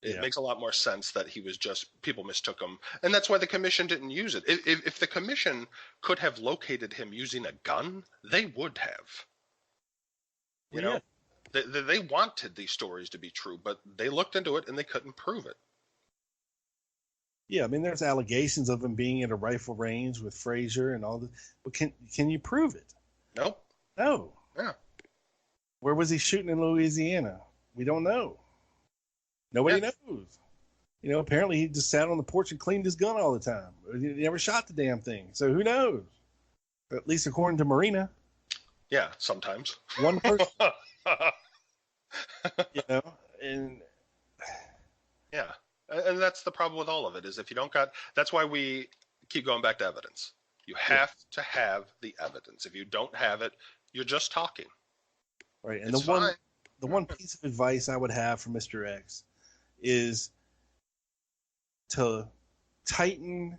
It makes a lot more sense that he was just, people mistook him, and that's why the commission didn't use it. If the commission could have located him using a gun, they would have. They wanted these stories to be true, but they looked into it and they couldn't prove it.
Yeah, I mean, there's allegations of him being at a rifle range with Frazier and all this, but can you prove it?
Nope.
No.
Yeah.
Where was he shooting in Louisiana? We don't know. Nobody knows. Apparently he just sat on the porch and cleaned his gun all the time. He never shot the damn thing. So who knows? At least according to Marina.
Yeah, sometimes.
One person. And
yeah. And that's the problem with all of it, is if you don't that's why we keep going back to evidence. You have to have the evidence. If you don't have it, you're just talking.
Right. And the one piece of advice I would have for Mr. X is to tighten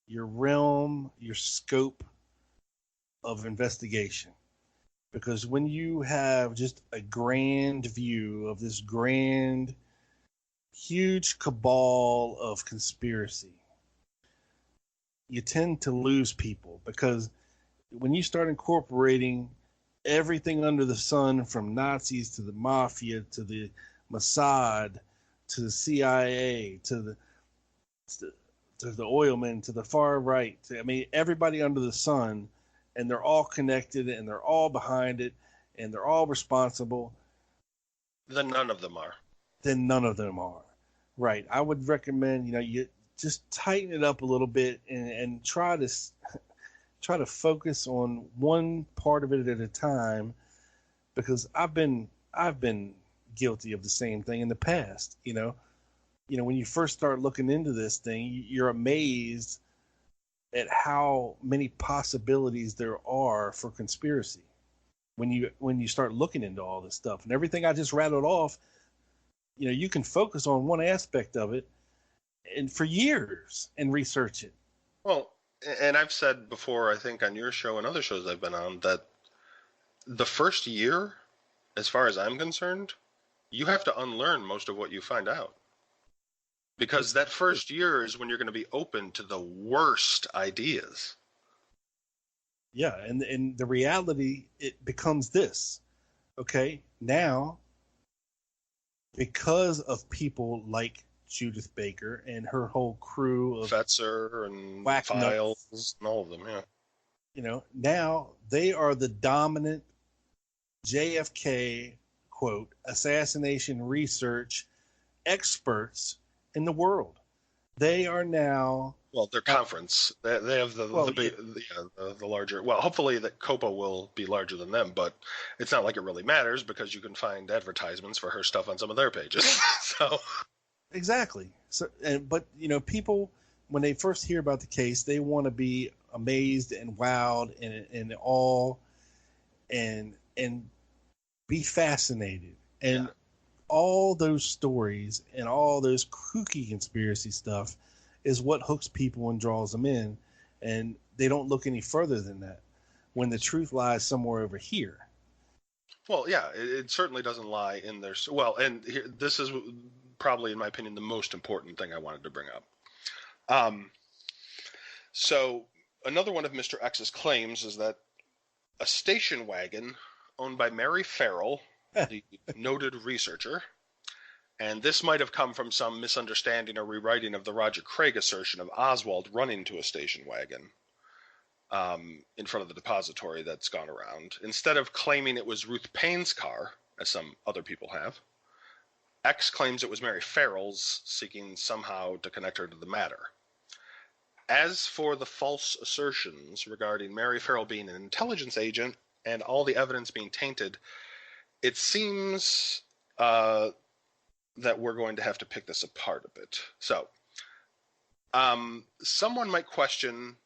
your realm, your scope of investigation. Because when you have just a grand view of this grand, huge cabal of conspiracy, you tend to lose people, because when you start incorporating everything under the sun, from Nazis to the mafia to the Mossad to the CIA to the oilmen to the far right, everybody under the sun, and they're all connected and they're all behind it and they're all responsible,
then none of them are.
Right. I would recommend, you just tighten it up a little bit and try to focus on one part of it at a time, because I've been guilty of the same thing in the past. When you first start looking into this thing, you're amazed at how many possibilities there are for conspiracy when you start looking into all this stuff. And everything I just rattled off, you can focus on one aspect of it and for years and research it.
Well, and I've said before, I think on your show and other shows I've been on, that
the first year, as far as I'm concerned, you have to unlearn most of what you find out. Because that first year is when you're going to be open to the worst ideas.
Yeah, and the reality, it becomes this. Okay, now, because of people like Judith Baker and her whole crew of
Fetzer and
whack
Files
nuts,
and all of them, yeah.
Now they are the dominant JFK, quote, assassination research experts in the world. They are now...
Well, their conference. They have the larger... Well, hopefully that COPA will be larger than them, but it's not like it really matters because you can find advertisements for her stuff on some of their pages. So
Exactly. So, but people, when they first hear about the case, they want to be amazed and wowed and awe and be fascinated. And all those stories and all those kooky conspiracy stuff is what hooks people and draws them in. And they don't look any further than that when the truth lies somewhere over here.
Well, yeah, it certainly doesn't lie in there. Well, and this is probably, in my opinion, the most important thing I wanted to bring up. So another one of Mr. X's claims is that a station wagon owned by Mary Farrell, the noted researcher, and this might have come from some misunderstanding or rewriting of the Roger Craig assertion of Oswald running to a station wagon in front of the depository that's gone around. Instead of claiming it was Ruth Payne's car, as some other people have, X claims it was Mary Farrell's, seeking somehow to connect her to the matter. As for the false assertions regarding Mary Farrell being an intelligence agent and all the evidence being tainted, it seems that we're going to have to pick this apart a bit. So, someone might question,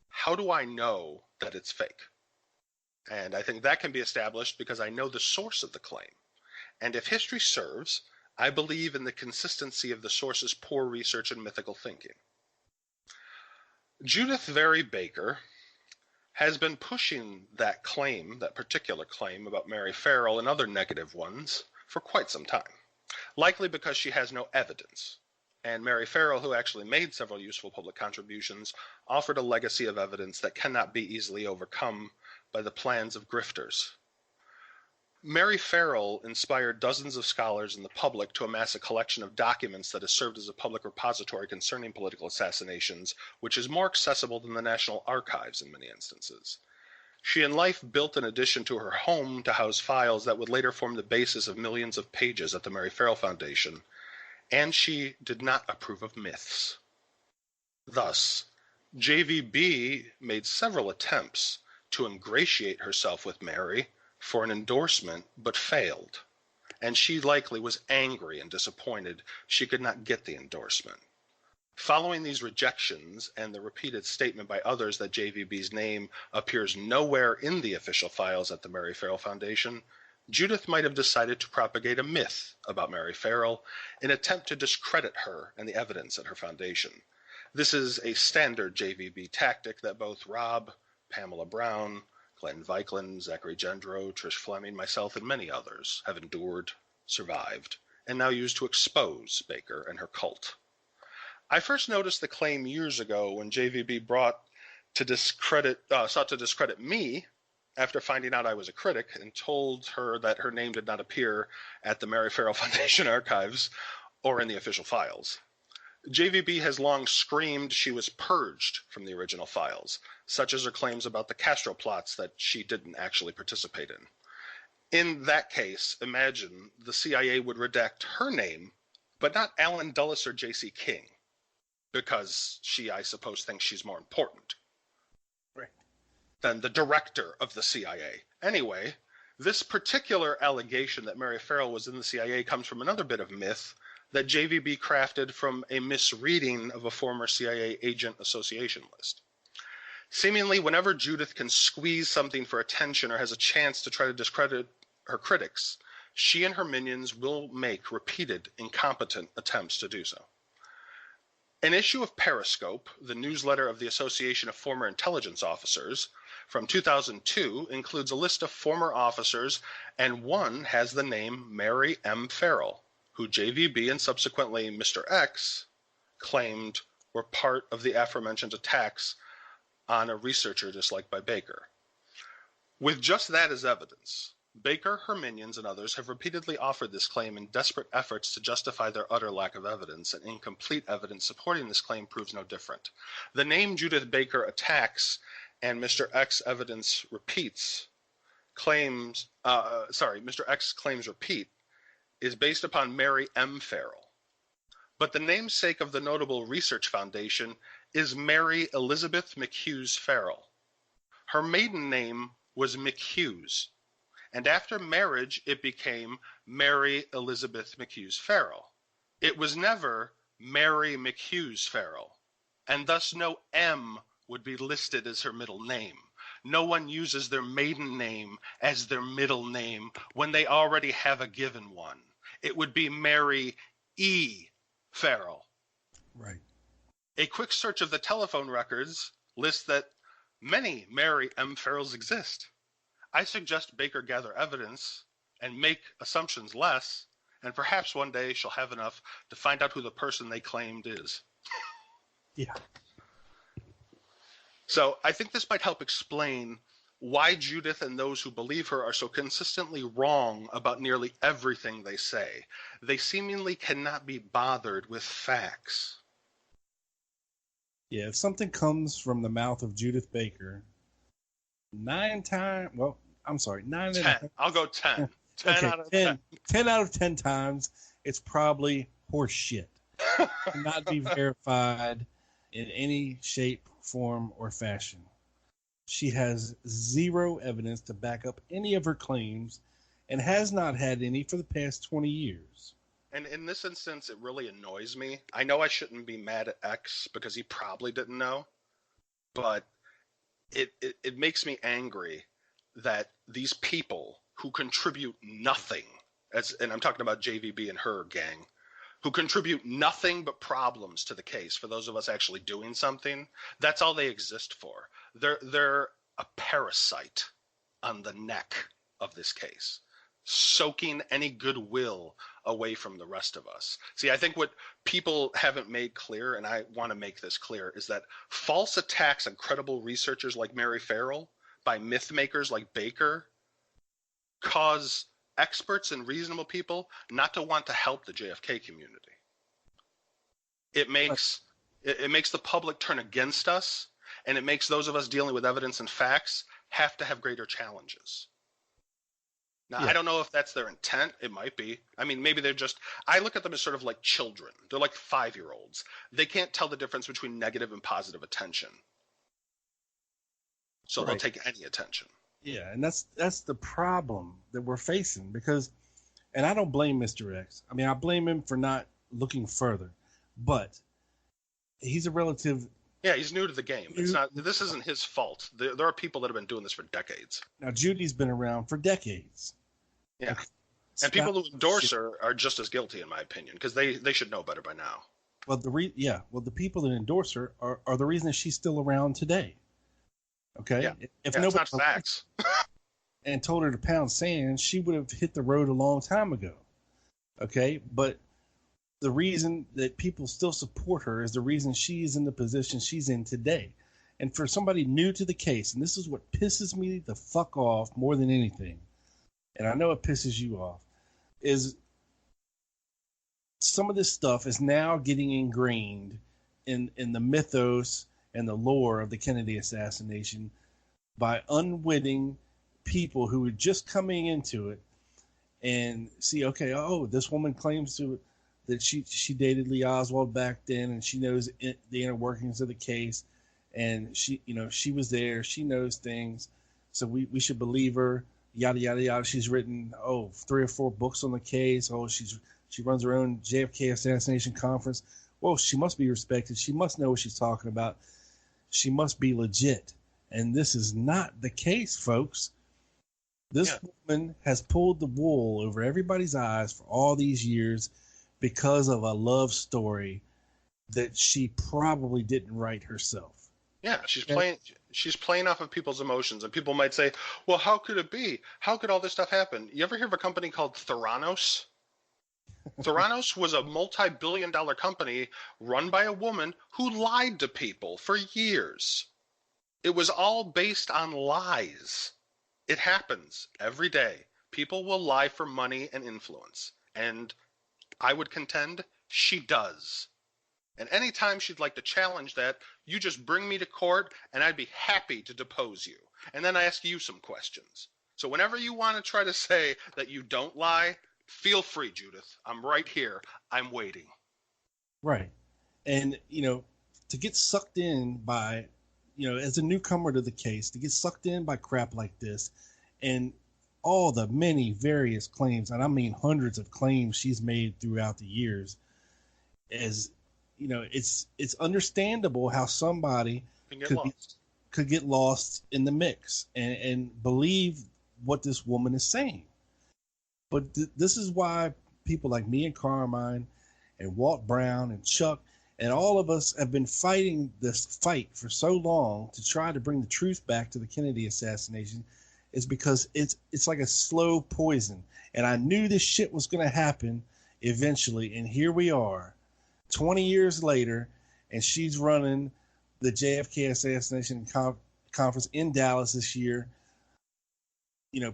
how do I know that it's fake? And I think that can be established because I know the source of the claim. And if history serves, I believe in the consistency of the source's poor research and mythical thinking. Judith Very Baker has been pushing that claim, that particular claim about Mary Farrell and other negative ones, for quite some time, likely because she has no evidence. And Mary Farrell, who actually made several useful public contributions, offered a legacy of evidence that cannot be easily overcome by the plans of grifters. Mary Farrell inspired dozens of scholars and the public to amass a collection of documents that has served as a public repository concerning political assassinations, which is more accessible than the National Archives in many instances. She in life built an addition to her home to house files that would later form the basis of millions of pages at the Mary Farrell Foundation, and she did not approve of myths. Thus, JVB made several attempts to ingratiate herself with Mary for an endorsement, but failed, and she likely was angry and disappointed she could not get the endorsement. Following these rejections and the repeated statement by others that JVB's name appears nowhere in the official files at the Mary Farrell Foundation, Judith might have decided to propagate a myth about Mary Farrell in an attempt to discredit her and the evidence at her foundation. This is a standard JVB tactic that both Rob, Pamela Brown, Glenn Viklin, Zachary Gendro, Trish Fleming, myself, and many others have endured, survived, and now use to expose Baker and her cult. I first noticed the claim years ago when JVB sought to discredit me after finding out I was a critic and told her that her name did not appear at the Mary Farrell Foundation archives or in the official files. JVB has long screamed she was purged from the original files, such as her claims about the Castro plots that she didn't actually participate in. In that case, imagine the CIA would redact her name, but not Allen Dulles or J.C. King, because she, I suppose, thinks she's more important than the director of the CIA. Anyway, this particular allegation that Mary Farrell was in the CIA comes from another bit of myth that JVB crafted from a misreading of a former CIA agent association list. Seemingly, whenever Judith can squeeze something for attention or has a chance to try to discredit her critics, she and her minions will make repeated, incompetent attempts to do so. An issue of Periscope, the newsletter of the Association of Former Intelligence Officers, from 2002 includes a list of former officers, and one has the name Mary M. Farrell, who JVB and subsequently Mr. X claimed were part of the aforementioned attacks on a researcher disliked by Baker. With just that as evidence, Baker, her minions, and others have repeatedly offered this claim in desperate efforts to justify their utter lack of evidence, and incomplete evidence supporting this claim proves no different. The name Judith Baker attacks and Mr. X evidence repeats Mr. X claims repeat is based upon Mary M. Farrell. But the namesake of the notable research foundation is Mary Elizabeth McHughes Farrell. Her maiden name was McHughes, and after marriage it became Mary Elizabeth McHughes Farrell. It was never Mary McHughes Farrell, and thus no M would be listed as her middle name. No one uses their maiden name as their middle name when they already have a given one. It would be Mary E. Farrell.
Right.
A quick search of the telephone records lists that many Mary M. Farrells exist. I suggest Baker gather evidence and make assumptions less, and perhaps one day she'll have enough to find out who the person they claimed is.
Yeah.
So I think this might help explain why Judith and those who believe her are so consistently wrong about nearly everything they say. They seemingly cannot be bothered with facts.
Yeah, if something comes from the mouth of Judith Baker, 9 times, well, I'm sorry, 9
10. I'll go 10. 10
okay,
out of 10.
10 out of 10 times, it's probably horse shit. Cannot be verified in any shape, form, or fashion. She has zero evidence to back up any of her claims and has not had any for the past 20 years.
And in this instance, it really annoys me. I know I shouldn't be mad at X because he probably didn't know, but it makes me angry that these people who contribute nothing, and I'm talking about JVB and her gang, who contribute nothing but problems to the case for those of us actually doing something, that's all they exist for. They're a parasite on the neck of this case, soaking any goodwill away from the rest of us. See, I think what people haven't made clear, and I want to make this clear, is that false attacks on credible researchers like Mary Farrell by myth makers like Baker cause experts and reasonable people not to want to help the JFK community. It makes the public turn against us, and it makes those of us dealing with evidence and facts have to have greater challenges. Now, I don't know if that's their intent. It might be. I mean, maybe they're just, I look at them as sort of like children. They're like 5-year-olds. They can't tell the difference between negative and positive attention. So they'll take any attention.
Yeah, and that's the problem that we're facing because, and I don't blame Mr. X. I mean, I blame him for not looking further, but he's a relative.
Yeah, he's new to the game. This isn't his fault. There are people that have been doing this for decades.
Now, Judy's been around for decades.
Yeah. And people who endorse her are just as guilty, in my opinion, because they should know better by now.
Well, the people that endorse her are the reason that she's still around today. Okay?
Yeah.
If
it's
nobody
not facts.
and told her to pound sand, she would have hit the road a long time ago. Okay? But the reason that people still support her is the reason she's in the position she's in today. And for somebody new to the case, and this is what pisses me the fuck off more than anything, and I know it pisses you off, is some of this stuff is now getting ingrained in the mythos and the lore of the Kennedy assassination by unwitting people who are just coming into it and see, okay, this woman claims that she dated Lee Oswald back then, and she knows the inner workings of the case, and she was there, she knows things, so we should believe her. Yada yada yada. She's written 3 or 4 books on the case. She runs her own JFK assassination conference. Well, she must be respected. She must know what she's talking about. She must be legit. And this is not the case, folks. This woman has pulled the wool over everybody's eyes for all these years because of a love story that she probably didn't write herself.
Yeah, she's playing. She's playing off of people's emotions, and people might say, well, how could it be? How could all this stuff happen? You ever hear of a company called Theranos? Theranos was a multi-billion-dollar company run by a woman who lied to people for years. It was all based on lies. It happens every day. People will lie for money and influence. And I would contend she does. And anytime she'd like to challenge that, you just bring me to court and I'd be happy to depose you. And then I ask you some questions. So whenever you want to try to say that you don't lie, feel free, Judith. I'm right here. I'm waiting.
Right. And, to get sucked in by, as a newcomer to the case, to get sucked in by crap like this and all the many various claims, and I mean hundreds of claims she's made throughout the years, is, it's understandable how somebody could get lost in the mix and believe what this woman is saying. But this is why people like me and Carmine and Walt Brown and Chuck and all of us have been fighting this fight for so long to try to bring the truth back to the Kennedy assassination, is because it's like a slow poison. And I knew this shit was going to happen eventually. And here we are 20 years later, and she's running the JFK assassination conference in Dallas this year,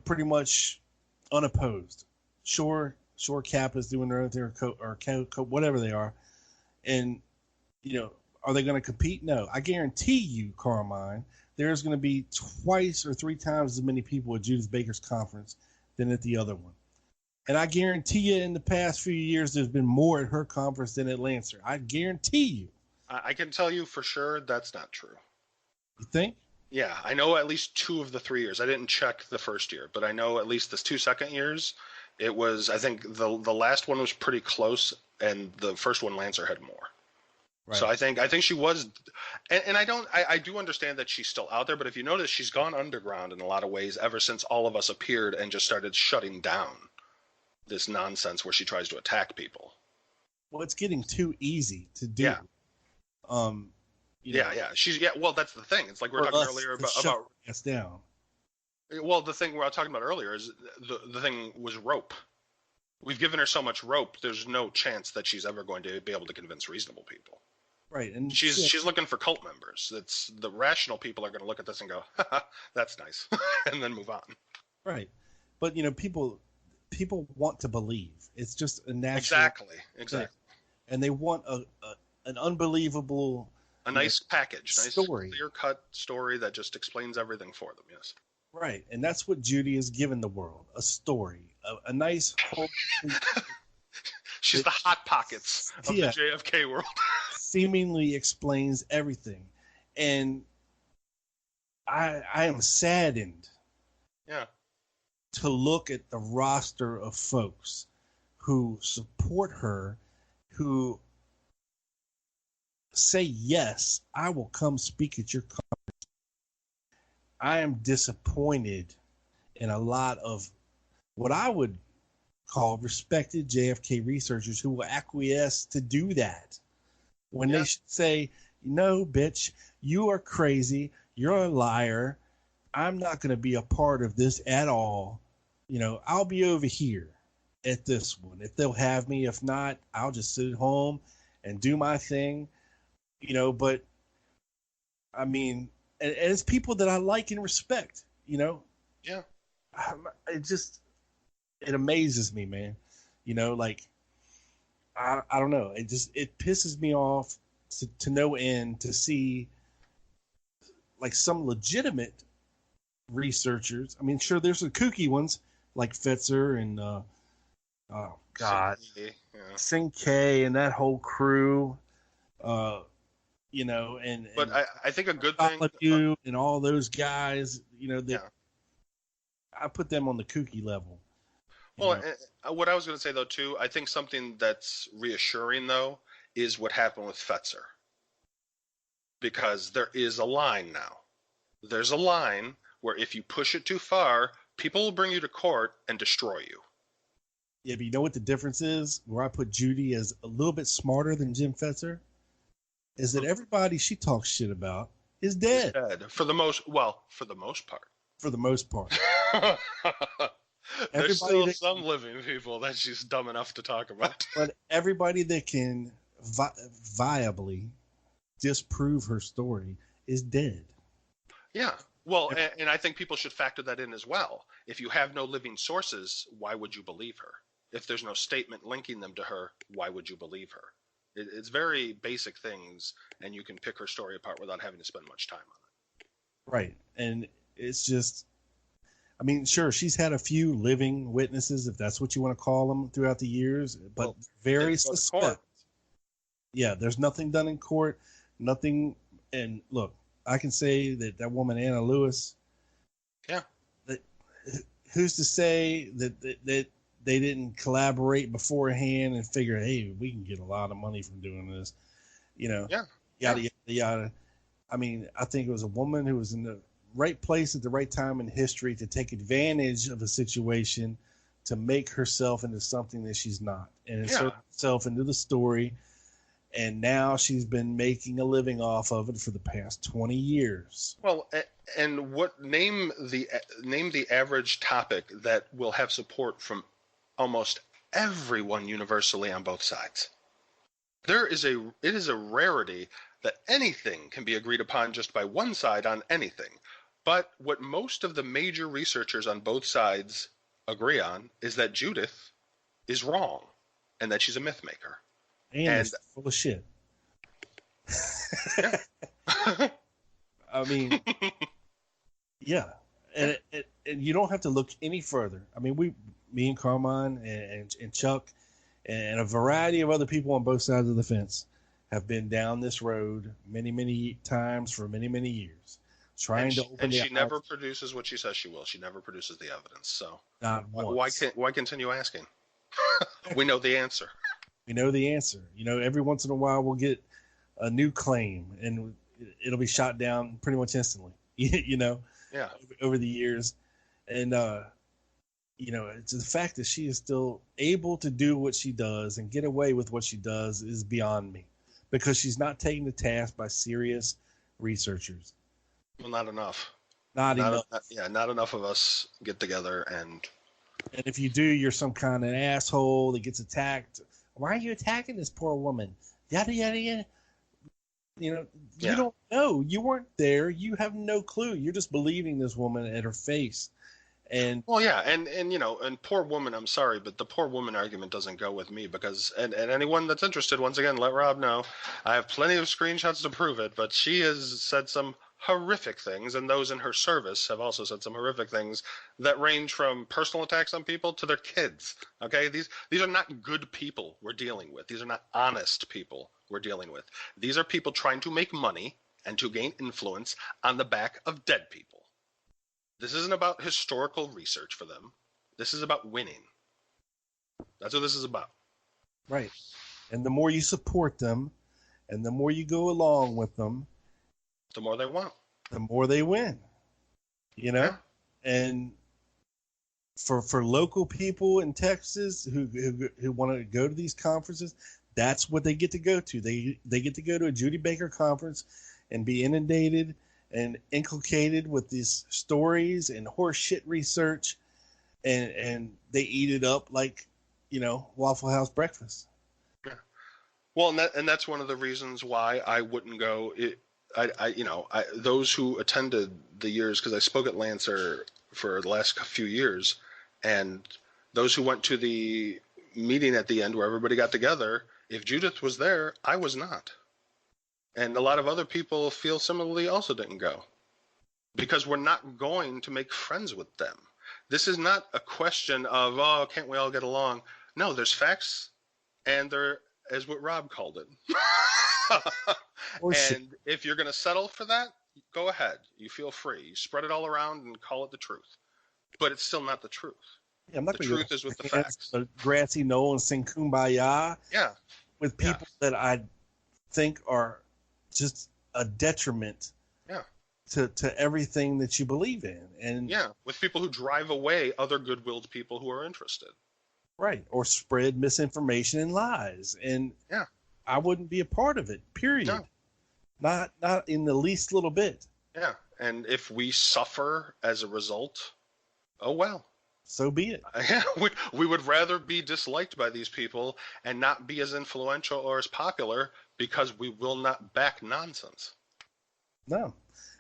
pretty much unopposed. Sure, Kappa's doing their own thing, or whatever they are. And, are they going to compete? No. I guarantee you, Carmine, there's going to be twice or three times as many people at Judith Baker's conference than at the other one. And I guarantee you in the past few years, there's been more at her conference than at Lancer. I guarantee you.
I can tell you for sure that's not true.
You think?
Yeah, I know at least 2 of the 3 years. I didn't check the first year, but I know at least the 2 second years. It was, I think the last one was pretty close, and the first one Lancer had more. Right. So I think she was, and I do understand that she's still out there, but if you notice, she's gone underground in a lot of ways ever since all of us appeared and just started shutting down this nonsense where she tries to attack people.
Well, it's getting too easy to do.
Yeah. Well, that's the thing. It's like we were talking earlier about
us down.
Well, the thing we were talking about earlier is the thing was rope. We've given her so much rope. There's no chance that she's ever going to be able to convince reasonable people.
Right, and
she's looking for cult members. It's the rational people are going to look at this and go, "That's nice," and then move on.
Right, but people want to believe. It's just a natural.
Exactly.
Thing. And they want an unbelievable,
nice package,
story,
nice clear-cut story that just explains everything for them. Yes.
Right, and that's what Judy has given the world: a story, a nice.
She's the hot pockets of the JFK world.
Seemingly explains everything, and I am saddened.
Yeah.
To look at the roster of folks who support her, who say, yes, I will come speak at your conference. I am disappointed in a lot of what I would call respected JFK researchers who will acquiesce to do that. When they should say, no, bitch, you are crazy. You're a liar. I'm not going to be a part of this at all. I'll be over here at this one. If they'll have me, if not, I'll just sit at home and do my thing. But I mean, and it's people that I like and respect,
Yeah.
It amazes me, man. I don't know. It pisses me off to no end to see like some legitimate researchers. I mean, sure, there's some kooky ones like Fetzer and Sing K and that whole crew. But
I think a good thing
and all those guys, I put them on the kooky level.
Well, what I was going to say, though, too, I think something that's reassuring, though, is what happened with Fetzer. Because there is a line now. There's a line where if you push it too far, people will bring you to court and destroy you.
Yeah, but you know what the difference is? Where I put Judy as a little bit smarter than Jim Fetzer? Is that everybody she talks shit about is dead.
For the most part.
For the most part.
There's still some living people that she's dumb enough to talk about.
But everybody that can viably disprove her story is dead.
Yeah. Well, and I think people should factor that in as well. If you have no living sources, why would you believe her? If there's no statement linking them to her, why would you believe her? It's very basic things, and you can pick her story apart without having to spend much time on it.
Right. And it's just, I mean, sure, she's had a few living witnesses, if that's what you want to call them, throughout the years, but very suspect. Yeah, there's nothing done in court, nothing. And look, I can say that woman, Anna Lewis,
yeah,
who's to say that they didn't collaborate beforehand and figure, hey, we can get a lot of money from doing this, yada, yada. I mean, I think it was a woman who was in the right place at the right time in history to take advantage of a situation to make herself into something that she's not, and insert herself into the story. And now she's been making a living off of it for the past 20 years.
Well, and name the average topic that will have support from almost everyone universally on both sides. It is a rarity that anything can be agreed upon just by one side on anything. But what most of the major researchers on both sides agree on is that Judith is wrong and that she's a myth maker.
And full of shit.
Yeah.
I mean, yeah. And you don't have to look any further. I mean, me and Carmine and Chuck and a variety of other people on both sides of the fence have been down this road many, many times for many, many years. Trying to open the eyes.
She never produces what she says she will. She never produces the evidence. So why continue asking? We know the answer.
We know the answer. Every once in a while we'll get a new claim and it'll be shot down pretty much instantly,
Yeah.
Over the years. And, it's the fact that she is still able to do what she does and get away with what she does is beyond me, because she's not taken to task by serious researchers.
Well, not enough.
Not enough.
Not enough of us get together and
if you do, you're some kind of asshole that gets attacked. Why are you attacking this poor woman? Yada, yada, yada. You don't know. You weren't there. You have no clue. You're just believing this woman at her face. And
well, yeah, and poor woman, I'm sorry, but the poor woman argument doesn't go with me because, and anyone that's interested, once again, let Rob know. I have plenty of screenshots to prove it, but she has said some horrific things, and those in her service have also said some horrific things that range from personal attacks on people to their kids. Okay, these are not good people we're dealing with. These are not honest people we're dealing with. These are people trying to make money and to gain influence on the back of dead people. This isn't about historical research for them. This is about winning. That's what this is about.
Right. And the more you support them and the more you go along with them,
the more they want.
The more they win. Yeah. And for local people in Texas who want to go to these conferences, that's what they get to go to. They get to go to a Judy Baker conference and be inundated and inculcated with these stories and horse shit research, and they eat it up like, Waffle House breakfast.
Yeah. Well, and that's one of the reasons why I wouldn't go. Those who attended the years, because I spoke at Lancer for the last few years, and those who went to the meeting at the end where everybody got together, if Judith was there, I was not. And a lot of other people feel similarly also didn't go because we're not going to make friends with them. This is not a question of, can't we all get along? No, there's facts, and there is what Rob called it. And if you're going to settle for that, go ahead. You feel free. You spread it all around and call it the truth. But it's still not the truth.
Yeah, the
truth is with the facts.
The grassy knoll and sing Kumbaya.
Yeah.
With people that I think are just a detriment to everything that you believe in. And
with people who drive away other good-willed people who are interested.
Right. Or spread misinformation and lies. And I wouldn't be a part of it, period. Not in the least little bit.
Yeah, and if we suffer as a result, oh well.
So be it.
Yeah, we would rather be disliked by these people and not be as influential or as popular because we will not back nonsense.
No.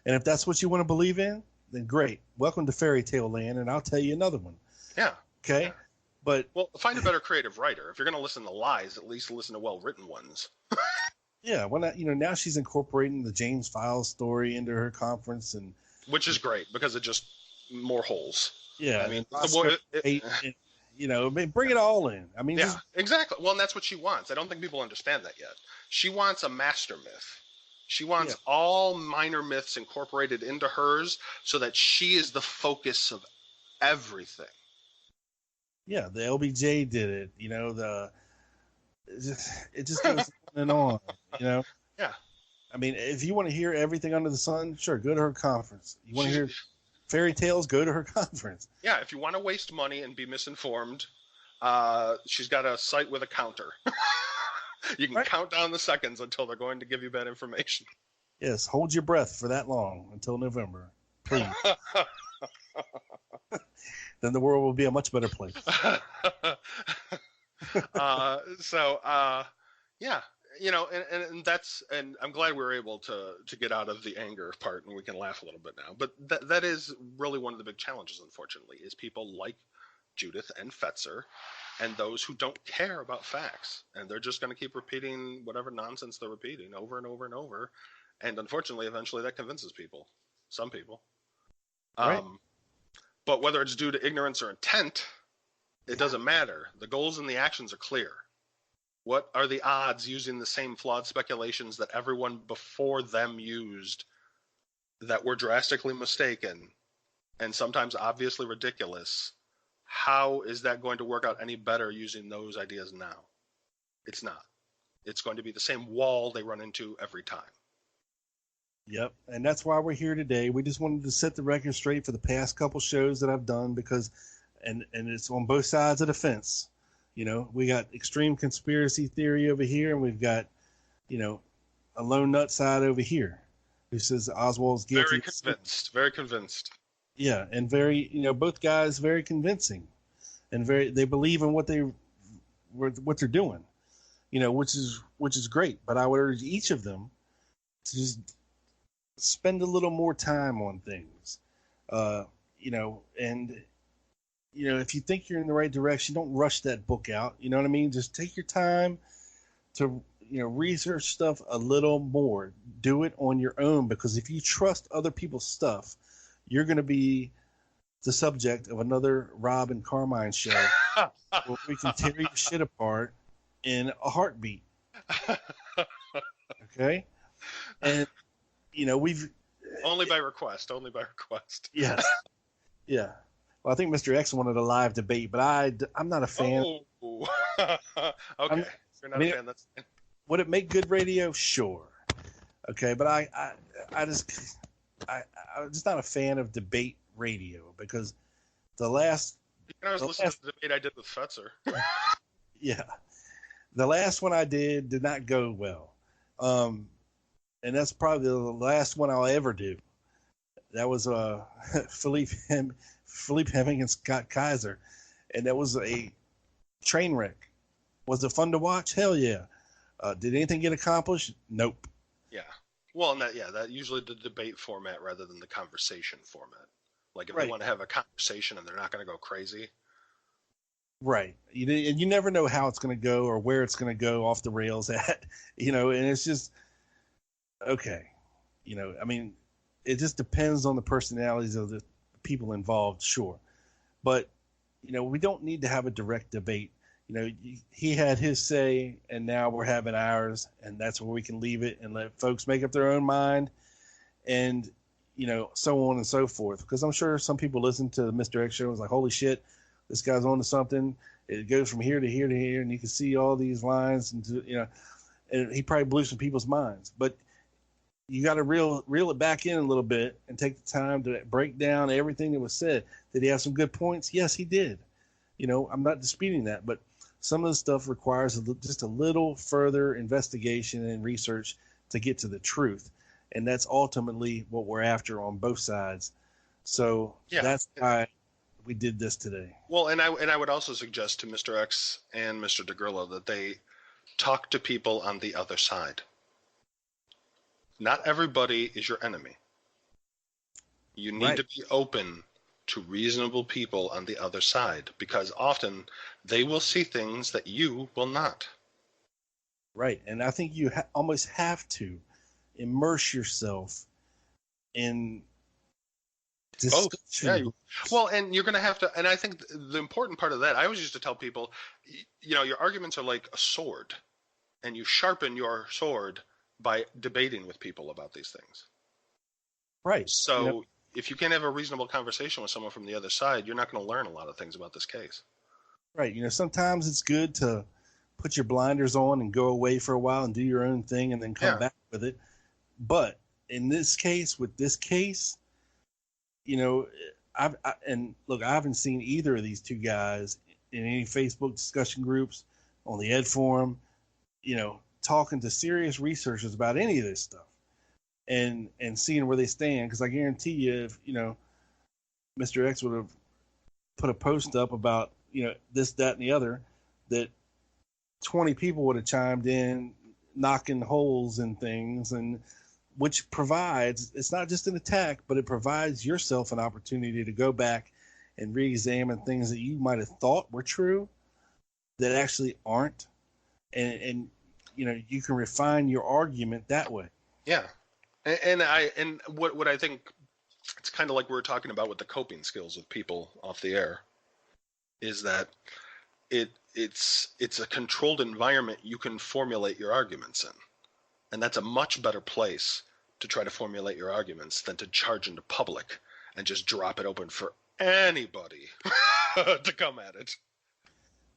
And if that's what you want to believe in, then great. Welcome to fairy tale land, and I'll tell you another one.
Yeah.
Okay?
Yeah.
But
well, find a better creative writer. If you're going to listen to lies, at least listen to well-written ones.
yeah, when now she's incorporating the James Files story into her conference, and
which is great because it just more holes.
Yeah,
I mean,
bring it all in. I mean,
yeah, exactly. Well, and that's what she wants. I don't think people understand that yet. She wants a master myth. She wants all minor myths incorporated into hers so that she is the focus of everything.
Yeah, the LBJ did it. It just goes on and on. Yeah. I mean, if you want to hear everything under the sun, sure, go to her conference. You want to hear fairy tales, go to her conference.
Yeah, if you want to waste money and be misinformed, she's got a site with a counter. You can count down the seconds until they're going to give you bad information.
Yes, hold your breath for that long until November, please. Then the world will be a much better place.
Yeah, and that's, and I'm glad we were able to get out of the anger part and we can laugh a little bit now. But that is really one of the big challenges, unfortunately, is people like Judith and Fetzer and those who don't care about facts, and they're just going to keep repeating whatever nonsense they're repeating over and over and over, and unfortunately eventually that convinces people, some people.
Right.
But whether it's due to ignorance or intent, it doesn't matter. The goals and the actions are clear. What are the odds using the same flawed speculations that everyone before them used that were drastically mistaken and sometimes obviously ridiculous? How is that going to work out any better using those ideas now? It's not. It's going to be the same wall they run into every time.
Yep, and that's why we're here today. We just wanted to set the record straight for the past couple shows that I've done because, and it's on both sides of the fence. We got extreme conspiracy theory over here, and we've got, a lone nut side over here who says Oswald's guilty.
Very convinced.
Yeah, and very, both guys very convincing, and they believe in what they're doing, which is great. But I would urge each of them to just spend a little more time on things, and if you think you're in the right direction, don't rush that book out. You know what I mean? Just take your time to research stuff a little more. Do it on your own, because if you trust other people's stuff, you're going to be the subject of another Rob and Carmine show where we can tear your shit apart in a heartbeat. Okay? And, we've...
Only by request.
Yes. Yeah. Well, I think Mr. X wanted a live debate, but I'm not a fan.
Oh. Okay. If you're not a fan, that's fine.
Would it make good radio? Sure. Okay, but I'm just not a fan of debate radio, because the last...
I was listening to the debate I did with Fetzer.
Yeah. The last one I did not go well. And that's probably the last one I'll ever do. That was Philippe Hemming and Scott Kaiser. And that was a train wreck. Was it fun to watch? Hell yeah. Did anything get accomplished? Nope.
Yeah. Well, and that usually the debate format rather than the conversation format. Like if they want to have a conversation and they're not going to go crazy.
Right. And you never know how it's going to go or where it's going to go off the rails at, and it's just, okay. I mean, it just depends on the personalities of the people involved, sure. But, we don't need to have a direct debate. He had his say, and now we're having ours, and that's where we can leave it and let folks make up their own mind, and, so on and so forth. Because I'm sure some people listen to the Mr. X show and was like, holy shit, this guy's on to something. It goes from here to here to here, and you can see all these lines, and, and he probably blew some people's minds. But you got to reel it back in a little bit and take the time to break down everything that was said. Did he have some good points? Yes, he did. I'm not disputing that, but some of the stuff requires just a little further investigation and research to get to the truth. And that's ultimately what we're after on both sides. So that's why we did this today.
Well, and I would also suggest to Mr. X and Mr. DeGrillo that they talk to people on the other side. Not everybody is your enemy. You need to be open to reasonable people on the other side, because often they will see things that you will not.
Right. And I think you almost have to immerse yourself in discussion.
Well, and you're going to have to, and I think the important part of that, I always used to tell people, your arguments are like a sword, and you sharpen your sword by debating with people about these things.
Right.
So if you can't have a reasonable conversation with someone from the other side, you're not going to learn a lot of things about this case.
Right. Sometimes it's good to put your blinders on and go away for a while and do your own thing and then come back with it. But in this case, I haven't seen either of these two guys in any Facebook discussion groups, on the Ed Forum, talking to serious researchers about any of this stuff and seeing where they stand. Because I guarantee you, if, Mr. X would have put a post up about, this, that, and the other, that 20 people would have chimed in, knocking holes in things, and which provides, it's not just an attack, but it provides yourself an opportunity to go back and re-examine things that you might have thought were true that actually aren't. And you can refine your argument that way.
Yeah. And what I think, it's kind of like we were talking about with the coping skills with people off the air, is that it's a controlled environment you can formulate your arguments in. And that's a much better place to try to formulate your arguments than to charge into public and just drop it open for anybody to come at it.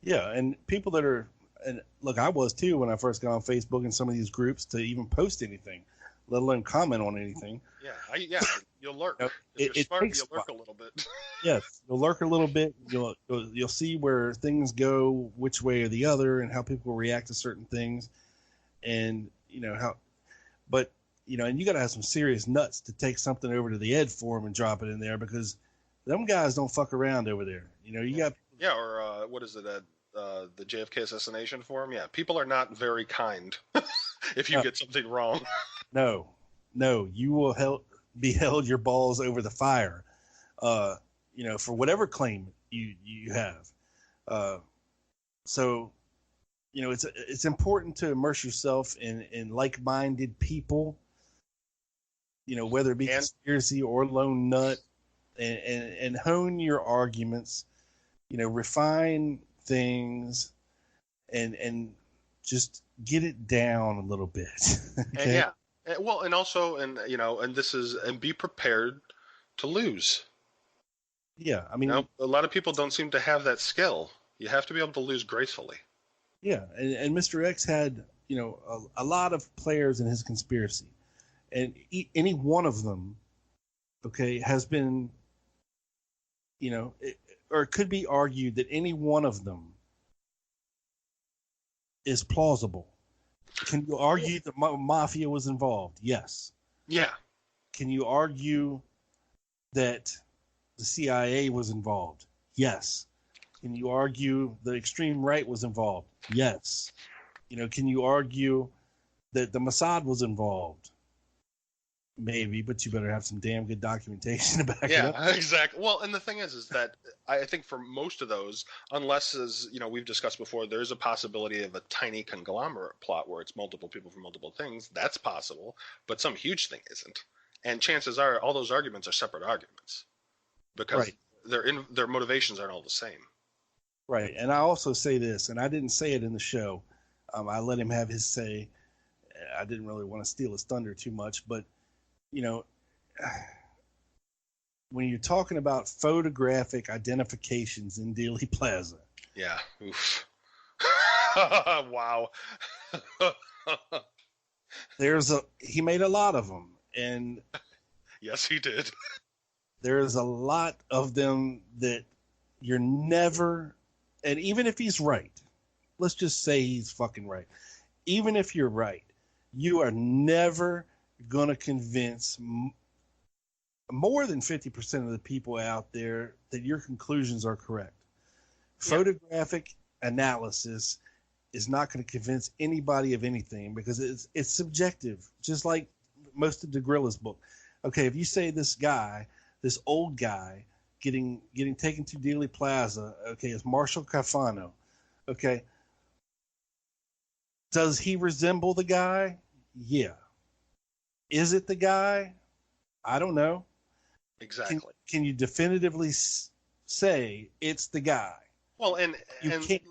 Yeah, and people that are, and look, I was too when I first got on Facebook and some of these groups to even post anything, let alone comment on anything.
Yeah, you'll lurk. If
You'll
lurk a little bit.
Yes, you'll lurk a little bit. You'll see where things go, which way or the other, and how people react to certain things, and and you got to have some serious nuts to take something over to the Ed Forum and drop it in there, because them guys don't fuck around over there.
Or what is it at the JFK assassination forum? Yeah, people are not very kind if you get something wrong.
No, you will be held your balls over the fire, for whatever claim you have. So, it's important to immerse yourself in like-minded people, whether it be conspiracy or lone nut, and hone your arguments, refine things, and just get it down a little bit. Okay?
And be prepared to lose.
Yeah, I mean,
a lot of people don't seem to have that skill. You have to be able to lose gracefully.
Yeah, and Mr. X had, a lot of players in his conspiracy, and any one of them, has been, or it could be argued that any one of them is plausible. Can you argue that mafia was involved? Yes.
Yeah.
Can you argue that the CIA was involved? Yes. Can you argue the extreme right was involved? Yes. Can you argue that the Mossad was involved? Maybe, but you better have some damn good documentation to back it up.
Yeah, exactly. Well, and the thing is that I think for most of those, unless, as we've discussed before, there's a possibility of a tiny conglomerate plot where it's multiple people for multiple things. That's possible, but some huge thing isn't. And chances are all those arguments are separate arguments because their motivations aren't all the same.
Right. And I also say this, and I didn't say it in the show. I let him have his say. I didn't really want to steal his thunder too much, but when you're talking about photographic identifications in Dealey Plaza.
Yeah. Oof. Wow.
He made a lot of them, and
yes, he did.
There's a lot of them that you're never, and even if he's right, let's just say he's fucking right. Even if you're right, you are never going to convince more than 50% of the people out there that your conclusions are correct. Yeah. Photographic analysis is not going to convince anybody of anything because it's subjective, just like most of DeGrilla's book. Okay, if you say this old guy getting taken to Dealey Plaza, okay, it's Marshall Cafano. Okay. Does he resemble the guy? Yeah. Is it the guy? I don't know.
Exactly.
Can you definitively say it's the guy?
Well, and
can't.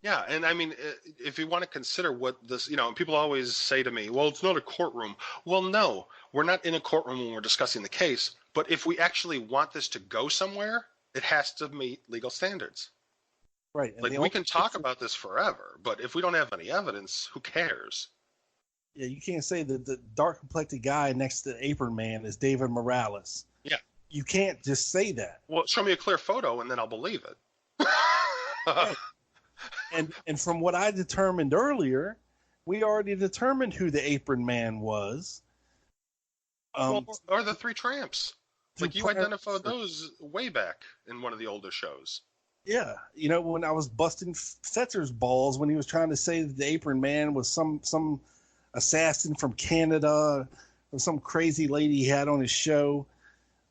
Yeah, and I mean, if you want to consider what this, people always say to me, well, it's not a courtroom. Well, no, we're not in a courtroom when we're discussing the case. But if we actually want this to go somewhere, it has to meet legal standards.
Right. And
like we can talk about this forever, but if we don't have any evidence, who cares?
Yeah, you can't say that the dark-complected guy next to the Apron Man is David Morales.
Yeah.
You can't just say that.
Well, show me a clear photo and then I'll believe it.
Right. And from what I determined earlier, we already determined who the Apron Man was.
Or the three tramps. Like you identified those way back in one of the older shows.
Yeah. When I was busting Fetzer's balls when he was trying to say that the Apron Man was some assassin from Canada or some crazy lady he had on his show.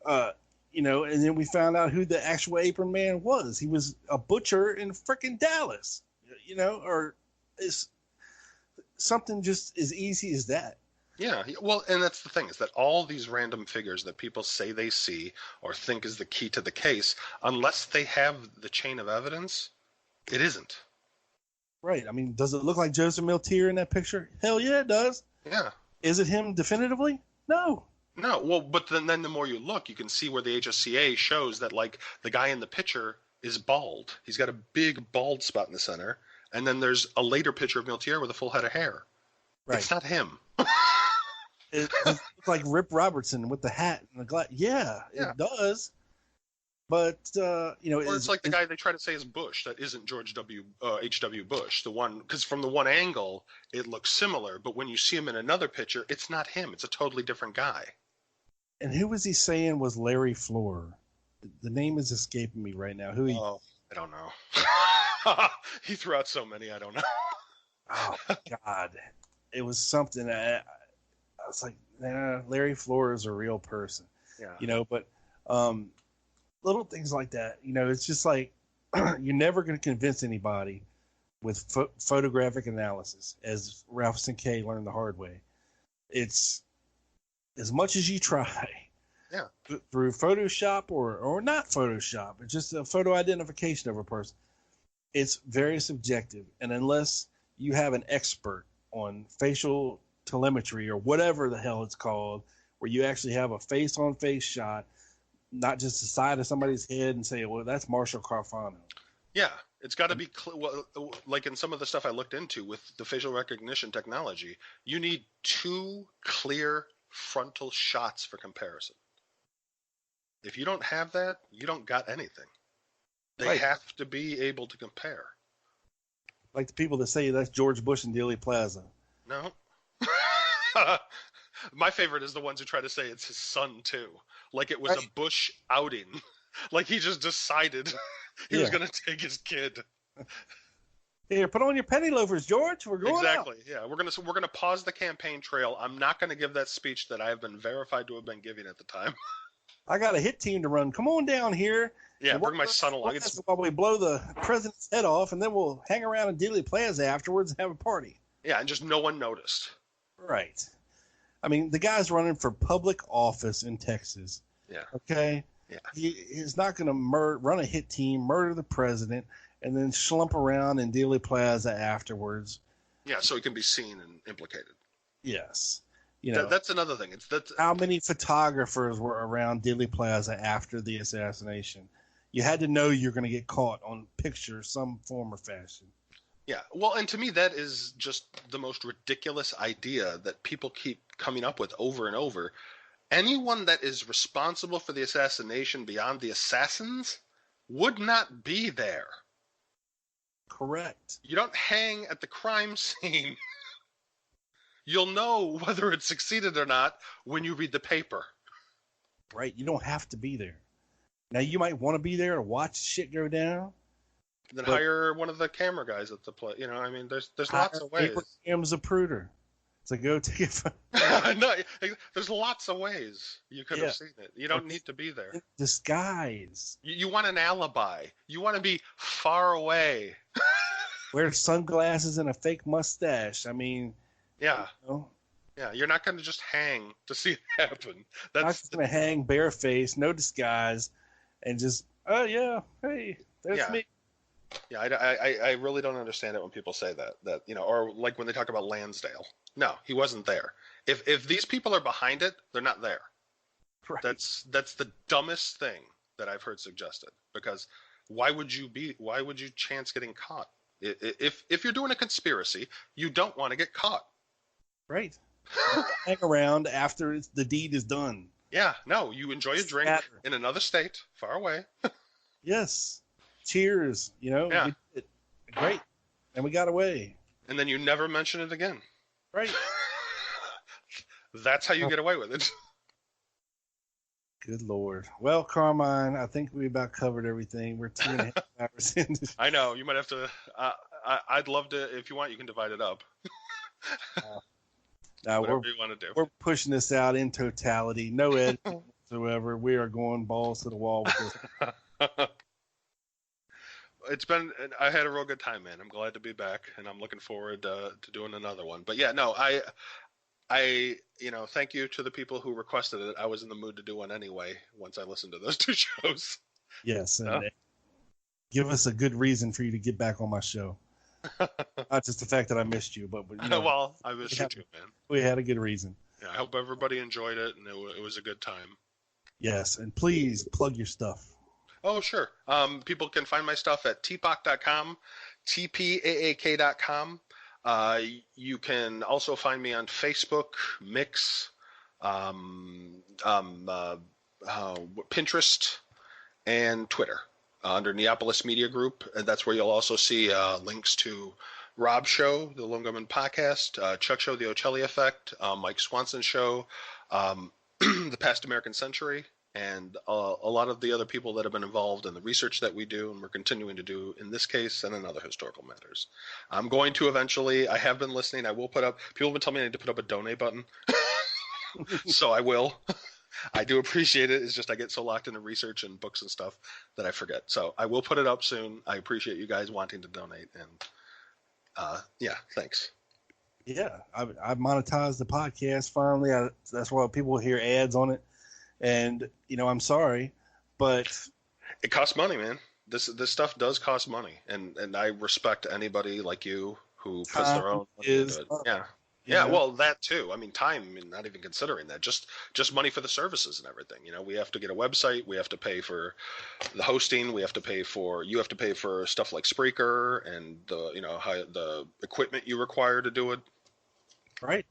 And then we found out who the actual Apron Man was. He was a butcher in frickin' Dallas, or is something just as easy as that.
Yeah. Well, and that's the thing is that all these random figures that people say they see or think is the key to the case, unless they have the chain of evidence, it isn't. Right.
I mean, does it look like Joseph Miltier in that picture? Hell yeah, it does.
Yeah.
Is it him definitively? No.
No, well, but then the more you look, you can see where the HSCA shows that, like, the guy in the picture is bald. He's got a big bald spot in the center, and then there's a later picture of Miltier with a full head of hair. Right. It's not him.
It looks like Rip Robertson with the hat and the glass. Yeah, it does. But,
Or it's like the guy they try to say is Bush that isn't George H.W. Bush. The one, because from the one angle, it looks similar, but when you see him in another picture, it's not him. It's a totally different guy.
And who was he saying was Larry Floor? The name is escaping me right now.
Oh, I don't know. He threw out so many, I don't know.
Oh, God. It was something. I was like, nah, Larry Floor is a real person.
Yeah.
But little things like that. It's just like you're never going to convince anybody with photographic analysis, as Ralph Sinkay learned the hard way. It's as much as you try.
Yeah.
Through Photoshop or not Photoshop. It's just a photo identification of a person. It's very subjective. And unless you have an expert on facial telemetry or whatever the hell it's called, where you actually have a face-on-face shot, not just the side of somebody's head and say, well, that's Marshall Carfano.
Yeah. It's got to be like in some of the stuff I looked into with the facial recognition technology, you need two clear frontal shots for comparison. If you don't have that, you don't got anything. They have to be able to compare.
Like the people that say that's George Bush and Dealey Plaza.
No. My favorite is the ones who try to say it's his son, too. Like it was a Bush outing. Like he just decided he was going to take his kid.
Here, put on your penny loafers, George. We're going
Exactly.
out.
Yeah, we're gonna pause the campaign trail. I'm not going to give that speech that I have been verified to have been giving at the time.
I got a hit team to run. Come on down here.
Yeah, bring my son along.
While we blow the president's head off, and then we'll hang around in Dealey Plaza afterwards and have a party.
Yeah, and just no one noticed.
Right. I mean, the guy's running for public office in Texas.
Yeah.
Okay?
Yeah.
He's not going to run a hit team, murder the president, and then slump around in Dealey Plaza afterwards.
Yeah, so he can be seen and implicated.
Yes.
That's another thing.
How many photographers were around Dealey Plaza after the assassination? You had to know you're going to get caught on picture, some form or fashion.
Yeah, well, and to me, that is just the most ridiculous idea that people keep coming up with over and over. Anyone that is responsible for the assassination beyond the assassins would not be there.
Correct.
You don't hang at the crime scene. You'll know whether it succeeded or not when you read the paper.
Right. You don't have to be there. Now, you might want to be there to watch shit go down.
Then hire one of the camera guys at the play. You know, I mean, there's lots of ways.
Abraham Zapruder. So go take it.
No, there's lots of ways you could have seen it. You don't need to be there.
Disguise.
You want an alibi. You want to be far away.
Wear sunglasses and a fake mustache. I mean,
yeah.
You know,
yeah, you're not going to just hang to see it happen.
That's going to hang barefaced, no disguise, and just, oh, yeah, hey, that's me.
Yeah, I really don't understand it when people say that, you know, or like when they talk about Lansdale. No, he wasn't there. If these people are behind it, they're not there.
Right.
That's the dumbest thing that I've heard suggested, because why would you chance getting caught? If you're doing a conspiracy, you don't want to get caught.
Right. Hang around after the deed is done.
Yeah, no, you enjoy a drink in another state, far away.
Yes. Cheers, you know.
Yeah.
Great. And we got away.
And then you never mention it again.
Right.
That's how you get away with it.
Good Lord. Well, Carmine, I think we about covered everything. We're 2.5 hours in.
I know. You might have to. I'd love to. If you want, you can divide it up.
Now
whatever you want to do.
We're pushing this out in totality. No editing whatsoever. We are going balls to the wall with this.
I had a real good time, man. I'm glad to be back, and I'm looking forward to doing another one. But yeah, no, I, you know, thank you to the people who requested it. I was in the mood to do one anyway once I listened to those two shows.
Yes, and give us a good reason for you to get back on my show. Not just the fact that I missed you, but you know,
well, I missed you too, man.
We had a good reason.
Yeah, I hope everybody enjoyed it, and it was a good time.
Yes, and please plug your stuff.
Oh, sure. People can find my stuff at tpac.com, tpaak.com. You can also find me on Facebook, Mix, Pinterest, and Twitter under Neapolis Media Group. And that's where you'll also see links to Rob's show, the Lone Gunman Podcast, Chuck Show, The Ocelli Effect, Mike Swanson's show, The Past American Century, and a lot of the other people that have been involved in the research that we do and we're continuing to do in this case and in other historical matters. I'm going to eventually, I have been listening, I will put up, people have been telling me I need to put up a donate button. So I will. I do appreciate it. It's just I get so locked into research and books and stuff that I forget. So I will put it up soon. I appreciate you guys wanting to donate. And yeah, thanks.
Yeah, I monetized the podcast finally. That's why people hear ads on it. And, you know, I'm sorry, but
it costs money, man. This stuff does cost money. And I respect anybody like you who puts their own money into it. Yeah. Yeah, well, that too. I mean, time, not even considering that. Just money for the services and everything. You know, we have to get a website. We have to pay for the hosting. You have to pay for stuff like Spreaker and the equipment you require to do it.
Right.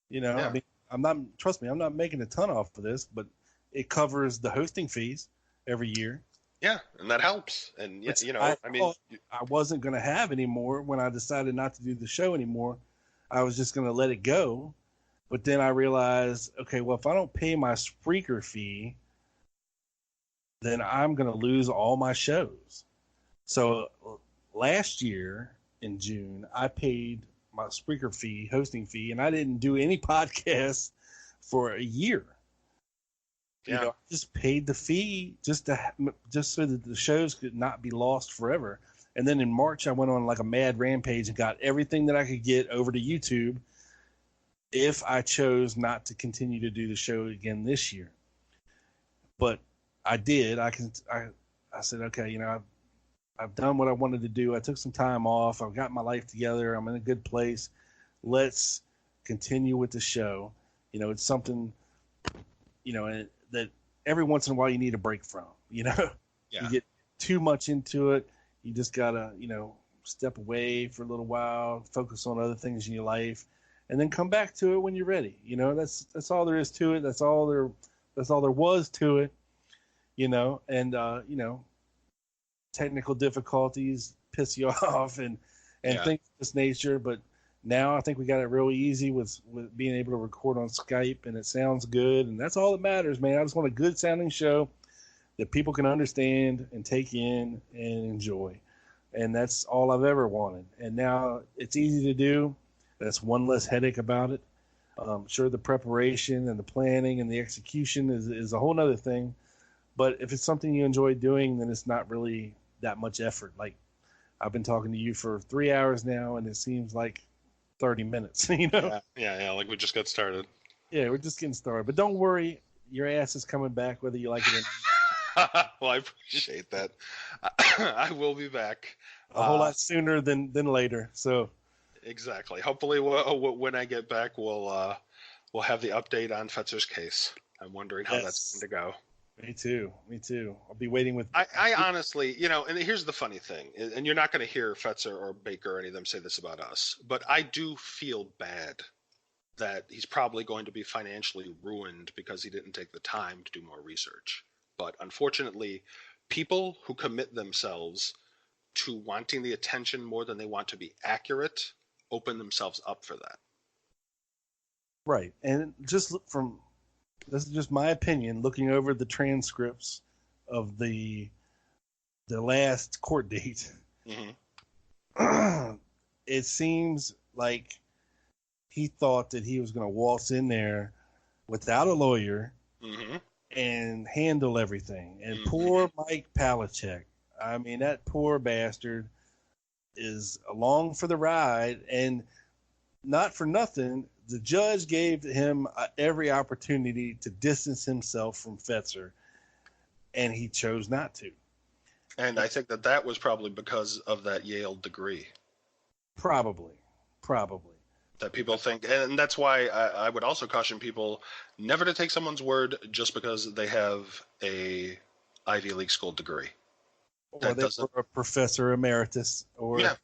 You know, yeah. I mean, trust me, I'm not making a ton off of this, but it covers the hosting fees every year.
Yeah, and that helps. And
I wasn't going to have any more when I decided not to do the show anymore. I was just going to let it go. But then I realized, okay, well, if I don't pay my Spreaker fee, then I'm going to lose all my shows. So last year in June, I paid my Spreaker fee, hosting fee, and I didn't do any podcasts for a year.
Yeah.
You know, I just paid the fee just so that the shows could not be lost forever. And then in March, I went on like a mad rampage and got everything that I could get over to YouTube if I chose not to continue to do the show again this year. But I did. I said, okay, you know, I've done what I wanted to do. I took some time off. I've got my life together. I'm in a good place. Let's continue with the show. You know, it's something, you know, that every once in a while you need a break from, you know.
Yeah.
You get too much into it. You just got to, you know, step away for a little while, focus on other things in your life, and then come back to it when you're ready. You know, that's all there is to it. That's all there was to it, you know, and, you know, technical difficulties piss you off and things of this nature. But, Now I think we got it real easy with being able to record on Skype, and it sounds good, and that's all that matters, man. I just want a good sounding show that people can understand and take in and enjoy. And that's all I've ever wanted. And now it's easy to do. That's one less headache about it. Sure, the preparation and the planning and the execution is a whole nother thing. But if it's something you enjoy doing, then it's not really that much effort. Like, I've been talking to you for 3 hours now, and it seems like 30 minutes, you know?
Yeah, like we just got started.
Yeah, we're just getting started. But don't worry, your ass is coming back whether you like it or not.
Well, I appreciate that. I will be back
A whole lot sooner than later. So
exactly. Hopefully, when I get back, we'll have the update on Fetzer's case. I'm wondering how that's going to go.
Me too. I'll be waiting with.
I honestly, and here's the funny thing, and you're not going to hear Fetzer or Baker or any of them say this about us, but I do feel bad that he's probably going to be financially ruined because he didn't take the time to do more research. But unfortunately, people who commit themselves to wanting the attention more than they want to be accurate open themselves up for that.
Right. And just this is just my opinion, looking over the transcripts of the last court date, it seems like he thought that he was going to waltz in there without a lawyer and handle everything. And poor Mike Palachuk, I mean, that poor bastard is along for the ride, and not for nothing, the judge gave him every opportunity to distance himself from Fetzer, and he chose not to.
And I think that was probably because of that Yale degree.
Probably.
That people think, and that's why I would also caution people never to take someone's word just because they have a Ivy League school degree.
Or they were a professor emeritus. Or
yeah.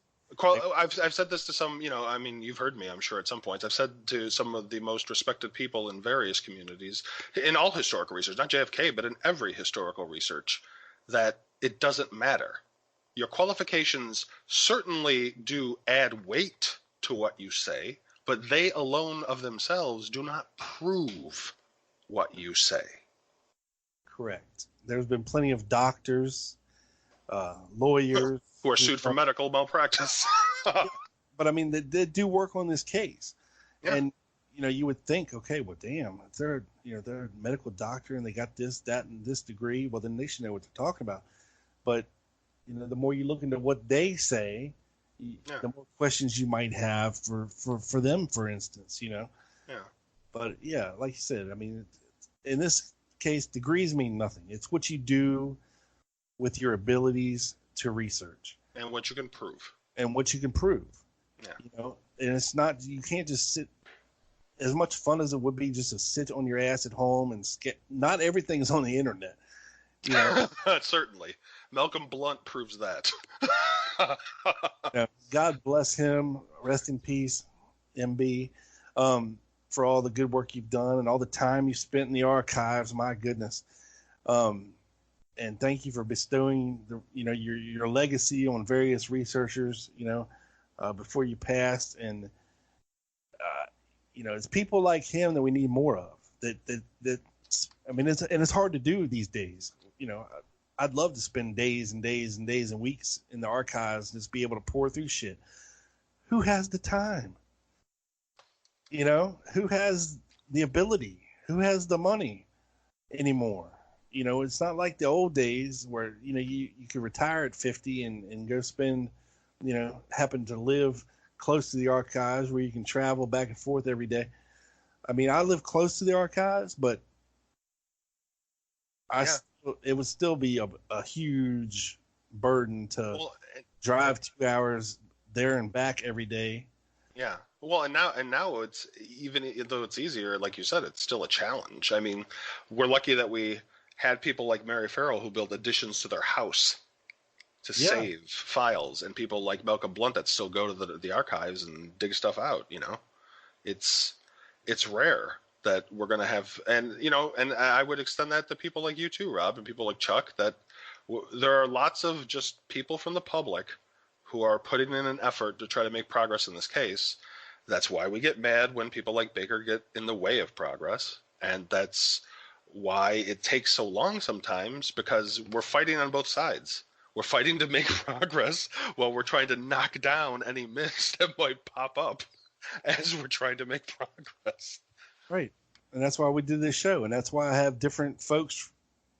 I've said this to some, I mean, you've heard me, I'm sure, at some points. I've said to some of the most respected people in various communities, in all historical research, not JFK, but in every historical research, that it doesn't matter. Your qualifications certainly do add weight to what you say, but they alone of themselves do not prove what you say.
Correct. There's been plenty of doctors, lawyers
who are sued for medical malpractice.
But I mean, they do work on this case, and you would think, okay, well, damn, if they're they're a medical doctor and they got this, that, and this degree, well, then they should know what they're talking about. But the more you look into what they say, the more questions you might have for them, for instance, Yeah. But yeah, like you said, I mean, in this case, degrees mean nothing. It's what you do with your abilities to research
and what you can prove.
Yeah. And it's not, you can't just sit. As much fun as it would be just to sit on your ass at home and not everything is on the internet.
Certainly. Malcolm Blunt proves that.
God bless him. Rest in peace, MB, for all the good work you've done and all the time you spent in the archives. My goodness. And thank you for bestowing your legacy on various researchers, before you passed. And, it's people like him that we need more of. I mean, it's hard to do these days. I'd love to spend days and days and days and weeks in the archives and just be able to pour through shit. Who has the time? Who has the ability? Who has the money anymore? It's not like the old days where, you could retire at 50 and go spend, happen to live close to the archives where you can travel back and forth every day. I mean, I live close to the archives, but it would still be a huge burden to drive 2 hours there and back every day.
Yeah. Well, and now it's, even though it's easier, like you said, it's still a challenge. I mean, we're lucky that we had people like Mary Farrell who built additions to their house to save files, and people like Malcolm Blunt that still go to the archives and dig stuff out. It's rare that we're going to have, and I would extend that to people like you too, Rob, and people like Chuck, that there are lots of just people from the public who are putting in an effort to try to make progress in this case. That's why we get mad when people like Baker get in the way of progress. And that's why it takes so long sometimes, because we're fighting on both sides. We're fighting to make progress while we're trying to knock down any myths that might pop up as we're trying to make progress.
Right. And that's why we do this show. And that's why I have different folks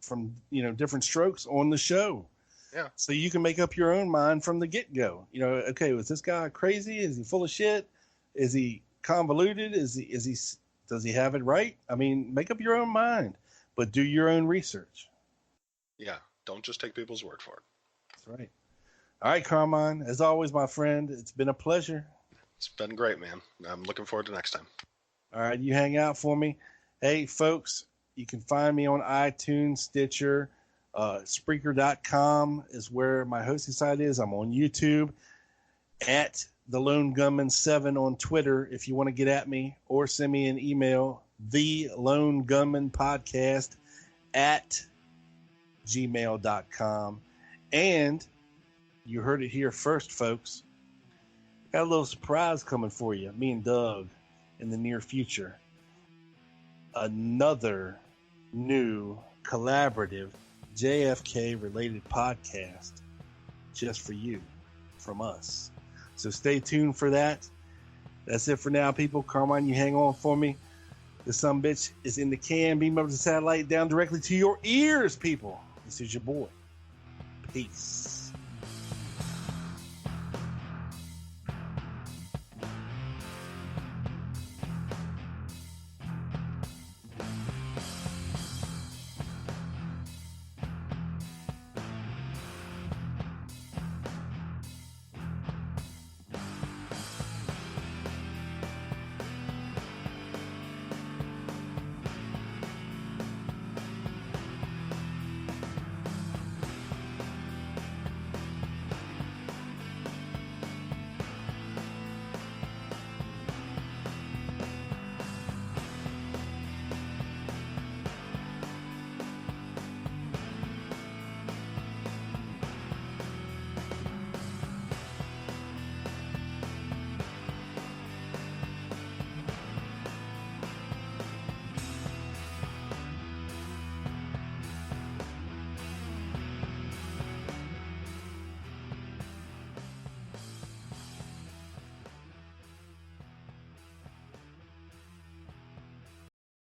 from, different strokes on the show.
Yeah.
So you can make up your own mind from the get-go. Okay, was this guy crazy? Is he full of shit? Is he convoluted? Does he have it right? I mean, make up your own mind, but do your own research.
Yeah. Don't just take people's word for it.
That's right. All right, Carmine, as always, my friend, it's been a pleasure.
It's been great, man. I'm looking forward to next time.
All right, you hang out for me. Hey, folks, you can find me on iTunes, Stitcher, Spreaker.com is where my hosting site is. I'm on YouTube, at The Lone Gunman 7 on Twitter if you want to get at me, or send me an email, The Lone Gunman Podcast at gmail.com. And you heard it here first, folks. Got a little surprise coming for you, me and Doug, in the near future. Another new collaborative JFK related podcast just for you from us. So stay tuned for that. That's it for now, people. Carmine, you hang on for me. The sumbitch is in the can. Beam up the satellite down directly to your ears, people. This is your boy. Peace.